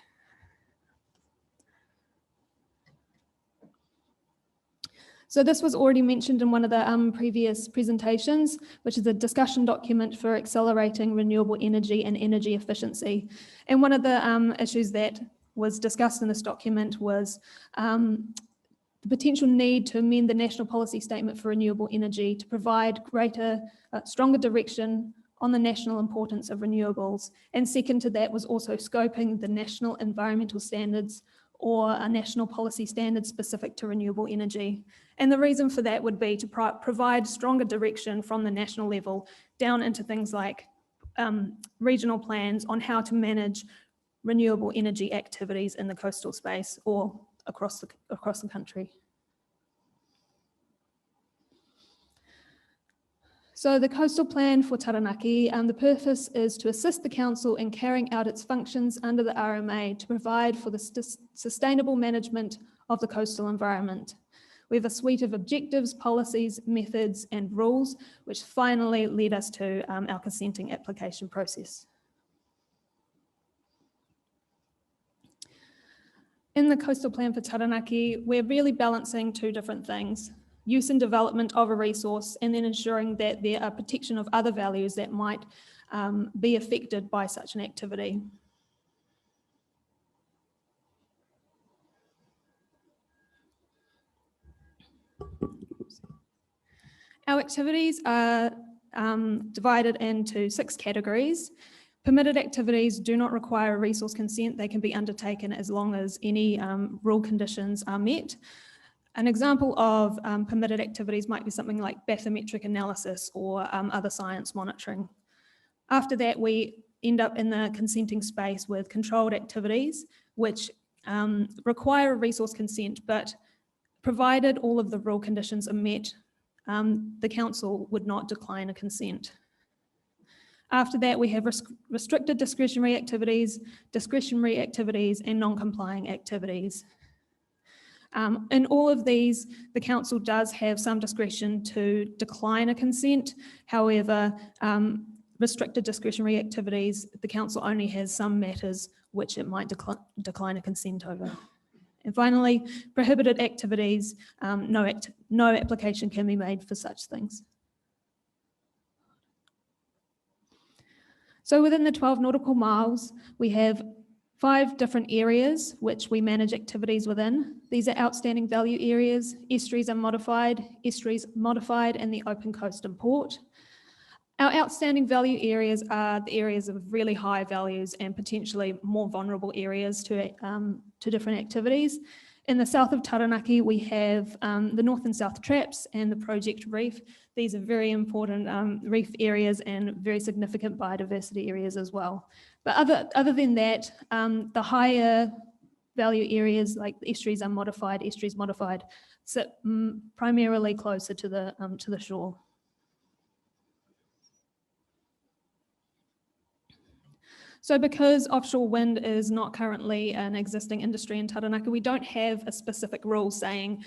So this was already mentioned in one of the previous presentations, which is a discussion document for accelerating renewable energy and energy efficiency. And one of the issues that was discussed in this document was the potential need to amend the National Policy Statement for Renewable Energy to provide stronger direction on the national importance of renewables. And second to that was also scoping the national environmental standards or a national policy standard specific to renewable energy. And the reason for that would be to provide stronger direction from the national level down into things like regional plans on how to manage renewable energy activities in the coastal space or across the country. So the coastal plan for Taranaki, the purpose is to assist the council in carrying out its functions under the RMA to provide for the sustainable management of the coastal environment. We have a suite of objectives, policies, methods, and rules, which finally lead us to our consenting application process. In the coastal plan for Taranaki, we're really balancing two different things: use and development of a resource, and then ensuring that there are protection of other values that might be affected by such an activity. Our activities are divided into 6 categories. Permitted activities do not require a resource consent. They can be undertaken as long as any rule conditions are met. An example of permitted activities might be something like bathymetric analysis or other science monitoring. After that, we end up in the consenting space with controlled activities, which require a resource consent, but provided all of the rule conditions are met, the council would not decline a consent. After that, we have restricted discretionary activities, and non-complying activities. In all of these, the council does have some discretion to decline a consent. However, restricted discretionary activities, the council only has some matters which it might decline a consent over. And finally, prohibited activities, no application can be made for such things. So within the 12 nautical miles, we have 5 different areas which we manage activities within. These are outstanding value areas, estuaries unmodified, estuaries modified, and the open coast and port. Our outstanding value areas are the areas of really high values and potentially more vulnerable areas to different activities. In the south of Taranaki, we have the north and south traps and the project reef. These are very important reef areas and very significant biodiversity areas as well. But other than that, the higher value areas like the estuaries unmodified, sit primarily closer to the shore. So because offshore wind is not currently an existing industry in Taranaki, we don't have a specific rule saying,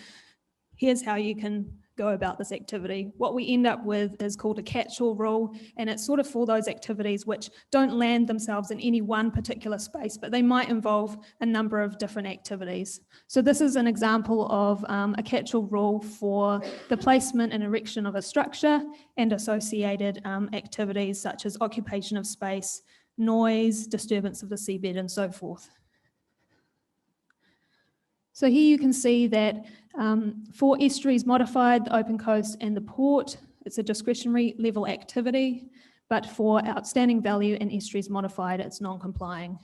here's how you can go about this activity. What we end up with is called a catch-all rule, and it's sort of for those activities which don't land themselves in any one particular space, but they might involve a number of different activities. So this is an example of a catch-all rule for the placement and erection of a structure and associated activities such as occupation of space, noise, disturbance of the seabed, and so forth. So here you can see that for estuaries modified, the open coast and the port, it's a discretionary level activity, but for outstanding value and estuaries modified, it's non-complying.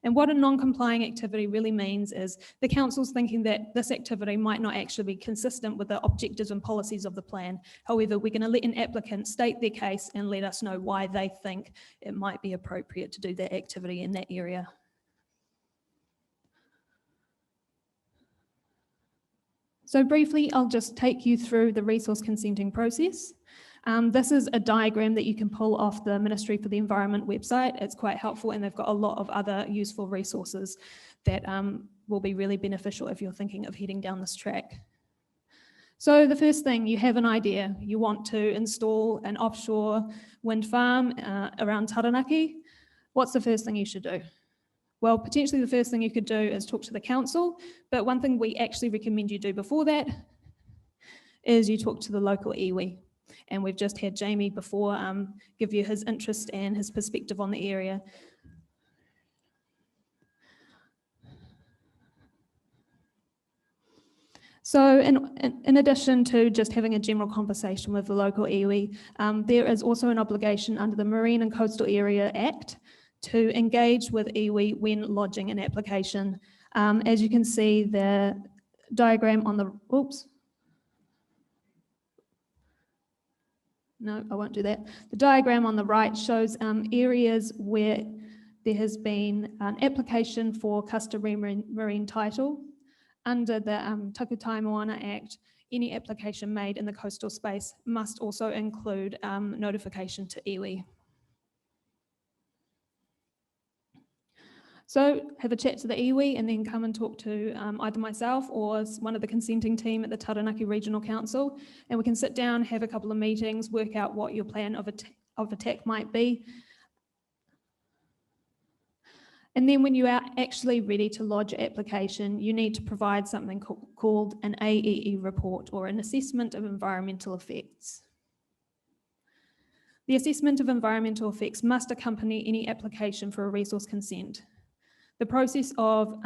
And what a non-complying activity really means is the council's thinking that this activity might not actually be consistent with the objectives and policies of the plan. However, we're going to let an applicant state their case and let us know why they think it might be appropriate to do that activity in that area. So briefly, I'll just take you through the resource consenting process. This is a diagram that you can pull off the Ministry for the Environment website. It's quite helpful, and they've got a lot of other useful resources that will be really beneficial if you're thinking of heading down this track. So the first thing, you have an idea. You want to install an offshore wind farm around Taranaki. What's the first thing you should do? Well, potentially the first thing you could do is talk to the council, but one thing we actually recommend you do before that is you talk to the local iwi. And we've just had Jamie before give you his interest and his perspective on the area. So in addition to just having a general conversation with the local iwi, there is also an obligation under the Marine and Coastal Area Act to engage with iwi when lodging an application. As you can see, the diagram on the, oops. No, I won't do that. The diagram on the right shows areas where there has been an application for customary marine title. Under the Takutai Moana Act, any application made in the coastal space must also include notification to iwi. So have a chat to the iwi and then come and talk to either myself or one of the consenting team at the Taranaki Regional Council, and we can sit down, have a couple of meetings, work out what your plan of attack might be. And then when you are actually ready to lodge your application, you need to provide something called an Aee Report, or an assessment of environmental effects. The assessment of environmental effects must accompany any application for a resource consent. The process of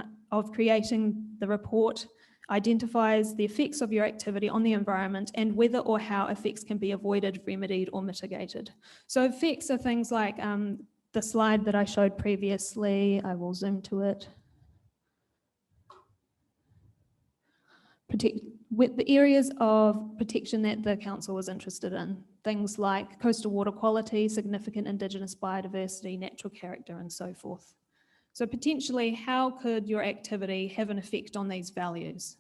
creating the report identifies the effects of your activity on the environment and whether or how effects can be avoided, remedied, or mitigated. So effects are things like the slide that I showed previously. I will zoom to it. With the areas of protection that the council was interested in, things like coastal water quality, significant Indigenous biodiversity, natural character, and so forth. So potentially, how could your activity have an effect on these values?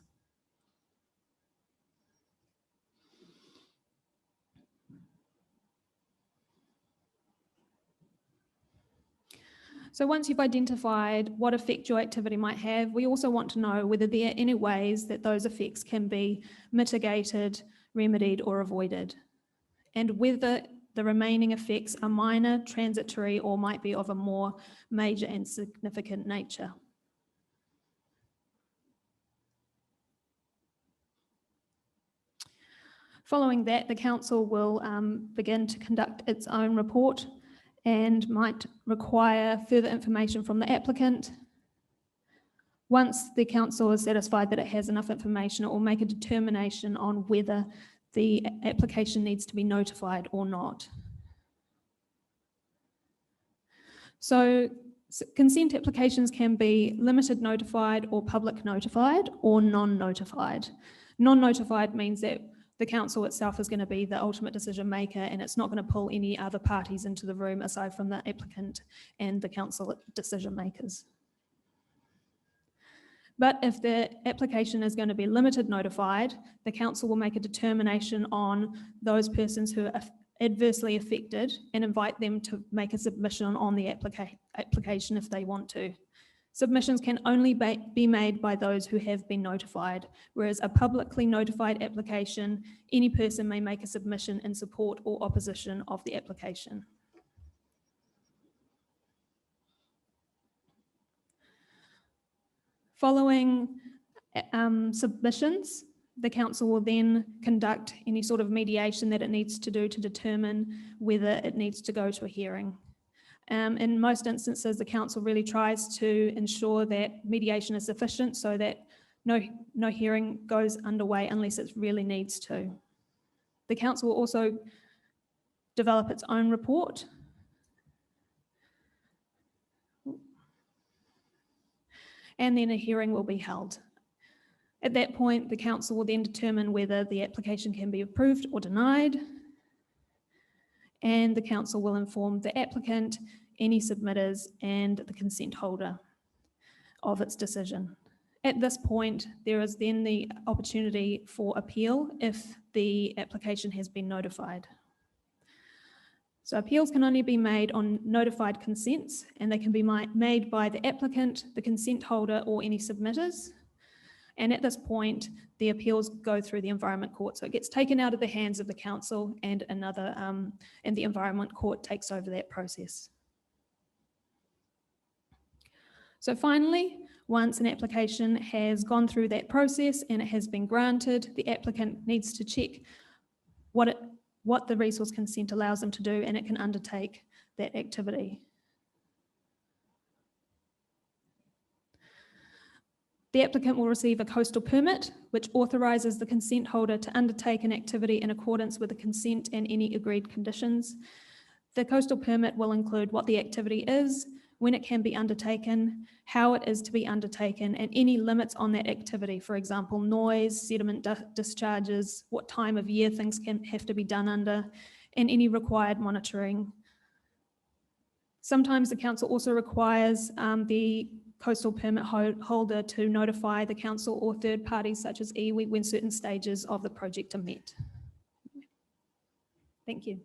So once you've identified what effect your activity might have, we also want to know whether there are any ways that those effects can be mitigated, remedied, or avoided, and whether the remaining effects are minor, transitory, or might be of a more major and significant nature. Following that, the council will begin to conduct its own report and might require further information from the applicant. Once the council is satisfied that it has enough information, it will make a determination on whether the application needs to be notified or not. So Consent applications can be limited notified or public notified or non-notified. Non-notified means that the council itself is going to be the ultimate decision maker and it's not going to pull any other parties into the room aside from the applicant and the council decision makers. But if the application is going to be limited notified, the council will make a determination on those persons who are adversely affected and invite them to make a submission on the application if they want to. Submissions can only be made by those who have been notified, whereas a publicly notified application, any person may make a submission in support or opposition of the application. Following submissions, the council will then conduct any sort of mediation that it needs to do to determine whether it needs to go to a hearing. In most instances, the council really tries to ensure that mediation is sufficient so that no hearing goes underway unless it really needs to. The council will also develop its own report. And then a hearing will be held. At that point, the council will then determine whether the application can be approved or denied. And the council will inform the applicant, any submitters, and the consent holder of its decision. At this point, there is then the opportunity for appeal if the application has been notified. So appeals can only be made on notified consents, and they can be made by the applicant, the consent holder, or any submitters. And at this point, the appeals go through the Environment Court. So it gets taken out of the hands of the council and and the Environment Court takes over that process. So finally, once an application has gone through that process and it has been granted, the applicant needs to check what the resource consent allows them to do, and it can undertake that activity. The applicant will receive a coastal permit, which authorises the consent holder to undertake an activity in accordance with the consent and any agreed conditions. The coastal permit will include what the activity is, when it can be undertaken, how it is to be undertaken, and any limits on that activity. For example, noise, sediment discharges, what time of year things can have to be done under, and any required monitoring. Sometimes the council also requires the coastal permit holder to notify the council or third parties such as iwi when certain stages of the project are met. Thank you.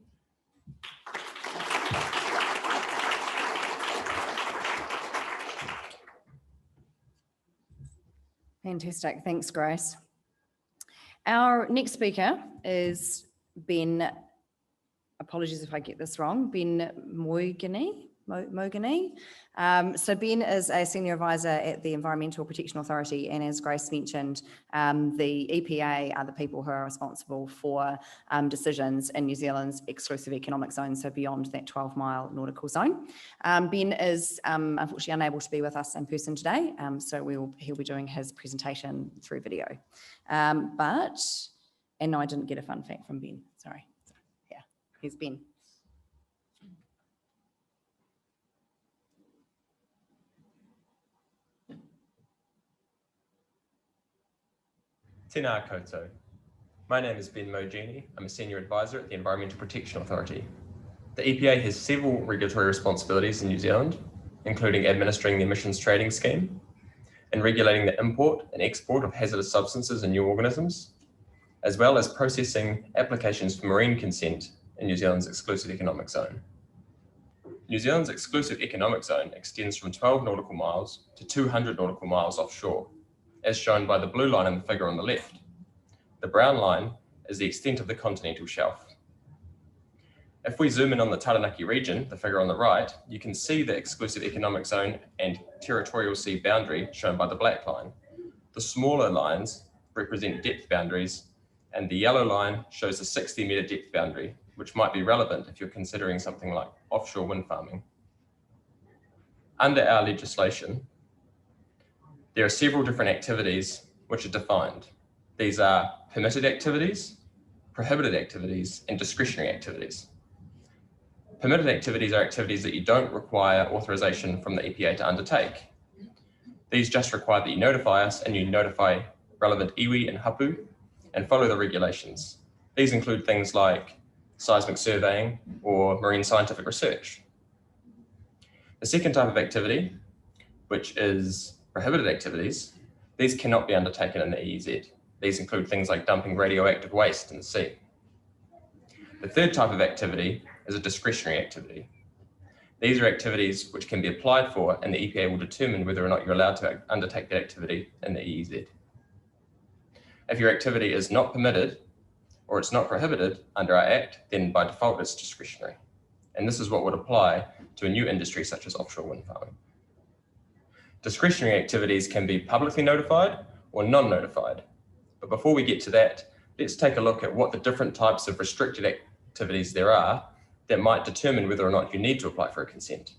Fantastic, thanks Grace. Our next speaker is Ben, apologies if I get this wrong, Ben Moigany. So Ben is a senior advisor at the Environmental Protection Authority, and as Grace mentioned, the EPA are the people who are responsible for decisions in New Zealand's exclusive economic zone, so beyond that 12-mile nautical zone. Ben is unfortunately unable to be with us in person today, so he'll be doing his presentation through video. And no, I didn't get a fun fact from Ben, sorry. Yeah, here's Ben. Tēnā koutou. My name is Ben Moigany. I'm a senior advisor at the Environmental Protection Authority. The EPA has several regulatory responsibilities in New Zealand, including administering the emissions trading scheme and regulating the import and export of hazardous substances and new organisms, as well as processing applications for marine consent in New Zealand's exclusive economic zone. New Zealand's exclusive economic zone extends from 12 nautical miles to 200 nautical miles offshore, as shown by the blue line in the figure on the left. The brown line is the extent of the continental shelf. If we zoom in on the Taranaki region, the figure on the right, you can see the exclusive economic zone and territorial sea boundary shown by the black line. The smaller lines represent depth boundaries, and the yellow line shows a 60-metre depth boundary, which might be relevant if you're considering something like offshore wind farming. Under our legislation, there are several different activities which are defined. These are permitted activities, prohibited activities, and discretionary activities. Permitted activities are activities that you don't require authorization from the EPA to undertake. These just require that you notify us and you notify relevant iwi and hapu and follow the regulations. These include things like seismic surveying or marine scientific research. The second type of activity, which is prohibited activities, these cannot be undertaken in the EEZ. These include things like dumping radioactive waste in the sea. The third type of activity is a discretionary activity. These are activities which can be applied for, and the EPA will determine whether or not you're allowed to undertake that activity in the EEZ. If your activity is not permitted or it's not prohibited under our Act, then by default it's discretionary. And this is what would apply to a new industry such as offshore wind farming. Discretionary activities can be publicly notified or non-notified. But before we get to that, let's take a look at what the different types of restricted activities there are that might determine whether or not you need to apply for a consent.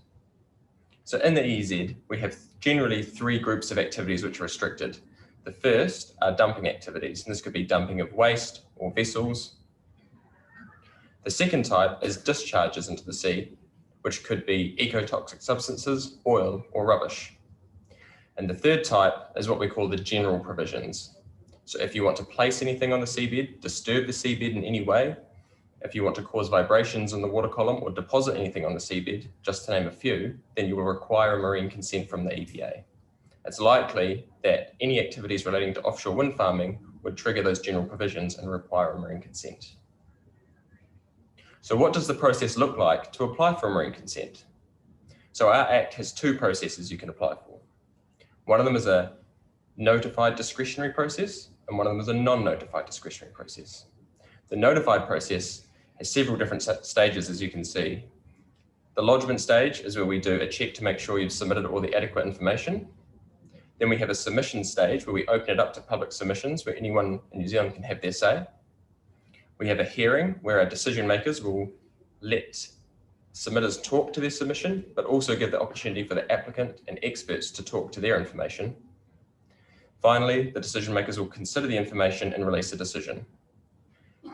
So in the EEZ, we have generally three groups of activities which are restricted. The first are dumping activities, and this could be dumping of waste or vessels. The second type is discharges into the sea, which could be ecotoxic substances, oil, or rubbish. And the third type is what we call the general provisions. So if you want to place anything on the seabed, disturb the seabed in any way, if you want to cause vibrations in the water column or deposit anything on the seabed, just to name a few, then you will require a marine consent from the EPA. It's likely that any activities relating to offshore wind farming would trigger those general provisions and require a marine consent. So what does the process look like to apply for a marine consent? So our Act has two processes you can apply for. One of them is a notified discretionary process, and one of them is a non-notified discretionary process. The notified process has several different stages, as you can see. The lodgement stage is where we do a check to make sure you've submitted all the adequate information. Then we have a submission stage where we open it up to public submissions where anyone in New Zealand can have their say. We have a hearing where our decision makers will let submitters talk to their submission, but also give the opportunity for the applicant and experts to talk to their information. Finally, the decision makers will consider the information and release a decision.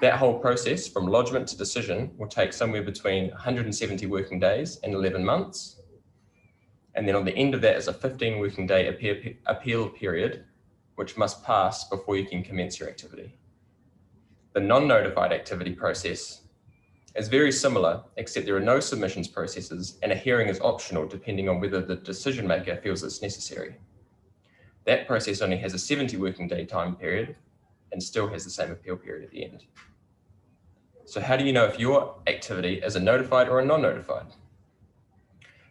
That whole process from lodgement to decision will take somewhere between 170 working days and 11 months. And then on the end of that is a 15 working day appeal period, which must pass before you can commence your activity. The non-notified activity process is very similar, except there are no submissions processes and a hearing is optional depending on whether the decision maker feels it's necessary. That process only has a 70 working day time period and still has the same appeal period at the end. So how do you know if your activity is a notified or a non-notified?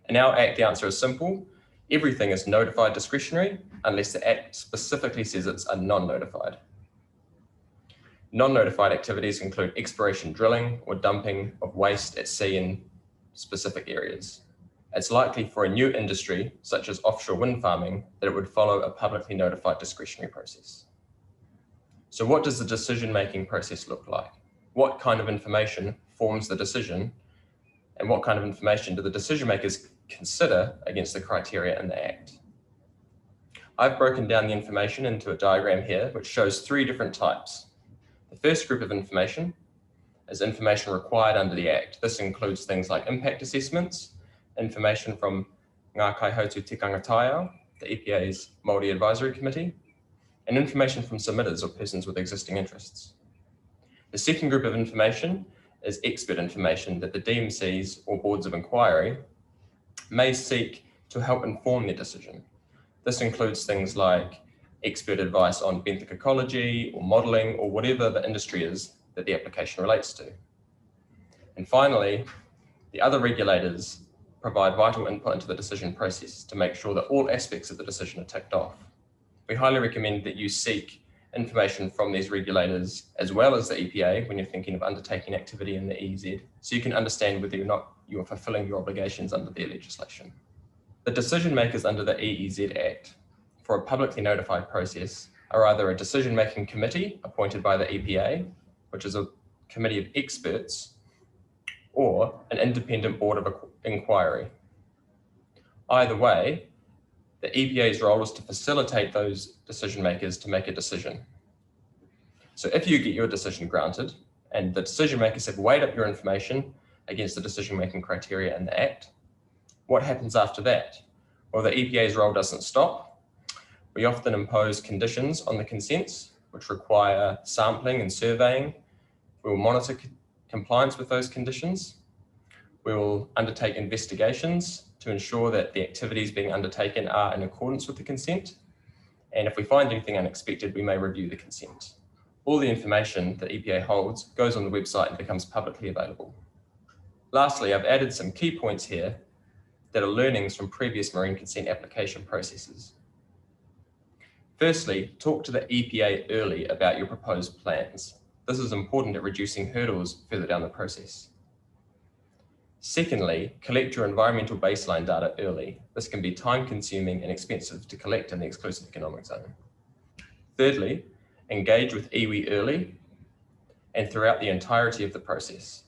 In our Act, the answer is simple. Everything is notified discretionary unless the Act specifically says it's a non-notified. Non-notified activities include exploration drilling or dumping of waste at sea in specific areas. It's likely for a new industry, such as offshore wind farming, that it would follow a publicly notified discretionary process. So what does the decision-making process look like? What kind of information forms the decision, and what kind of information do the decision makers consider against the criteria in the Act? I've broken down the information into a diagram here, which shows three different types. The first group of information is information required under the Act. This includes things like impact assessments, information from Ngā Kaihautu Tikanga Taiao, the EPA's Māori Advisory Committee, and information from submitters or persons with existing interests. The second group of information is expert information that the DMCs or boards of inquiry may seek to help inform their decision. This includes things like expert advice on benthic ecology or modelling or whatever the industry is that the application relates to. And finally, the other regulators provide vital input into the decision process to make sure that all aspects of the decision are ticked off. We highly recommend that you seek information from these regulators as well as the EPA when you're thinking of undertaking activity in the EEZ, so you can understand whether or not you're fulfilling your obligations under their legislation. The decision makers under the EEZ Act for a publicly notified process are either a decision-making committee appointed by the EPA, which is a committee of experts, or an independent board of inquiry. Either way, the EPA's role is to facilitate those decision makers to make a decision. So if you get your decision granted and the decision makers have weighed up your information against the decision-making criteria in the Act. What happens after that? Well, the EPA's role doesn't stop. We often impose conditions on the consents, which require sampling and surveying. We will monitor compliance with those conditions. We will undertake investigations to ensure that the activities being undertaken are in accordance with the consent. And if we find anything unexpected, we may review the consent. All the information that EPA holds goes on the website and becomes publicly available. Lastly, I've added some key points here that are learnings from previous marine consent application processes. Firstly, talk to the EPA early about your proposed plans. This is important at reducing hurdles further down the process. Secondly, collect your environmental baseline data early. This can be time-consuming and expensive to collect in the exclusive economic zone. Thirdly, engage with iwi early and throughout the entirety of the process.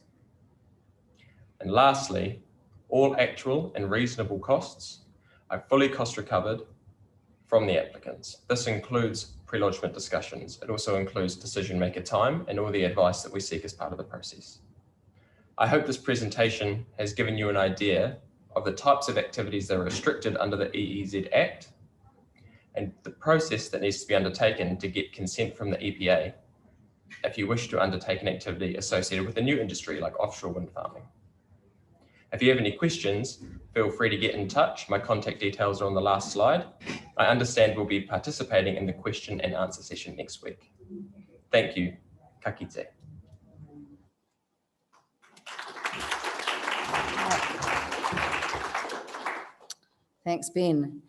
And lastly, all actual and reasonable costs are fully cost recovered from the applicants. This includes pre-lodgement discussions. It also includes decision maker time and all the advice that we seek as part of the process. I hope this presentation has given you an idea of the types of activities that are restricted under the EEZ Act and the process that needs to be undertaken to get consent from the EPA if you wish to undertake an activity associated with a new industry like offshore wind farming. If you have any questions, feel free to get in touch. My contact details are on the last slide. I understand we'll be participating in the question and answer session next week. Thank you. Ka kite. Thanks, Ben.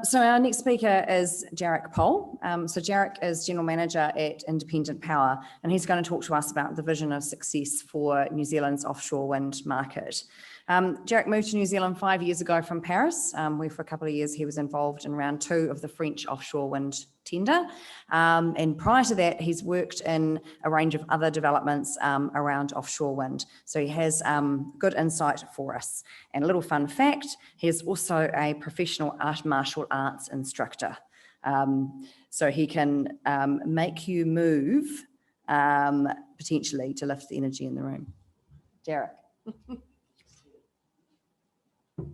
So our next speaker is Jarek Pohl. So Jarek is General Manager at Independent Power, and he's going to talk to us about the vision of success for New Zealand's offshore wind market. Jarek moved to New Zealand 5 years ago from Paris, where for a couple of years he was involved in round 2 of the French offshore wind tender. And prior to that, he's worked in a range of other developments around offshore wind. So he has good insight for us. And a little fun fact, he is also a professional martial arts instructor. So he can make you move potentially to lift the energy in the room. Jarek.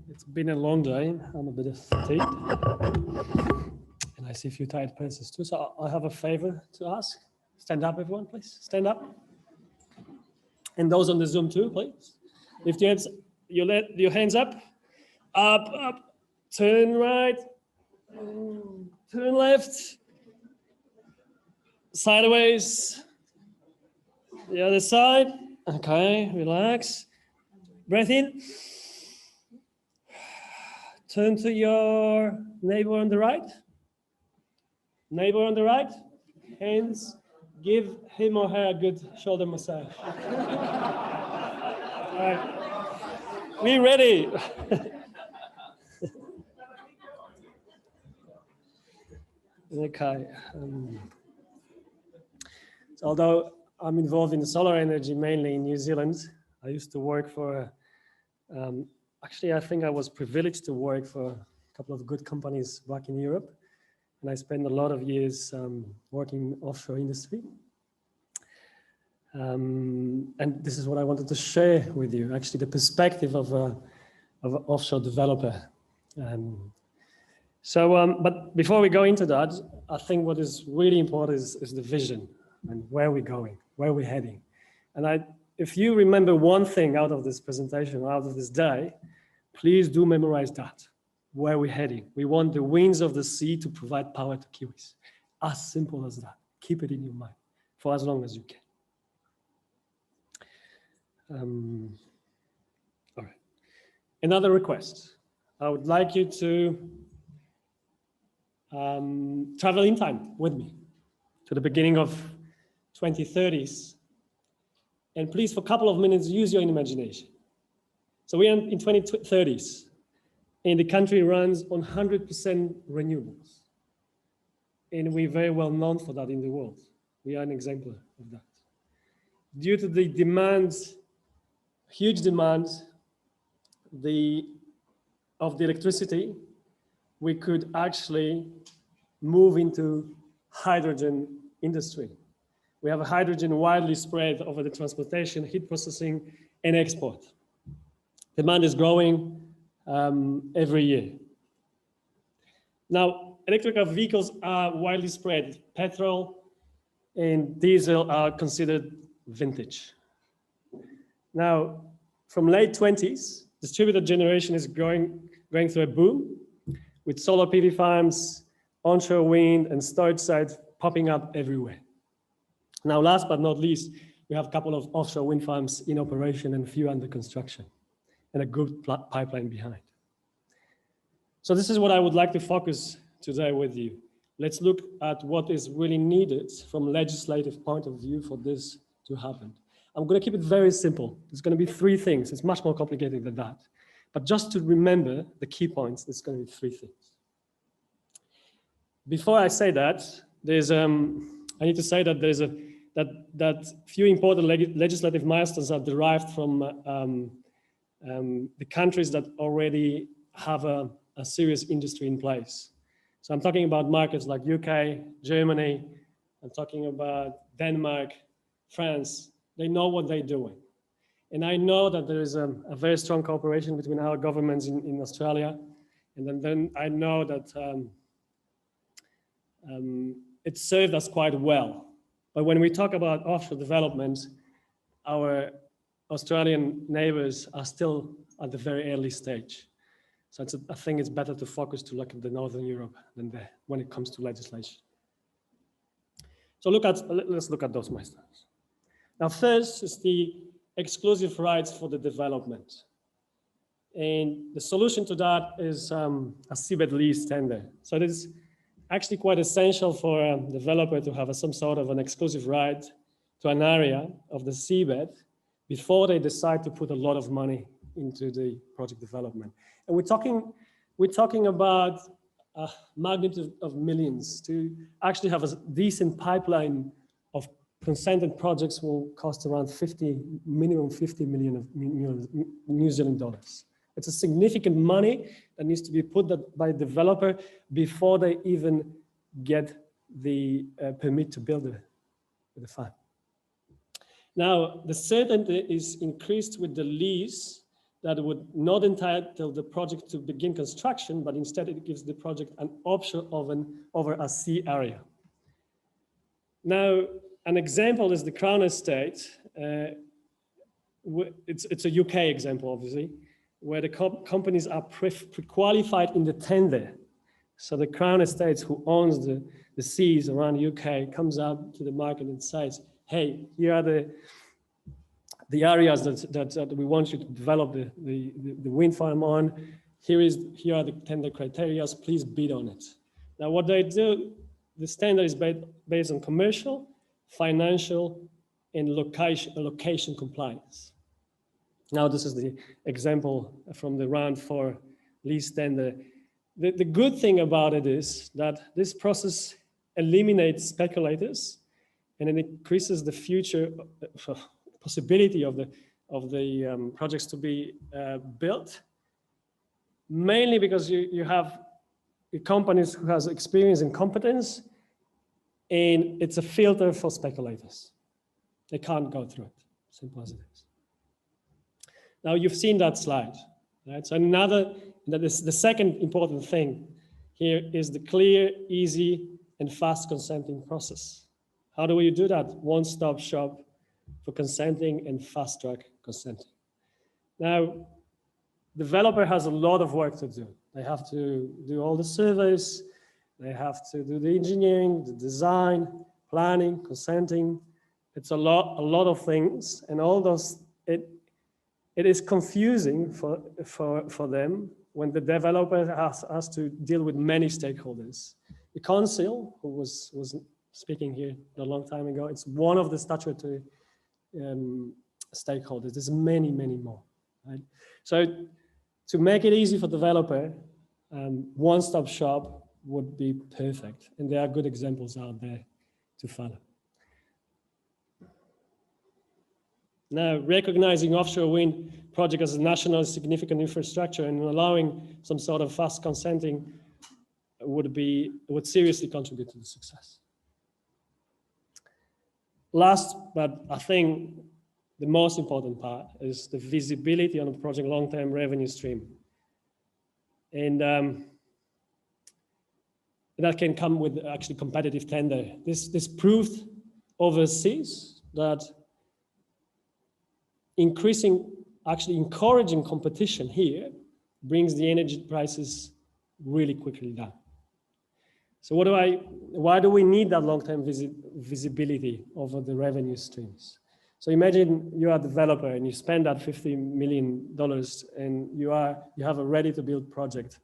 It's been a long day. I'm a bit fatigued. And I see a few tired persons too. So I have a favor to ask. Stand up, everyone, please. Stand up. And those on the Zoom too, please. Lift your hands, your hands up. Up, up. Turn right. Turn left. Sideways. The other side. Okay, relax. Breath in. Turn to your neighbor on the right. Neighbor on the right. Hands. Give him or her a good shoulder massage. All right. We ready. Okay. So although I'm involved in solar energy mainly in New Zealand, I used to work for actually, I think I was privileged to work for a couple of good companies back in Europe. And I spent a lot of years working in offshore industry. And this is what I wanted to share with you, actually, the perspective of an offshore developer. But before we go into that, I think what is really important is the vision and where we're going, where we're heading. And if you remember one thing out of this presentation, out of this day, please do memorize that, where we're heading. We want the winds of the sea to provide power to Kiwis. As simple as that. Keep it in your mind for as long as you can. All right. Another request. I would like you to travel in time with me to the beginning of 2030s. And please, for a couple of minutes, use your imagination. So we are in 2030s, and the country runs on 100% renewables. And we're very well known for that in the world. We are an exemplar of that. Due to the demands, huge demands of the electricity, we could actually move into hydrogen industry. We have hydrogen widely spread over the transportation, heat processing, and export. Demand is growing every year. Now, electrical vehicles are widely spread. Petrol and diesel are considered vintage. Now, from late 20s, distributed generation is going through a boom with solar PV farms, onshore wind, and storage sites popping up everywhere. Now, last but not least, we have a couple of offshore wind farms in operation and a few under construction, and a good pipeline behind. So this is what I would like to focus today with you. Let's look at what is really needed from a legislative point of view for this to happen. I'm going to keep it very simple. It's going to be 3 things. It's much more complicated than that. But just to remember the key points, it's going to be 3 things. Before I say that, I need to say that there's that few important legislative milestones are derived from the countries that already have a serious industry in place. So I'm talking about markets like UK, Germany, I'm talking about Denmark, France. They know what they're doing. And I know that there is a very strong cooperation between our governments in Australia. And then I know that it served us quite well. But when we talk about offshore development, our Australian neighbors are still at the very early stage. So I think it's better to focus to look at the Northern Europe than when it comes to legislation. So let's look at those milestones. Now, first is the exclusive rights for the development. And the solution to that is a seabed lease tender. So it is actually quite essential for a developer to have some sort of an exclusive right to an area of the seabed before they decide to put a lot of money into the project development. And we're talking about a magnitude of millions. To actually have a decent pipeline of consented projects will cost around minimum 50 million of New Zealand dollars. It's a significant money that needs to be put by the developer before they even get the permit to build the farm. Now, the certainty is increased with the lease that would not entitle the project to begin construction, but instead it gives the project an option over a sea area. Now, an example is the Crown Estate. It's a UK example, obviously, where the companies are pre-qualified in the tender. So the Crown Estates, who owns the seas around the UK, comes out to the market and says, hey, here are the areas that we want you to develop the wind farm on. Here are the tender criteria, please bid on it. Now what they do, the standard is based on commercial, financial, and location compliance. Now this is the example from the round 4 lease tender. The good thing about it is that this process eliminates speculators and it increases the future possibility of the projects to be built, mainly because you have companies who has experience and competence, and it's a filter for speculators. They can't go through it, simple as it is. Now you've seen that slide, right? So the second important thing here is the clear, easy, and fast consenting process. How do we do that? One-stop shop for consenting and fast-track consenting. Now, developer has a lot of work to do. They have to do all the surveys, they have to do the engineering, the design, planning, consenting. It's a lot of things, and all those, it is confusing for them when the developer has to deal with many stakeholders. The council, who was speaking here a long time ago, it's one of the statutory stakeholders. There's many, many more, right? So to make it easy for developer, one-stop shop would be perfect. And there are good examples out there to follow. Now, recognizing offshore wind project as a national significant infrastructure and allowing some sort of fast consenting would seriously contribute to the success. last, but I think the most important part is the visibility on the project long-term revenue stream. And that can come with actually competitive tender. This proved overseas that actually encouraging competition here brings the energy prices really quickly down. So why do we need that long-term visibility over the revenue streams? So imagine you are a developer and you spend that $50 million and you have a ready-to-build project,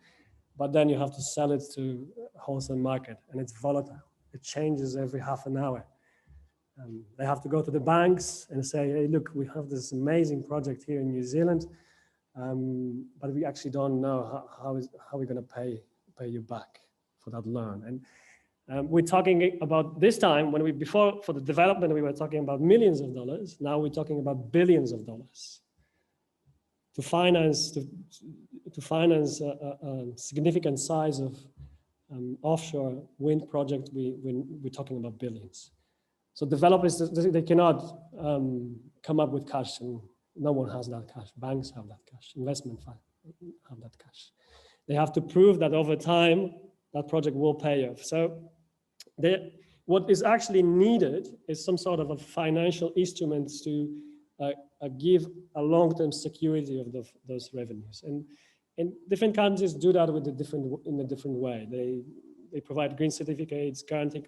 but then you have to sell it to wholesale market and it's volatile. It changes every half an hour. They have to go to the banks and say, hey, look, we have this amazing project here in New Zealand, but we actually don't know how we're going to pay you back for that loan. And we're talking about this time, before for the development, we were talking about millions of dollars. Now we're talking about billions of dollars to finance a significant size of offshore wind project. We're talking about billions. So developers, they cannot come up with cash, and no one has that cash. Banks have that cash, investment funds have that cash. They have to prove that over time, that project will pay off. So what is actually needed is some sort of a financial instrument to give a long-term security of those revenues. And different countries do that in a different way. They provide green certificates, guaranteed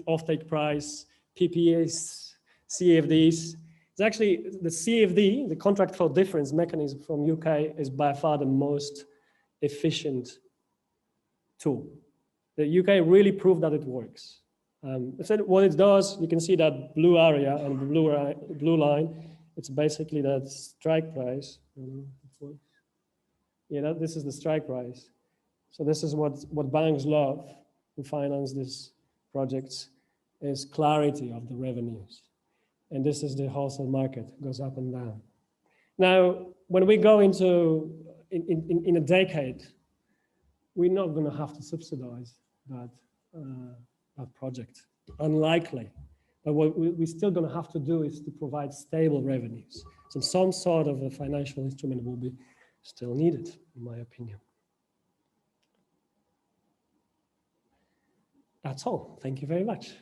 offtake price, PPAs, CFDs. It's actually the CFD, the contract for difference mechanism from UK, is by far the most efficient tool. The UK really proved that it works. So what it does, you can see that blue area and the blue line. It's basically that strike price. This is the strike price. So this is what banks love to finance these projects, is clarity of the revenues. And this is the wholesale market, it goes up and down. Now, when we go into in a decade, we're not going to have to subsidize that project. Unlikely. But what we're still going to have to do is to provide stable revenues. So some sort of a financial instrument will be still needed, in my opinion. That's all. Thank you very much.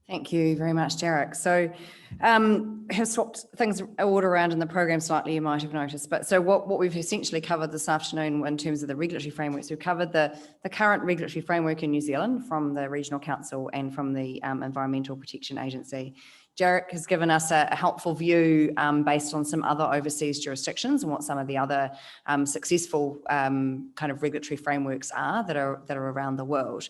Thank you very much, Derek. So have swapped things all around in the program slightly, you might have noticed. But so what we've essentially covered this afternoon in terms of the regulatory frameworks, we've covered the current regulatory framework in New Zealand from the Regional Council and from the Environmental Protection Agency. Derek has given us a helpful view based on some other overseas jurisdictions and what some of the other successful kind of regulatory frameworks are that are around the world.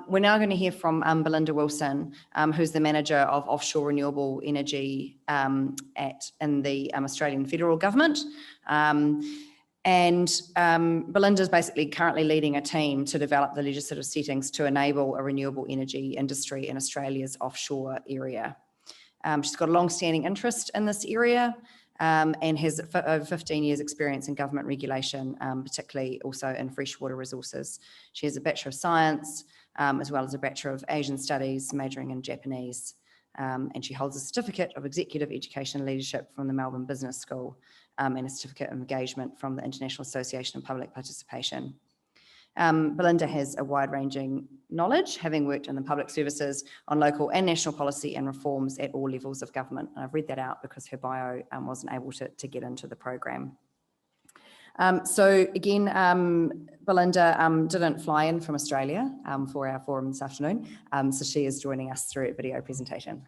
We're now going to hear from Belinda Wilson, who's the manager of offshore renewable energy in the Australian federal government. And Belinda is basically currently leading a team to develop the legislative settings to enable a renewable energy industry in Australia's offshore area. She's got a long-standing interest in this area and has over 15 years experience in government regulation, particularly also in freshwater resources. She has a Bachelor of Science as well as a Bachelor of Asian Studies, majoring in Japanese. And she holds a Certificate of Executive Education and Leadership from the Melbourne Business School and a Certificate of Engagement from the International Association of Public Participation. Belinda has a wide-ranging knowledge, having worked in the public services on local and national policy and reforms at all levels of government. And I've read that out because her bio wasn't able to get into the program. So again, Belinda didn't fly in from Australia for our forum this afternoon. So she is joining us through a video presentation.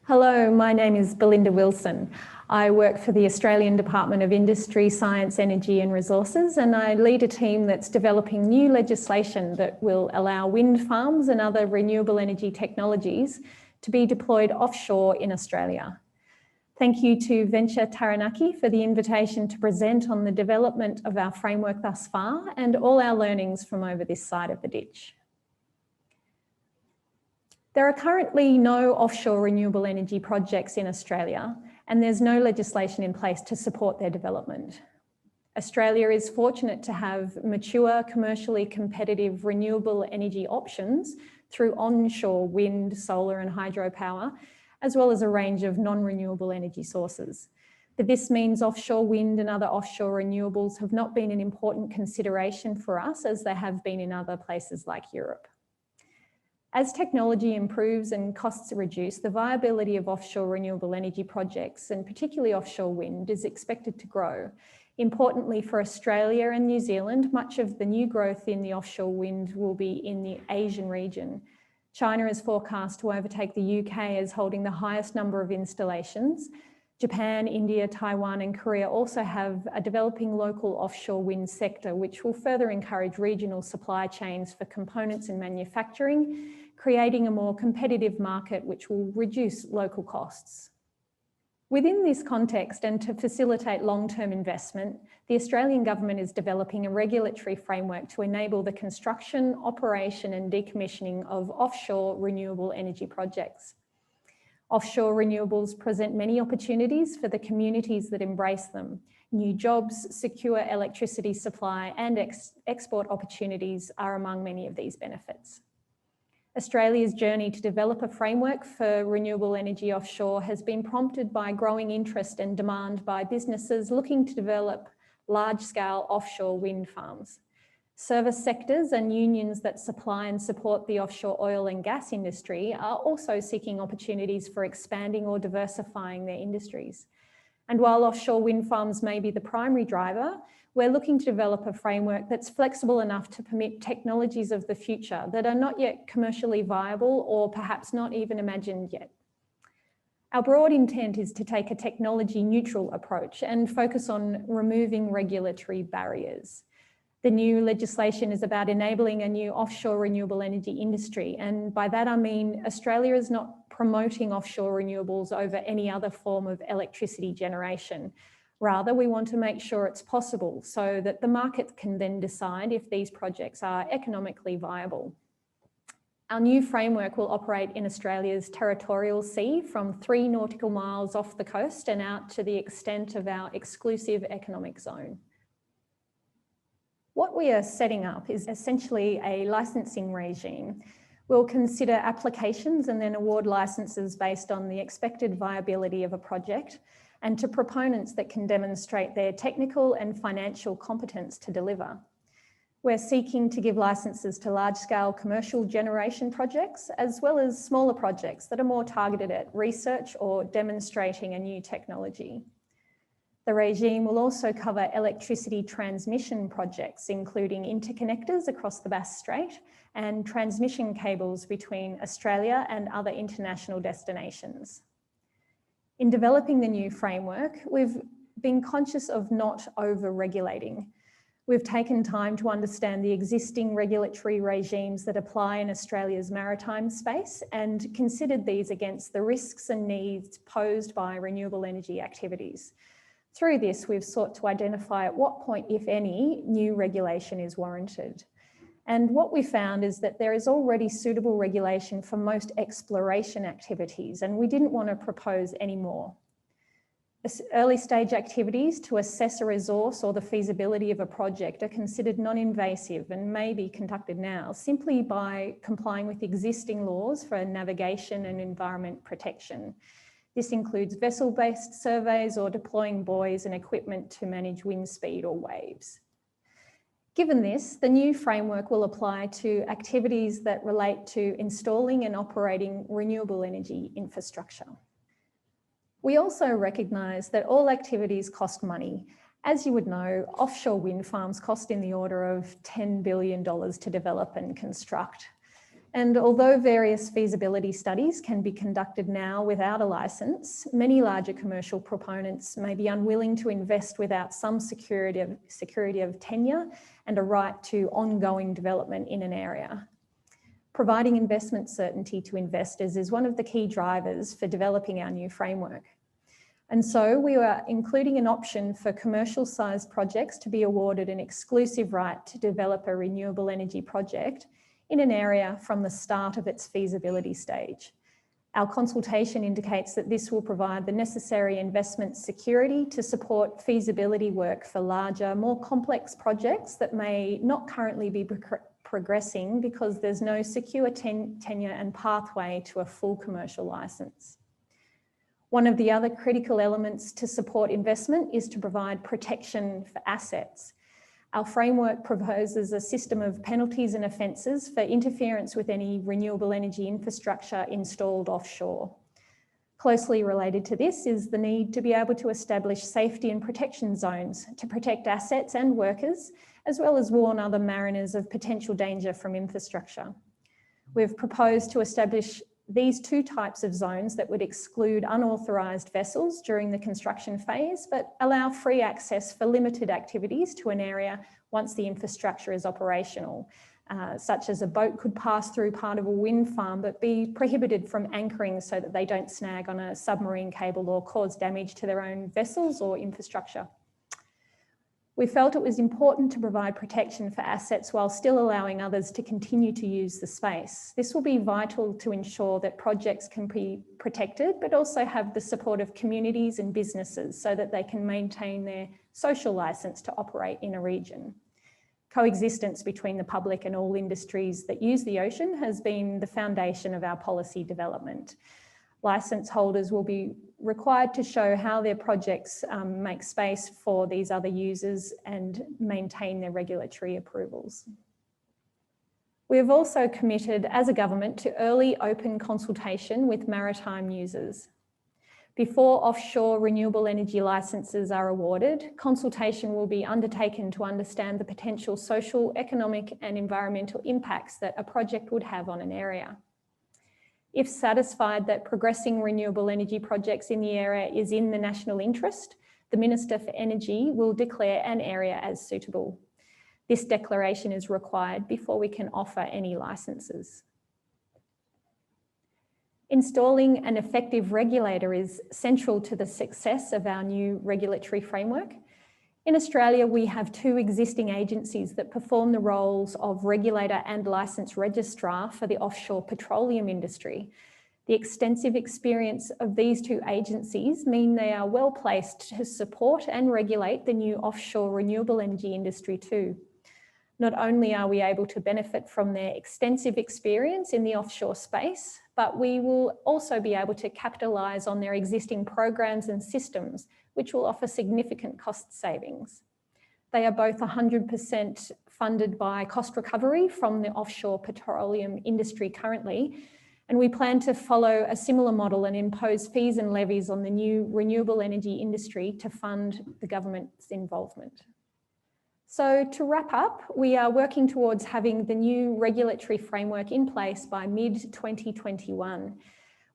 Hello, my name is Belinda Wilson. I work for the Australian Department of Industry, Science, Energy and Resources, and I lead a team that's developing new legislation that will allow wind farms and other renewable energy technologies to be deployed offshore in Australia. Thank you to Venture Taranaki for the invitation to present on the development of our framework thus far and all our learnings from over this side of the ditch. There are currently no offshore renewable energy projects in Australia, and there's no legislation in place to support their development. Australia is fortunate to have mature, commercially competitive renewable energy options through onshore wind, solar and hydropower, as well as a range of non-renewable energy sources. But this means offshore wind and other offshore renewables have not been an important consideration for us as they have been in other places like Europe. As technology improves and costs are reduced, the viability of offshore renewable energy projects, and particularly offshore wind, is expected to grow. Importantly for Australia and New Zealand, much of the new growth in the offshore wind will be in the Asian region. China is forecast to overtake the UK as holding the highest number of installations. Japan, India, Taiwan and Korea also have a developing local offshore wind sector, which will further encourage regional supply chains for components and manufacturing, creating a more competitive market which will reduce local costs. Within this context, and to facilitate long-term investment, the Australian government is developing a regulatory framework to enable the construction, operation and decommissioning of offshore renewable energy projects. Offshore renewables present many opportunities for the communities that embrace them. New jobs, secure electricity supply and export opportunities are among many of these benefits. Australia's journey to develop a framework for renewable energy offshore has been prompted by growing interest and demand by businesses looking to develop large-scale offshore wind farms. Service sectors and unions that supply and support the offshore oil and gas industry are also seeking opportunities for expanding or diversifying their industries. And while offshore wind farms may be the primary driver, we're looking to develop a framework that's flexible enough to permit technologies of the future that are not yet commercially viable or perhaps not even imagined yet. Our broad intent is to take a technology neutral approach and focus on removing regulatory barriers. The new legislation is about enabling a new offshore renewable energy industry. And by that, I mean Australia is not promoting offshore renewables over any other form of electricity generation. Rather, we want to make sure it's possible so that the market can then decide if these projects are economically viable. Our new framework will operate in Australia's territorial sea from 3 nautical miles off the coast and out to the extent of our exclusive economic zone. What we are setting up is essentially a licensing regime. We'll consider applications and then award licenses based on the expected viability of a project and to proponents that can demonstrate their technical and financial competence to deliver. We're seeking to give licenses to large-scale commercial generation projects, as well as smaller projects that are more targeted at research or demonstrating a new technology. The regime will also cover electricity transmission projects, including interconnectors across the Bass Strait and transmission cables between Australia and other international destinations. In developing the new framework, we've been conscious of not over-regulating. We've taken time to understand the existing regulatory regimes that apply in Australia's maritime space and considered these against the risks and needs posed by renewable energy activities. Through this, we've sought to identify at what point, if any, new regulation is warranted. And what we found is that there is already suitable regulation for most exploration activities, and we didn't want to propose any more. Early stage activities to assess a resource or the feasibility of a project are considered non-invasive and may be conducted now simply by complying with existing laws for navigation and environment protection. This includes vessel-based surveys or deploying buoys and equipment to manage wind speed or waves. Given this, the new framework will apply to activities that relate to installing and operating renewable energy infrastructure. We also recognise that all activities cost money. As you would know, offshore wind farms cost in the order of $10 billion to develop and construct. And although various feasibility studies can be conducted now without a licence, many larger commercial proponents may be unwilling to invest without some security of tenure and a right to ongoing development in an area. Providing investment certainty to investors is one of the key drivers for developing our new framework. And so we are including an option for commercial sized projects to be awarded an exclusive right to develop a renewable energy project in an area from the start of its feasibility stage. Our consultation indicates that this will provide the necessary investment security to support feasibility work for larger, more complex projects that may not currently be progressing because there's no secure tenure and pathway to a full commercial licence. One of the other critical elements to support investment is to provide protection for assets. Our framework proposes a system of penalties and offences for interference with any renewable energy infrastructure installed offshore. Closely related to this is the need to be able to establish safety and protection zones to protect assets and workers, as well as warn other mariners of potential danger from infrastructure. We've proposed to establish these two types of zones that would exclude unauthorised vessels during the construction phase, but allow free access for limited activities to an area once the infrastructure is operational, such as a boat could pass through part of a wind farm but be prohibited from anchoring so that they don't snag on a submarine cable or cause damage to their own vessels or infrastructure. We felt it was important to provide protection for assets while still allowing others to continue to use the space. This will be vital to ensure that projects can be protected, but also have the support of communities and businesses so that they can maintain their social licence to operate in a region. Coexistence between the public and all industries that use the ocean has been the foundation of our policy development. Licence holders will be required to show how their projects make space for these other users and maintain their regulatory approvals. We have also committed as a government to early open consultation with maritime users. Before offshore renewable energy licences are awarded, consultation will be undertaken to understand the potential social, economic and environmental impacts that a project would have on an area. If satisfied that progressing renewable energy projects in the area is in the national interest, the Minister for Energy will declare an area as suitable. This declaration is required before we can offer any licences. Installing an effective regulator is central to the success of our new regulatory framework. In Australia, we have two existing agencies that perform the roles of regulator and licence registrar for the offshore petroleum industry. The extensive experience of these two agencies mean they are well placed to support and regulate the new offshore renewable energy industry too. Not only are we able to benefit from their extensive experience in the offshore space, but we will also be able to capitalise on their existing programs and systems, which will offer significant cost savings. They are both 100% funded by cost recovery from the offshore petroleum industry currently, and we plan to follow a similar model and impose fees and levies on the new renewable energy industry to fund the government's involvement. So to wrap up, we are working towards having the new regulatory framework in place by mid-2021.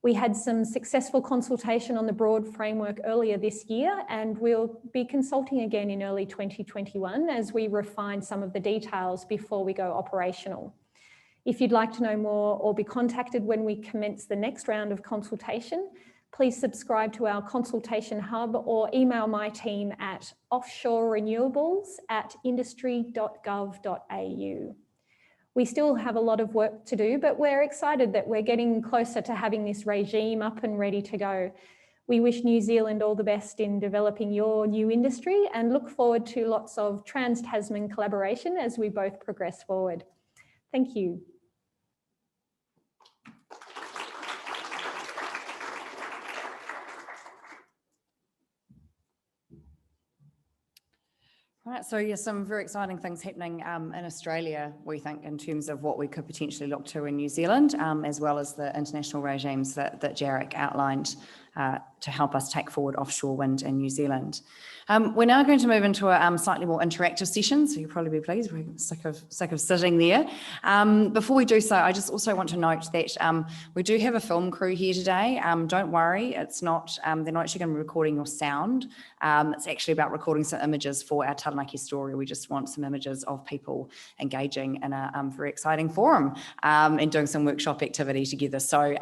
We had some successful consultation on the broad framework earlier this year, and we'll be consulting again in early 2021 as we refine some of the details before we go operational. If you'd like to know more or be contacted when we commence the next round of consultation, please subscribe to our consultation hub or email my team at offshorerenewables@industry.gov.au. We still have a lot of work to do, but we're excited that we're getting closer to having this regime up and ready to go. We wish New Zealand all the best in developing your new industry and look forward to lots of trans-Tasman collaboration as we both progress forward. Thank you. Right, so yeah, some very exciting things happening in Australia, we think, in terms of what we could potentially look to in New Zealand, as well as the international regimes that Jarek outlined to help us take forward offshore wind in New Zealand. We're now going to move into a slightly more interactive session, so you'll probably be pleased. We're sick of sitting there. Before we do so, I just also want to note that we do have a film crew here today. Don't worry, it's not. They're not actually going to be recording your sound. It's actually about recording some images for our Taranaki story. We just want some images of people engaging in a very exciting forum and doing some workshop activity together. So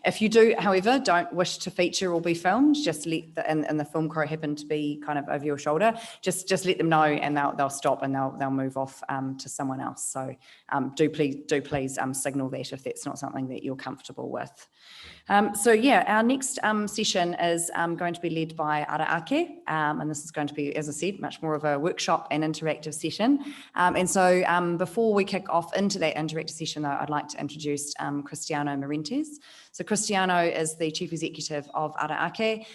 if you do, however, don't wish to feature will be filmed. Just let and the film crew happen to be kind of over your shoulder. Just let them know, and they'll stop and they'll move off to someone else. So do please signal that if that's not something that you're comfortable with. So yeah, our next session is going to be led by Aee, and this is going to be, as I said, much more of a workshop and interactive session. And so before we kick off into that interactive session, though, I'd like to introduce Cristiano Marentes. So Cristiano is the Chief Executive of Aee.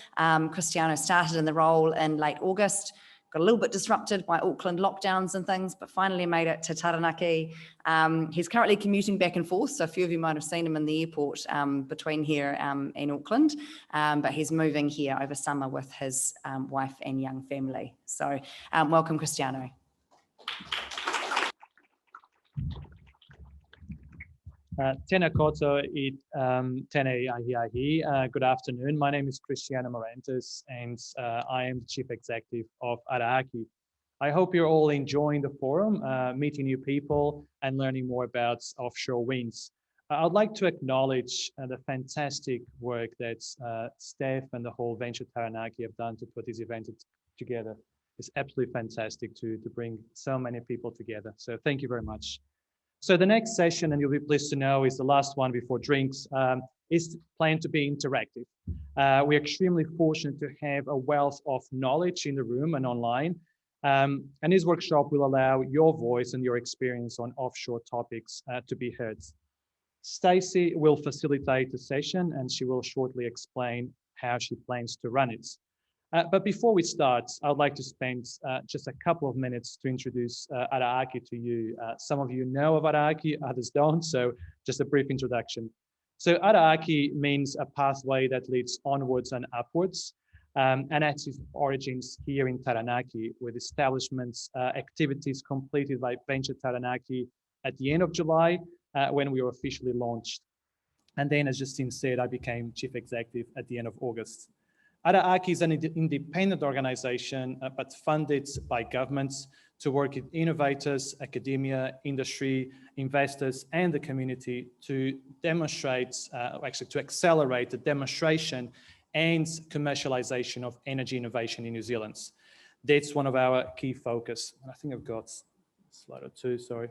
Cristiano started in the role in late August, got a little bit disrupted by Auckland lockdowns and things, but finally made it to Taranaki. He's currently commuting back and forth, so a few of you might have seen him in the airport between here and Auckland, but he's moving here over summer with his wife and young family. So welcome, Cristiano. Tēnā koutou I tēnei ahi. Good afternoon. My name is Cristiano Marentes, and I am the Chief Executive of Aee. I hope you're all enjoying the forum, meeting new people and learning more about offshore winds. I'd like to acknowledge the fantastic work that Steph and the whole Venture Taranaki have done to put this event together. It's absolutely fantastic to bring so many people together. So thank you very much. So the next session, and you'll be pleased to know, is the last one before drinks, is planned to be interactive. We're extremely fortunate to have a wealth of knowledge in the room and online. And this workshop will allow your voice and your experience on offshore topics to be heard. Stacey will facilitate the session, and she will shortly explain how she plans to run it. But before we start, I'd like to spend just a couple of minutes to introduce Aee to you. Some of you know of Aee, others don't, so just a brief introduction. So Aee means a pathway that leads onwards and upwards, and has its origins here in Taranaki, with establishments, activities completed by Venture Taranaki at the end of July, when we were officially launched. And then, as Justine said, I became Chief Executive at the end of August. Aee is an independent organization, but funded by governments to work with innovators, academia, industry, investors, and the community to demonstrate, to accelerate the demonstration and commercialization of energy innovation in New Zealand. That's one of our key focus. I think I've got a slide or two, sorry.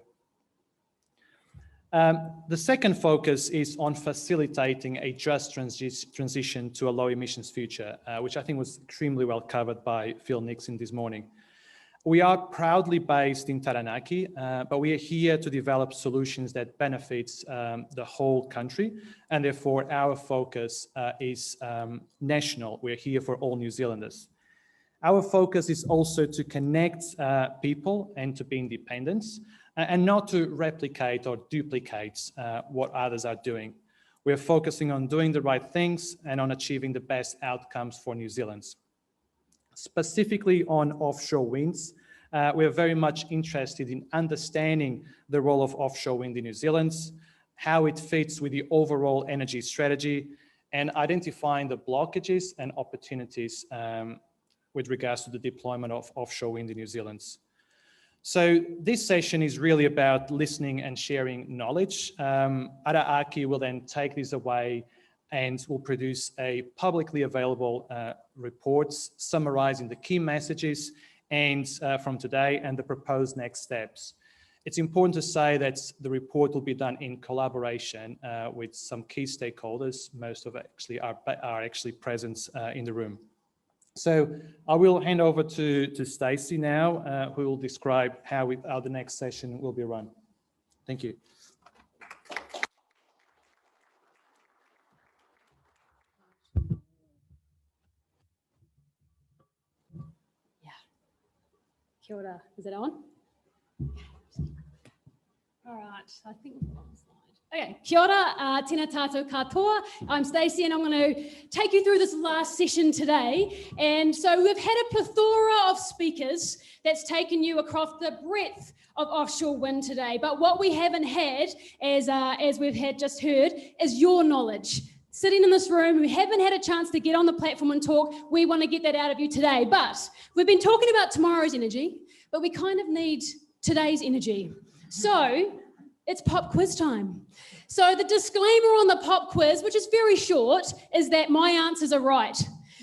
The second focus is on facilitating a just transition to a low emissions future, which I think was extremely well covered by Phil Nixon this morning. We are proudly based in Taranaki, but we are here to develop solutions that benefits the whole country, and therefore our focus is national. We're here for all New Zealanders. Our focus is also to connect people and to be independent, and not to replicate or duplicate what others are doing. We're focusing on doing the right things and on achieving the best outcomes for New Zealanders. Specifically on offshore winds, we're very much interested in understanding the role of offshore wind in New Zealand, how it fits with the overall energy strategy, and identifying the blockages and opportunities with regards to the deployment of offshore wind in New Zealand. So this session is really about listening and sharing knowledge. Aee will then take this away and will produce a publicly available reports summarizing the key messages and from today and the proposed next steps. It's important to say that the report will be done in collaboration with some key stakeholders. Most of actually are actually present in the room. So I will hand over to Stacey now, who will describe how the next session will be run. Thank you. Yeah. Kia ora. Is it on? All right. I think we're on the slide. Okay, kia ora, tēnā tātou katoa. I'm Stacey, and I'm going to take you through this last session today. And so we've had a plethora of speakers that's taken you across the breadth of offshore wind today. But what we haven't had, as we've just heard, is your knowledge. Sitting in this room, we haven't had a chance to get on the platform and talk. We want to get that out of you today. But we've been talking about tomorrow's energy, but we kind of need today's energy. So It's pop quiz time. So the disclaimer on the pop quiz, which is very short, is that my answers are right.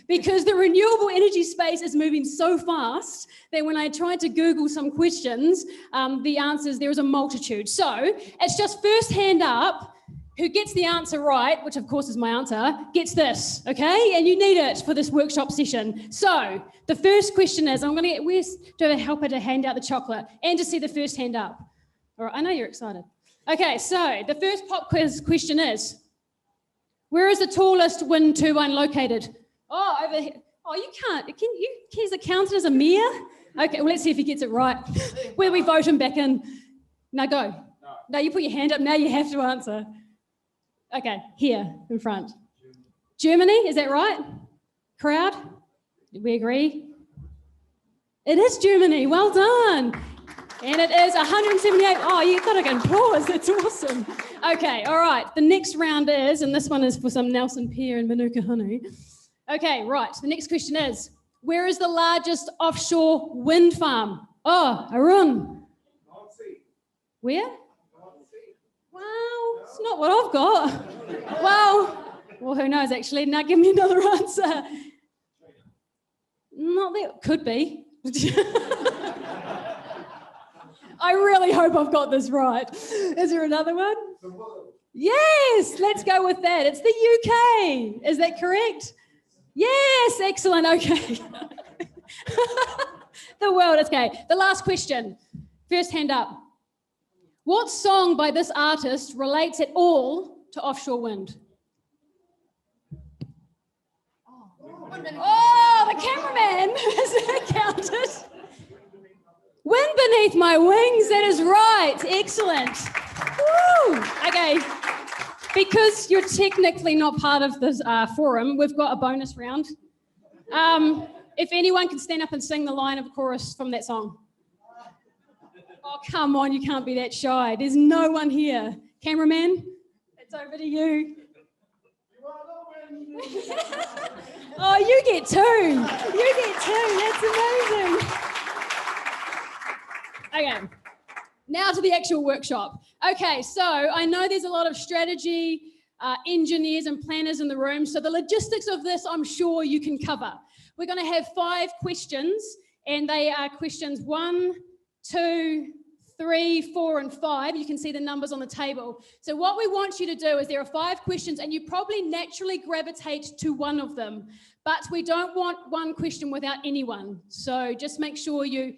Because the renewable energy space is moving so fast that when I tried to Google some questions, the answers, there was a multitude. So it's just first hand up. Who gets the answer right, which of course is my answer, gets this, okay? And you need it for this workshop session. So the first question is, I'm going to get, where's, do I have a helper to hand out the chocolate and to see the first hand up? All right, I know you're excited. Okay, so the first pop quiz question is, where is the tallest wind turbine located? Oh, over here. Oh, you can't, is it counted as a mere? Okay, well, let's see if he gets it right. Whether we vote him back in. Now go. No, you put your hand up, now you have to answer. Okay, here in front. Germany, is that right? Crowd? We agree? It is Germany, well done. And it is 178. Oh, you got to get applause, that's awesome. Okay, all right, the next round is, and this one is for some Nelson Pear and Manuka honey. Okay, right, the next question is, where is the largest offshore wind farm? Oh, Arun. Where? Wow, it's not what I've got. Well, who knows actually? Now give me another answer. Not there, could be. I really hope I've got this right. Is there another one? Yes, let's go with that. It's the UK. Is that correct? Yes, excellent, okay. The world, okay. The last question, first hand up. What song by this artist relates at all to offshore wind? Oh, the cameraman, has that counted? Wind Beneath My Wings, that is right, excellent. Woo. Okay, because you're technically not part of this forum, we've got a bonus round. If anyone can stand up and sing the line of the chorus from that song. Oh, come on, you can't be that shy. There's no one here. Cameraman, it's over to you. Oh, you get two. You get two. That's amazing. Okay, now to the actual workshop. Okay, so I know there's a lot of strategy, engineers and planners in the room. So the logistics of this, I'm sure you can cover. We're going to have 5 questions, and they are questions 1, 2, 3, 4, and 5. You can see the numbers on the table. So what we want you to do is there are 5 questions, and you probably naturally gravitate to one of them, but we don't want one question without anyone. So just make sure you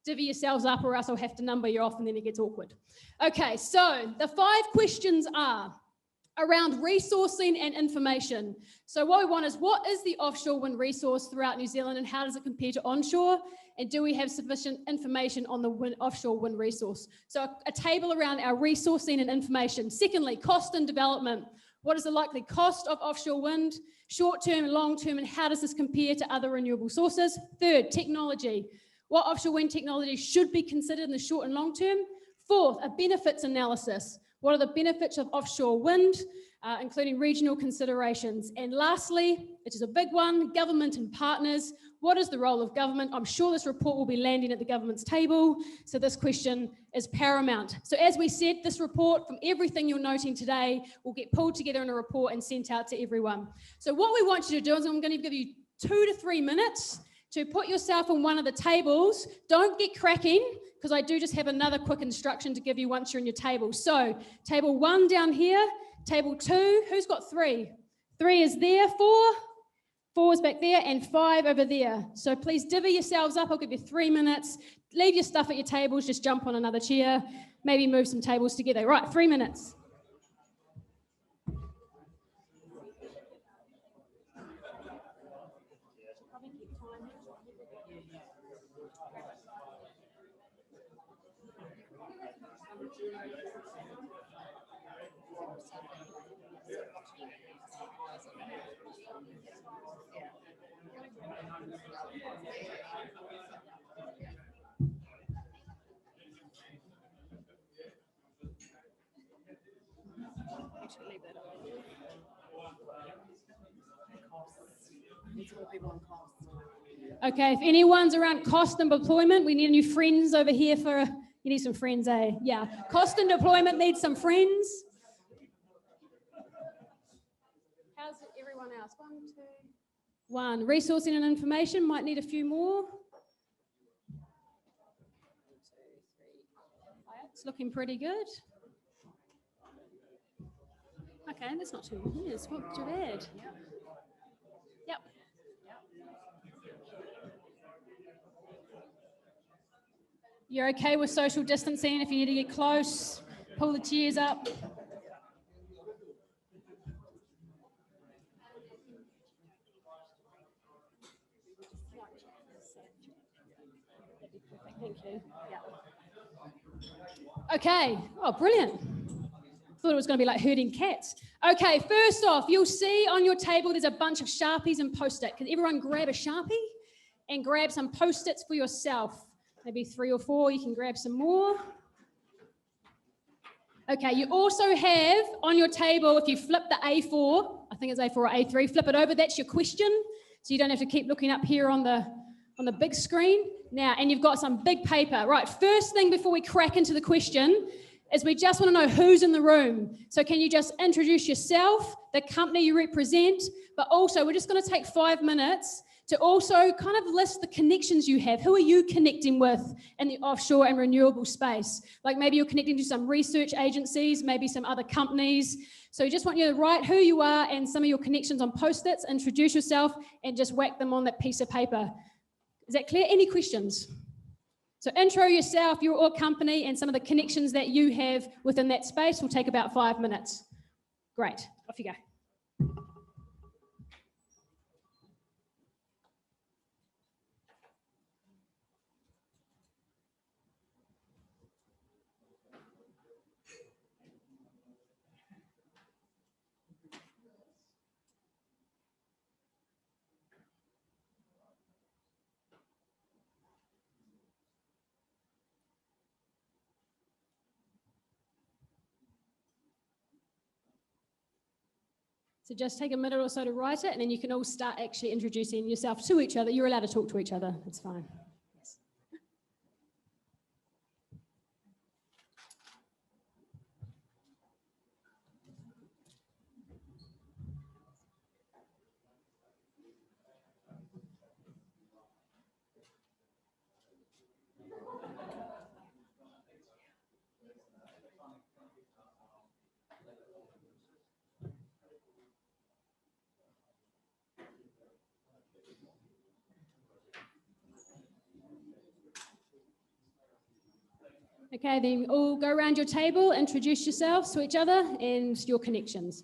divvy yourselves up, or else I'll have to number you off and then it gets awkward. Okay, so the 5 questions are around resourcing and information. So what we want is, what is the offshore wind resource throughout New Zealand and how does it compare to onshore? And do we have sufficient information on the offshore wind resource? So a table around our resourcing and information. Secondly, cost and development. What is the likely cost of offshore wind, short-term and long-term, and how does this compare to other renewable sources? Third, technology. What offshore wind technology should be considered in the short and long term? Fourth, a benefits analysis. What are the benefits of offshore wind, including regional considerations? And lastly, which is a big one, government and partners. What is the role of government? I'm sure this report will be landing at the government's table, so this question is paramount. So as we said, this report, from everything you're noting today, will get pulled together in a report and sent out to everyone. So what we want you to do is, I'm going to give you 2 to 3 minutes to put yourself on one of the tables. Don't get cracking, because I do just have another quick instruction to give you once you're in your table. So table 1 down here, table 2, who's got 3? 3 is there, 4 is back there, and 5 over there. So please divvy yourselves up. I'll give you 3 minutes. Leave your stuff at your tables, just jump on another chair, maybe move some tables together. Right, 3 minutes. Okay, if anyone's around cost and deployment, we need new friends over here for You need some friends, eh? Yeah. Cost and deployment needs some friends. How's everyone else? 1, 2, 1. Resourcing and information might need a few more. 1, 2, 3. It's looking pretty good. Okay, that's not too bad. It's not too bad. Yep. You're okay with social distancing? If you need to get close, pull the chairs up. Thank you. Okay. Oh, brilliant. Thought it was going to be like herding cats. Okay, first off, you'll see on your table there's a bunch of Sharpies and Post-it. Can everyone grab a Sharpie and grab some Post-its for yourself? Maybe 3 or 4. You can grab some more. Okay, you also have on your table, if you flip the A4, I think it's A4 or A3, flip it over, that's your question. So you don't have to keep looking up here on the big screen. Now, and you've got some big paper. Right, first thing before we crack into the question is we just want to know who's in the room. So can you just introduce yourself, the company you represent, but also we're just going to take 5 minutes to also kind of list the connections you have. Who are you connecting with in the offshore and renewable space? Like maybe you're connecting to some research agencies, maybe some other companies. So we just want you to write who you are and some of your connections on Post-its, introduce yourself, and just whack them on that piece of paper. Is that clear? Any questions? So intro yourself, your company, and some of the connections that you have within that space will take about 5 minutes. Great, off you go. So just take a minute or so to write it, and then you can all start actually introducing yourself to each other. You're allowed to talk to each other. It's fine. Yes. Okay, then all go around your table, introduce yourselves to each other and your connections.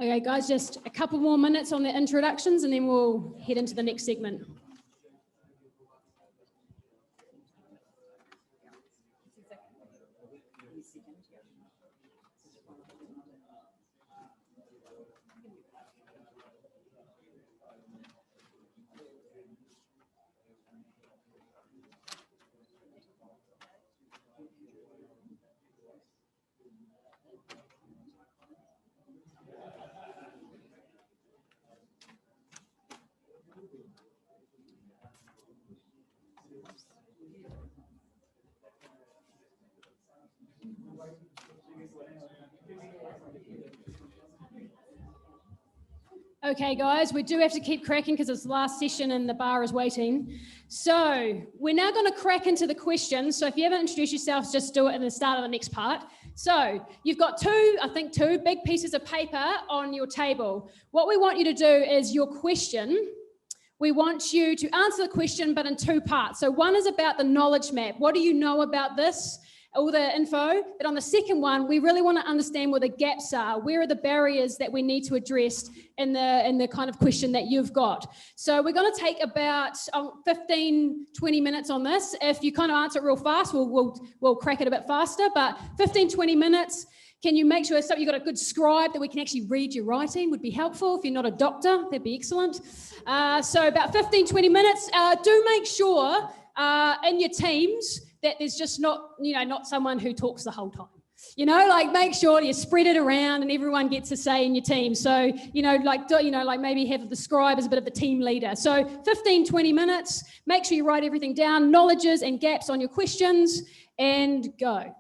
Okay, guys, just a couple more minutes on the introductions and then we'll head into the next segment. Okay, guys, we do have to keep cracking because it's the last session and the bar is waiting. So we're now going to crack into the questions. So if you haven't introduced yourselves, just do it at the start of the next part. So you've got two big pieces of paper on your table. What we want you to do is your question. We want you to answer the question, but in two parts. So one is about the knowledge map. What do you know about this? All the info, but on the second one, we really want to understand where the gaps are. Where are the barriers that we need to address in the kind of question that you've got? So we're going to take about 15, 20 minutes on this. If you kind of answer it real fast, we'll crack it a bit faster, but 15, 20 minutes. Can you make sure you've got a good scribe that we can actually read your writing would be helpful. If you're not a doctor, that'd be excellent. So about 15, 20 minutes. Do make sure in your teams that there's just not someone who talks the whole time. Make sure you spread it around and everyone gets a say in your team. So, maybe have the scribe as a bit of the team leader. So 15, 20 minutes, make sure you write everything down, knowledges and gaps on your questions, and go.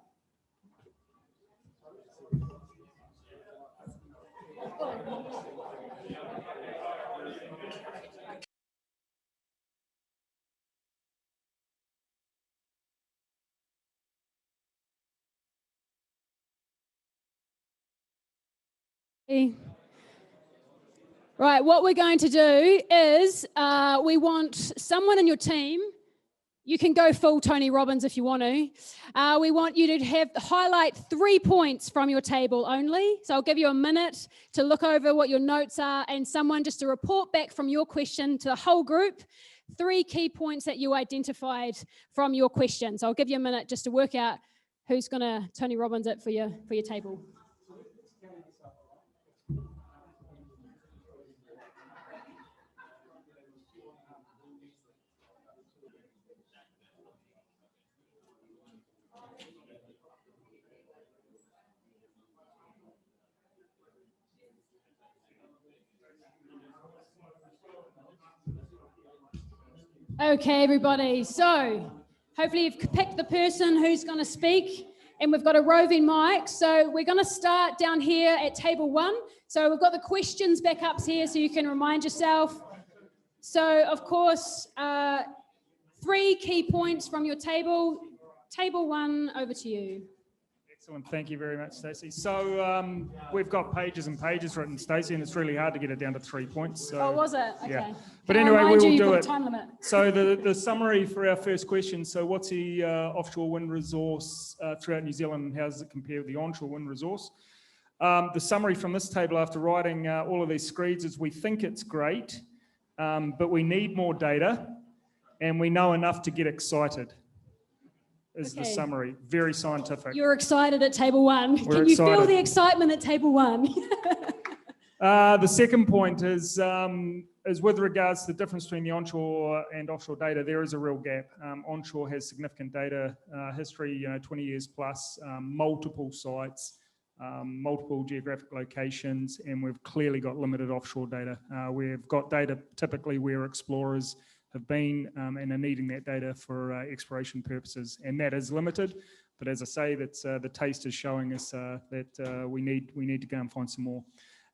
Right, what we're going to do is we want someone in your team. You can go full Tony Robbins if you want to. We want you to highlight 3 points from your table only. So I'll give you a minute to look over what your notes are and someone just to report back from your question to the whole group. 3 key points that you identified from your question. So I'll give you a minute just to work out who's going to Tony Robbins it for your table? Okay, everybody. So hopefully you've picked the person who's going to speak, and we've got a roving mic. So we're going to start down here at table 1. So we've got the questions back up here so you can remind yourself. So of course, 3 key points from your table. Table 1, over to you. Excellent. Thank you very much, Stacey. So we've got pages and pages written, Stacey, and it's really hard to get it down to 3 points. So, Oh, was it? Okay. Yeah. But anyway, we will you've do got it. a time limit. So the summary for our first question. So what's the offshore wind resource throughout New Zealand, and how does it compare with the onshore wind resource? The summary from this table after writing all of these screeds is we think it's great, but we need more data, and we know enough to get excited. Is the summary. Very scientific. You're excited at table 1. We're Can you feel excited. the excitement at table 1? The second point is with regards to the difference between the onshore and offshore data, there is a real gap. Onshore has significant data history, 20 years plus, multiple sites, multiple geographic locations, and we've clearly got limited offshore data. We've got data typically where explorers have been and are needing that data for exploration purposes, and that is limited. But as I say, that's the taste is showing us that we need to go and find some more.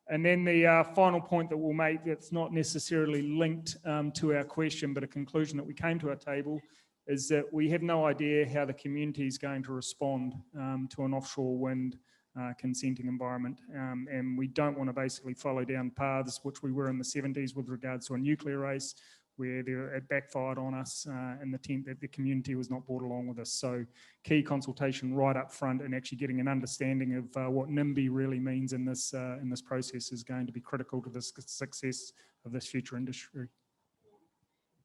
And then the final point that we'll make, that's not necessarily linked to our question, but a conclusion that we came to our table, is that we have no idea how the community is going to respond to an offshore wind consenting environment. And we don't want to basically follow down paths which we were in the 70s with regards to a nuclear race, where it backfired on us in the tent that the community was not brought along with us. So key consultation right up front, and actually getting an understanding of what NIMBY really means in this process is going to be critical to the success of this future industry.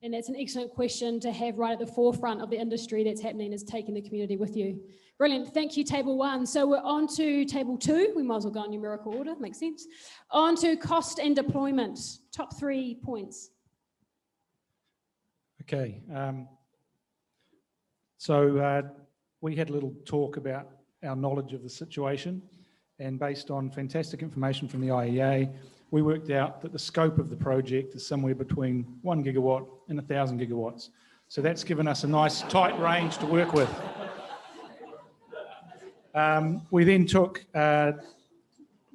And that's an excellent question to have right at the forefront of the industry that's happening, is taking the community with you. Brilliant. Thank you, table 1. So we're on to table 2. We might as well go in numerical order, makes sense. On to cost and deployment. Top 3 points. Okay, so we had a little talk about our knowledge of the situation, and based on fantastic information from the IEA, we worked out that the scope of the project is somewhere between 1 gigawatt and 1,000 gigawatts. So that's given us a nice tight range to work with. We then took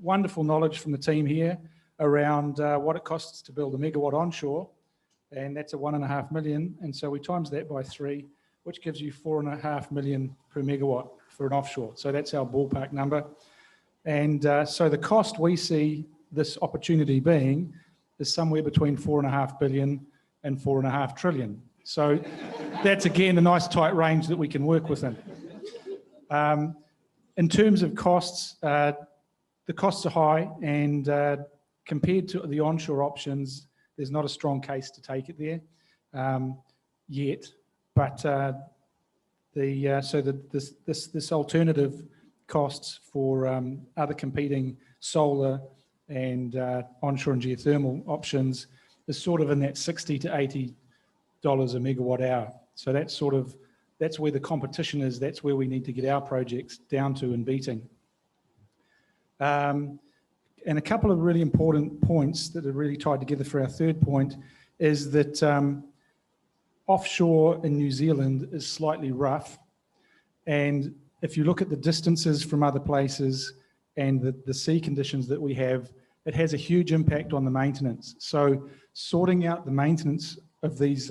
wonderful knowledge from the team here around what it costs to build a megawatt onshore, and that's a 1.5 million. And so we times that by 3, which gives you 4.5 million per megawatt for an offshore. So that's our ballpark number. And so the cost we see this opportunity being is somewhere between 4.5 billion and 4.5 trillion. So that's again a nice tight range that we can work within. In terms of costs, the costs are high, and compared to the onshore options, there's not a strong case to take it there yet. But this alternative costs for other competing solar and onshore and geothermal options is sort of in that $60 to $80 a megawatt hour. So that's where the competition is. That's where we need to get our projects down to and beating. And a couple of really important points that are really tied together for our third point is that offshore in New Zealand is slightly rough. And if you look at the distances from other places and the sea conditions that we have, it has a huge impact on the maintenance. So sorting out the maintenance of these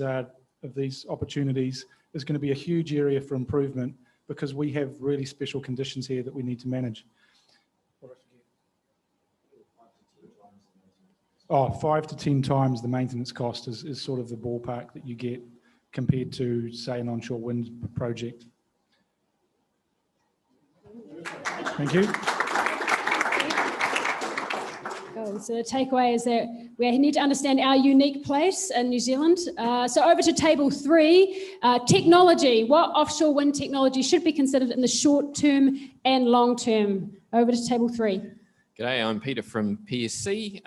opportunities is going to be a huge area for improvement, because we have really special conditions here that we need to manage. 5 to 10 times the maintenance cost is sort of the ballpark that you get compared to, say, an onshore wind project. Thank you. Cool. So the takeaway is that we need to understand our unique place in New Zealand. So over to table 3, technology. What offshore wind technology should be considered in the short term and long term? Over to table 3. G'day, I'm Peter from PSC.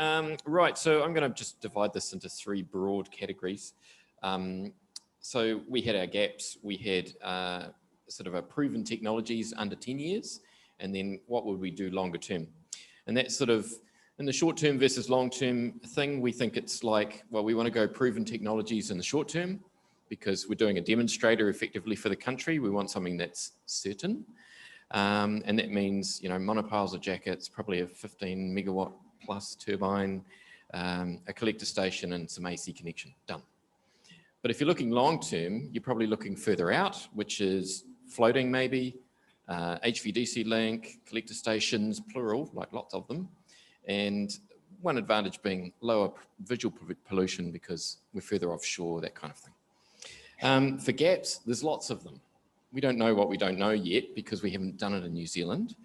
Right, so I'm going to just divide this into 3 broad categories. So we had our gaps. We had sort of a proven technologies under 10 years, and then what would we do longer term? And that's sort of in the short term versus long term thing. We think it's like, well, we want to go proven technologies in the short term because we're doing a demonstrator effectively for the country. We want something that's certain. And that means, you know, monopiles or jackets, probably a 15 megawatt plus turbine, a collector station and some AC connection, done. But if you're looking long term, you're probably looking further out, which is floating maybe, HVDC link, collector stations, plural, like lots of them. And one advantage being lower visual pollution because we're further offshore, that kind of thing. For gaps, there's lots of them. We don't know what we don't know yet because we haven't done it in New Zealand.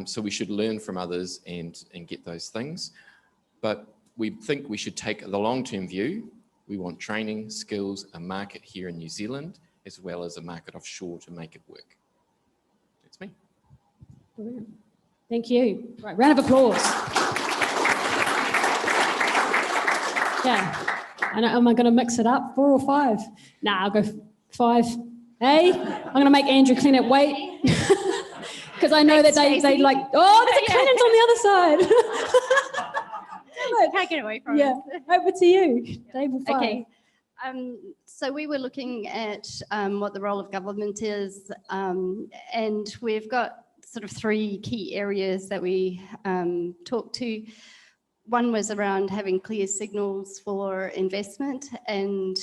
So we should learn from others and get those things. But we think we should take the long-term view. We want training, skills, a market here in New Zealand, as well as a market offshore to make it work. That's me. Brilliant. Thank you. Right, round of applause. Yeah. And am I going to mix it up? 4 or 5? Nah, I'll go 5. Hey, I'm going to make Andrew Clennett wait because I know that they like, oh, there's a cannons on the other side. Can't get away from it. Over to you, table 5. Okay. So we were looking at what the role of government is, and we've got sort of 3 key areas that we talked to. One was around having clear signals for investment, and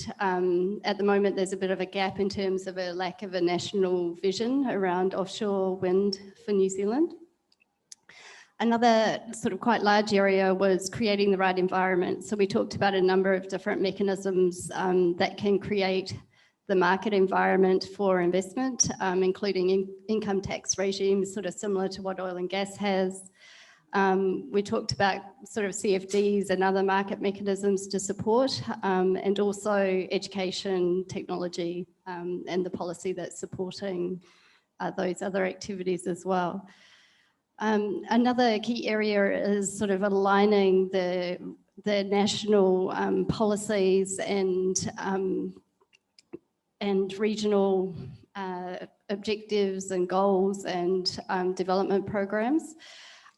at the moment there's a bit of a gap in terms of a lack of a national vision around offshore wind for New Zealand. Another sort of quite large area was creating the right environment. So we talked about a number of different mechanisms that can create the market environment for investment, including income tax regimes, sort of similar to what oil and gas has. We talked about sort of CFDs and other market mechanisms to support, and also education, technology, and the policy that's supporting those other activities as well. Another key area is sort of aligning the national policies and regional objectives and goals and development programs.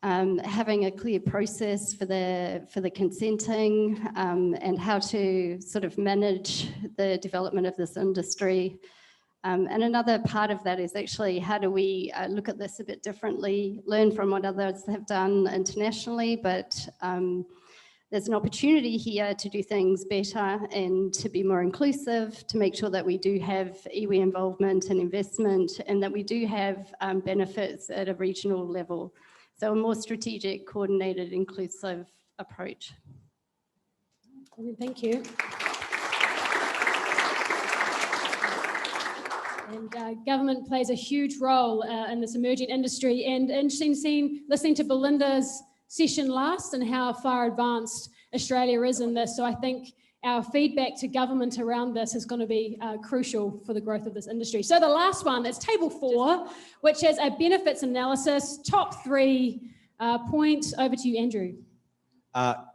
Having a clear process for the consenting and how to sort of manage the development of this industry. And another part of that is actually how do we look at this a bit differently, learn from what others have done internationally, but there's an opportunity here to do things better and to be more inclusive, to make sure that we do have iwi involvement and investment, and that we do have benefits at a regional level. So a more strategic, coordinated, inclusive approach. Thank you. And government plays a huge role in this emerging industry, and interesting listening to Belinda's session last and how far advanced Australia is in this. So I think our feedback to government around this is going to be crucial for the growth of this industry. So the last one is table 4, which is a benefits analysis, top 3 points. Over to you, Andrew.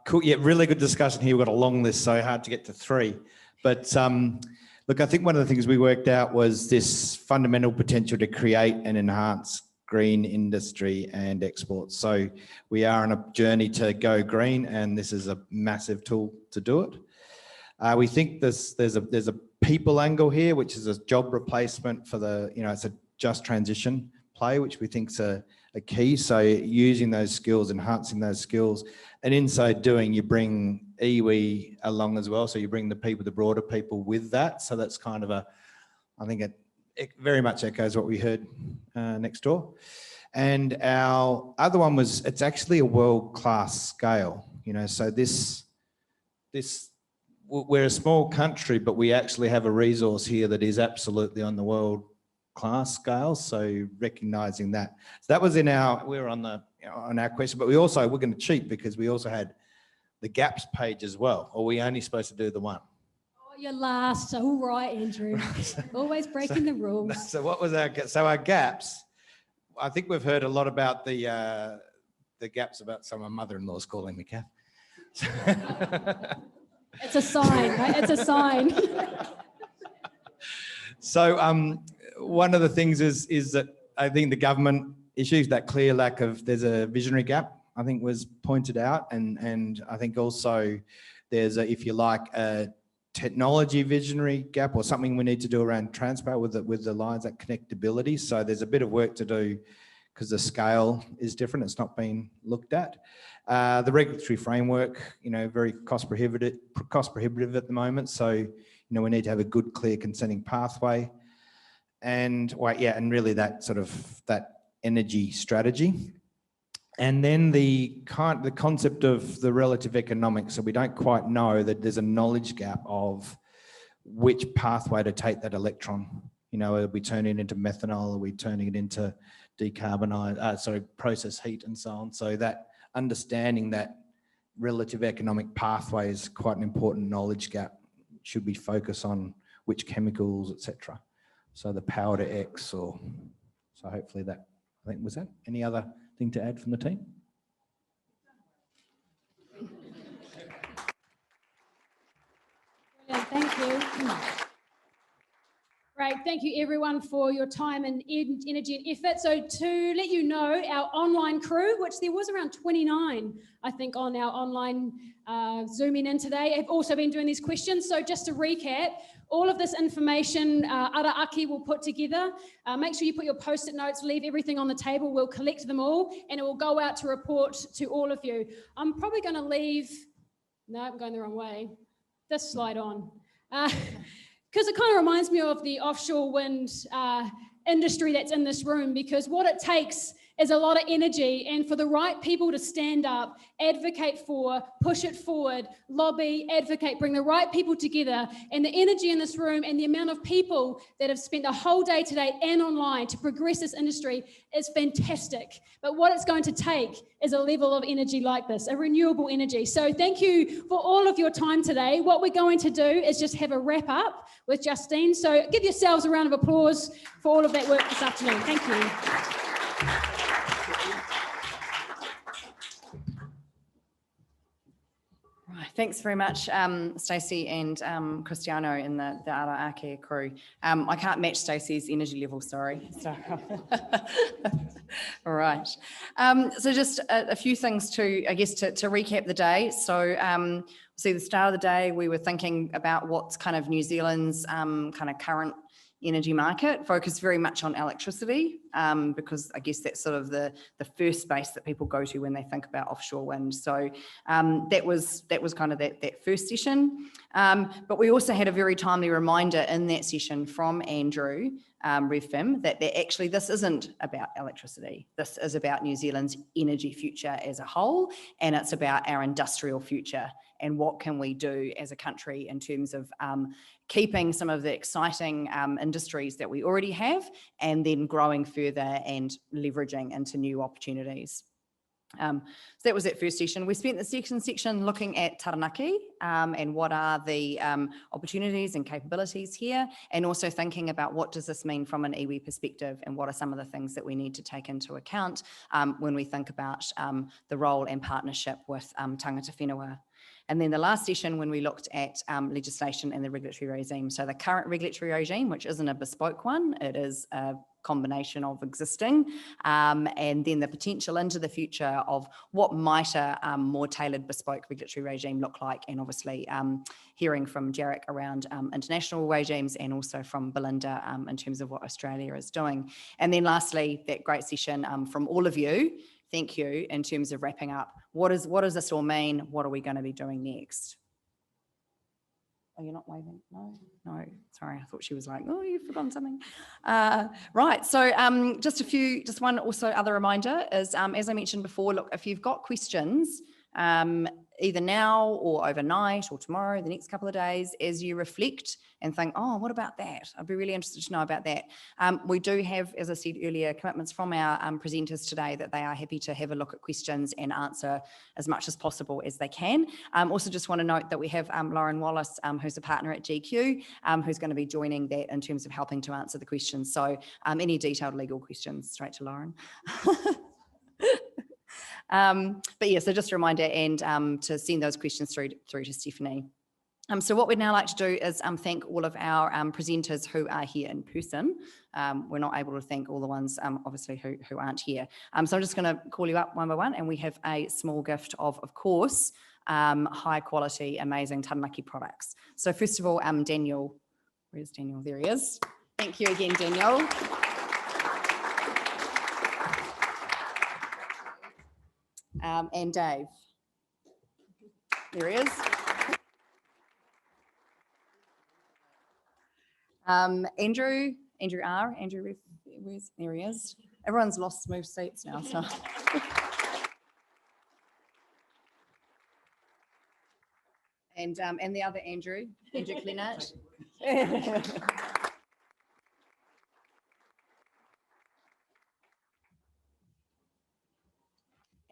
Cool. Yeah, really good discussion here. We've got a long list, so hard to get to 3. But look, I think one of the things we worked out was this fundamental potential to create and enhance green industry and exports. So we are on a journey to go green, and this is a massive tool to do it. We think there's a people angle here, which is a job replacement for it's a just transition play, which we think is a key. So using those skills, enhancing those skills, and in so doing, you bring iwi along as well. So you bring the broader people with that. So that's kind of I think it very much echoes what we heard next door. And our other one was, it's actually a world-class scale. So we're a small country, but we actually have a resource here that is absolutely on the world class scale. So recognizing that. So that was in our, we're on our question, but we're going to cheat because we also had the gaps page as well. Or we only supposed to do the one? Oh, you're last. All right, Andrew. Always breaking the rules. So what was our gaps? I think we've heard a lot about the gaps about some of my mother-in-law's calling me, Kath. It's a sign, right? It's a sign. So one of the things is that I think the government issues that clear lack of, there's a visionary gap, I think was pointed out. And I think also there's a, if you like, a technology visionary gap or something we need to do around transport with the lines, that connectability. So there's a bit of work to do because the scale is different. It's not been looked at. The regulatory framework, very cost prohibitive at the moment. So, we need to have a good, clear consenting pathway. And and really that sort of that energy strategy. And then the concept of the relative economics. So we don't quite know that there's a knowledge gap of which pathway to take that electron. Are we turning it into methanol? Are we turning it into process heat and so on? So that understanding that relative economic pathway is quite an important knowledge gap. Should we focus on which chemicals, etc.? So the power to X, so hopefully that, I think, was that. Any other thing to add from the team? Brilliant, thank you. Great, thank you everyone for your time and energy and effort. So to let you know, our online crew, which there was around 29, I think, on our online Zooming in today, have also been doing these questions. So just to recap, all of this information Araaki will put together. Make sure you put your post-it notes, leave everything on the table. We'll collect them all and it will go out to report to all of you. I'm probably going to leave, no, I'm going the wrong way. This slide on. Because it kind of reminds me of the offshore wind industry that's in this room, because what it takes is a lot of energy, and for the right people to stand up, advocate for, push it forward, lobby, advocate, bring the right people together, and the energy in this room and the amount of people that have spent a whole day today and online to progress this industry is fantastic. But what it's going to take is a level of energy like this, a renewable energy. So thank you for all of your time today. What we're going to do is just have a wrap up with Justine. So give yourselves a round of applause for all of that work this afternoon. Thank you. Thanks very much, Stacey and Cristiano in the Araaki crew. I can't match Stacey's energy level, sorry. So, all right. So just a few things to recap the day. So see, the start of the day, we were thinking about what's kind of New Zealand's kind of current energy market, focused very much on electricity, because I guess that's sort of the first space that people go to when they think about offshore wind. So that was kind of that first session. But we also had a very timely reminder in that session from Andrew RevFim that actually this isn't about electricity. This is about New Zealand's energy future as a whole, and it's about our industrial future and what can we do as a country in terms of keeping some of the exciting industries that we already have and then growing further and leveraging into new opportunities. So that was that first session. We spent the second section looking at Taranaki and what are the opportunities and capabilities here, and also thinking about what does this mean from an iwi perspective and what are some of the things that we need to take into account when we think about the role and partnership with tangata whenua. And then the last session when we looked at legislation and the regulatory regime. So the current regulatory regime, which isn't a bespoke one, it is a combination of existing, and then the potential into the future of what might a more tailored bespoke regulatory regime look like, and obviously hearing from Jarek around international regimes and also from Belinda in terms of what Australia is doing. And then lastly, that great session from all of you. Thank you. In terms of wrapping up, what does this all mean? What are we going to be doing next? Oh, you're not waving? No, sorry. I thought she was like, oh, you've forgotten something. Right. So just one also other reminder is, as I mentioned before, look, if you've got questions, either now or overnight or tomorrow, the next couple of days, as you reflect and think, oh, what about that? I'd be really interested to know about that. We do have, as I said earlier, commitments from our presenters today that they are happy to have a look at questions and answer as much as possible as they can. Also just want to note that we have Lauren Wallace, who's a partner at GQ, who's going to be joining that in terms of helping to answer the questions. So any detailed legal questions, straight to Lauren. But yeah, so just a reminder and to send those questions through to Stephanie. So what we'd now like to do is thank all of our presenters who are here in person. We're not able to thank all the ones, obviously, who aren't here. So I'm just going to call you up one by one, and we have a small gift of course, high quality, amazing Taranaki products. So first of all, Daniel. Where's Daniel? There he is. Thank you again, Daniel. And Dave. There he is. Andrew R. Andrew, there he is. Everyone's lost moved seats now. So. And the other Andrew Clenat.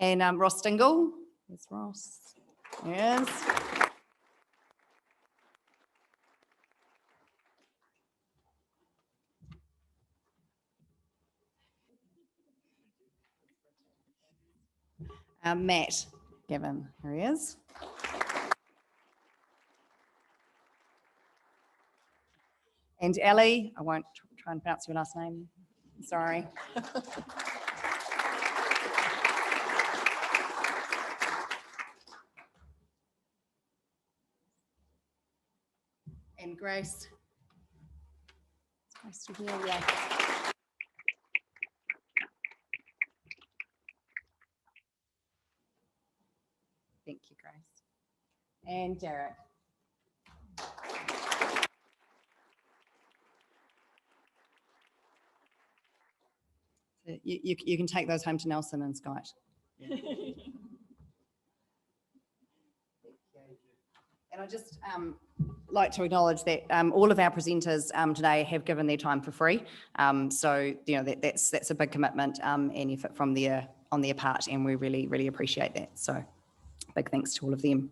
And Ross Dingle. There's Ross. Yes. Matt Gavin, here he is. And Aee, I won't try and pronounce your last name, sorry. And Grace. Is Grace still here? Yeah. Thank you, Grace. And Derek. So you can take those home to Nelson and Scott. And I just like to acknowledge that all of our presenters today have given their time for free. So you know that's a big commitment and effort from on their part, and we really appreciate that. So big thanks to all of them.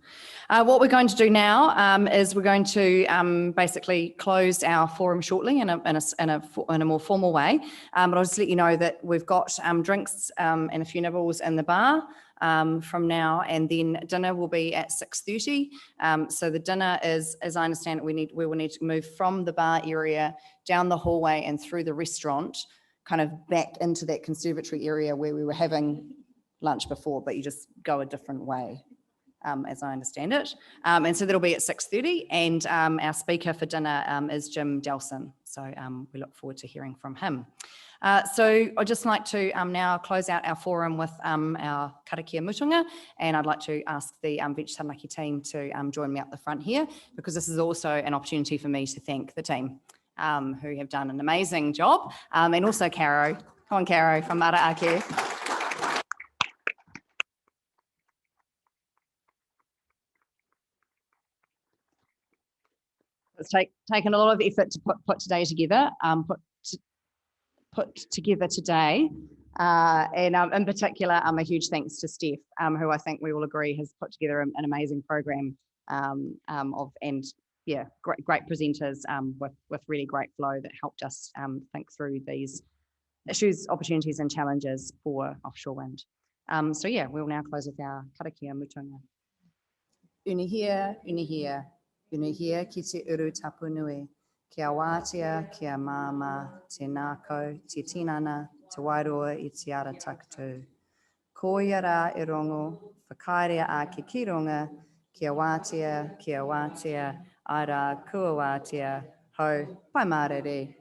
What we're going to do now is we're going to basically close our forum shortly in a more formal way. But I'll just let you know that we've got drinks and a few nibbles in the bar from now, and then dinner will be at 6:30. So the dinner is, as I understand it, we will need to move from the bar area down the hallway and through the restaurant, kind of back into that conservatory area where we were having lunch before, but you just go a different way, as I understand it. And so that'll be at 6:30, and our speaker for dinner is Jim Delson. So we look forward to hearing from him. So I'd just like to now close out our forum with our karakia mutunga, and I'd like to ask the Venture Taranaki team to join me up the front here, because this is also an opportunity for me to thank the team who have done an amazing job, and also Caro. Come on, Caro from Maraaki. It's taken a lot of effort to put today together, put together today, and in particular, a huge thanks to Steph, who I think we all agree has put together an amazing program great presenters with really great flow that helped us think through these issues, opportunities, and challenges for offshore wind. So yeah, we'll now close with our karakia mutunga. Unihia, unihia. Unihia ki te uru tapu nui, kia wātea, kia māma, te nākau, te tinana, te wairoa I te ara takatū. Ko ia rā I rongo, whakairea a ki ki runga, kia wātea, ai rā kua wātea, hau, pai mārere.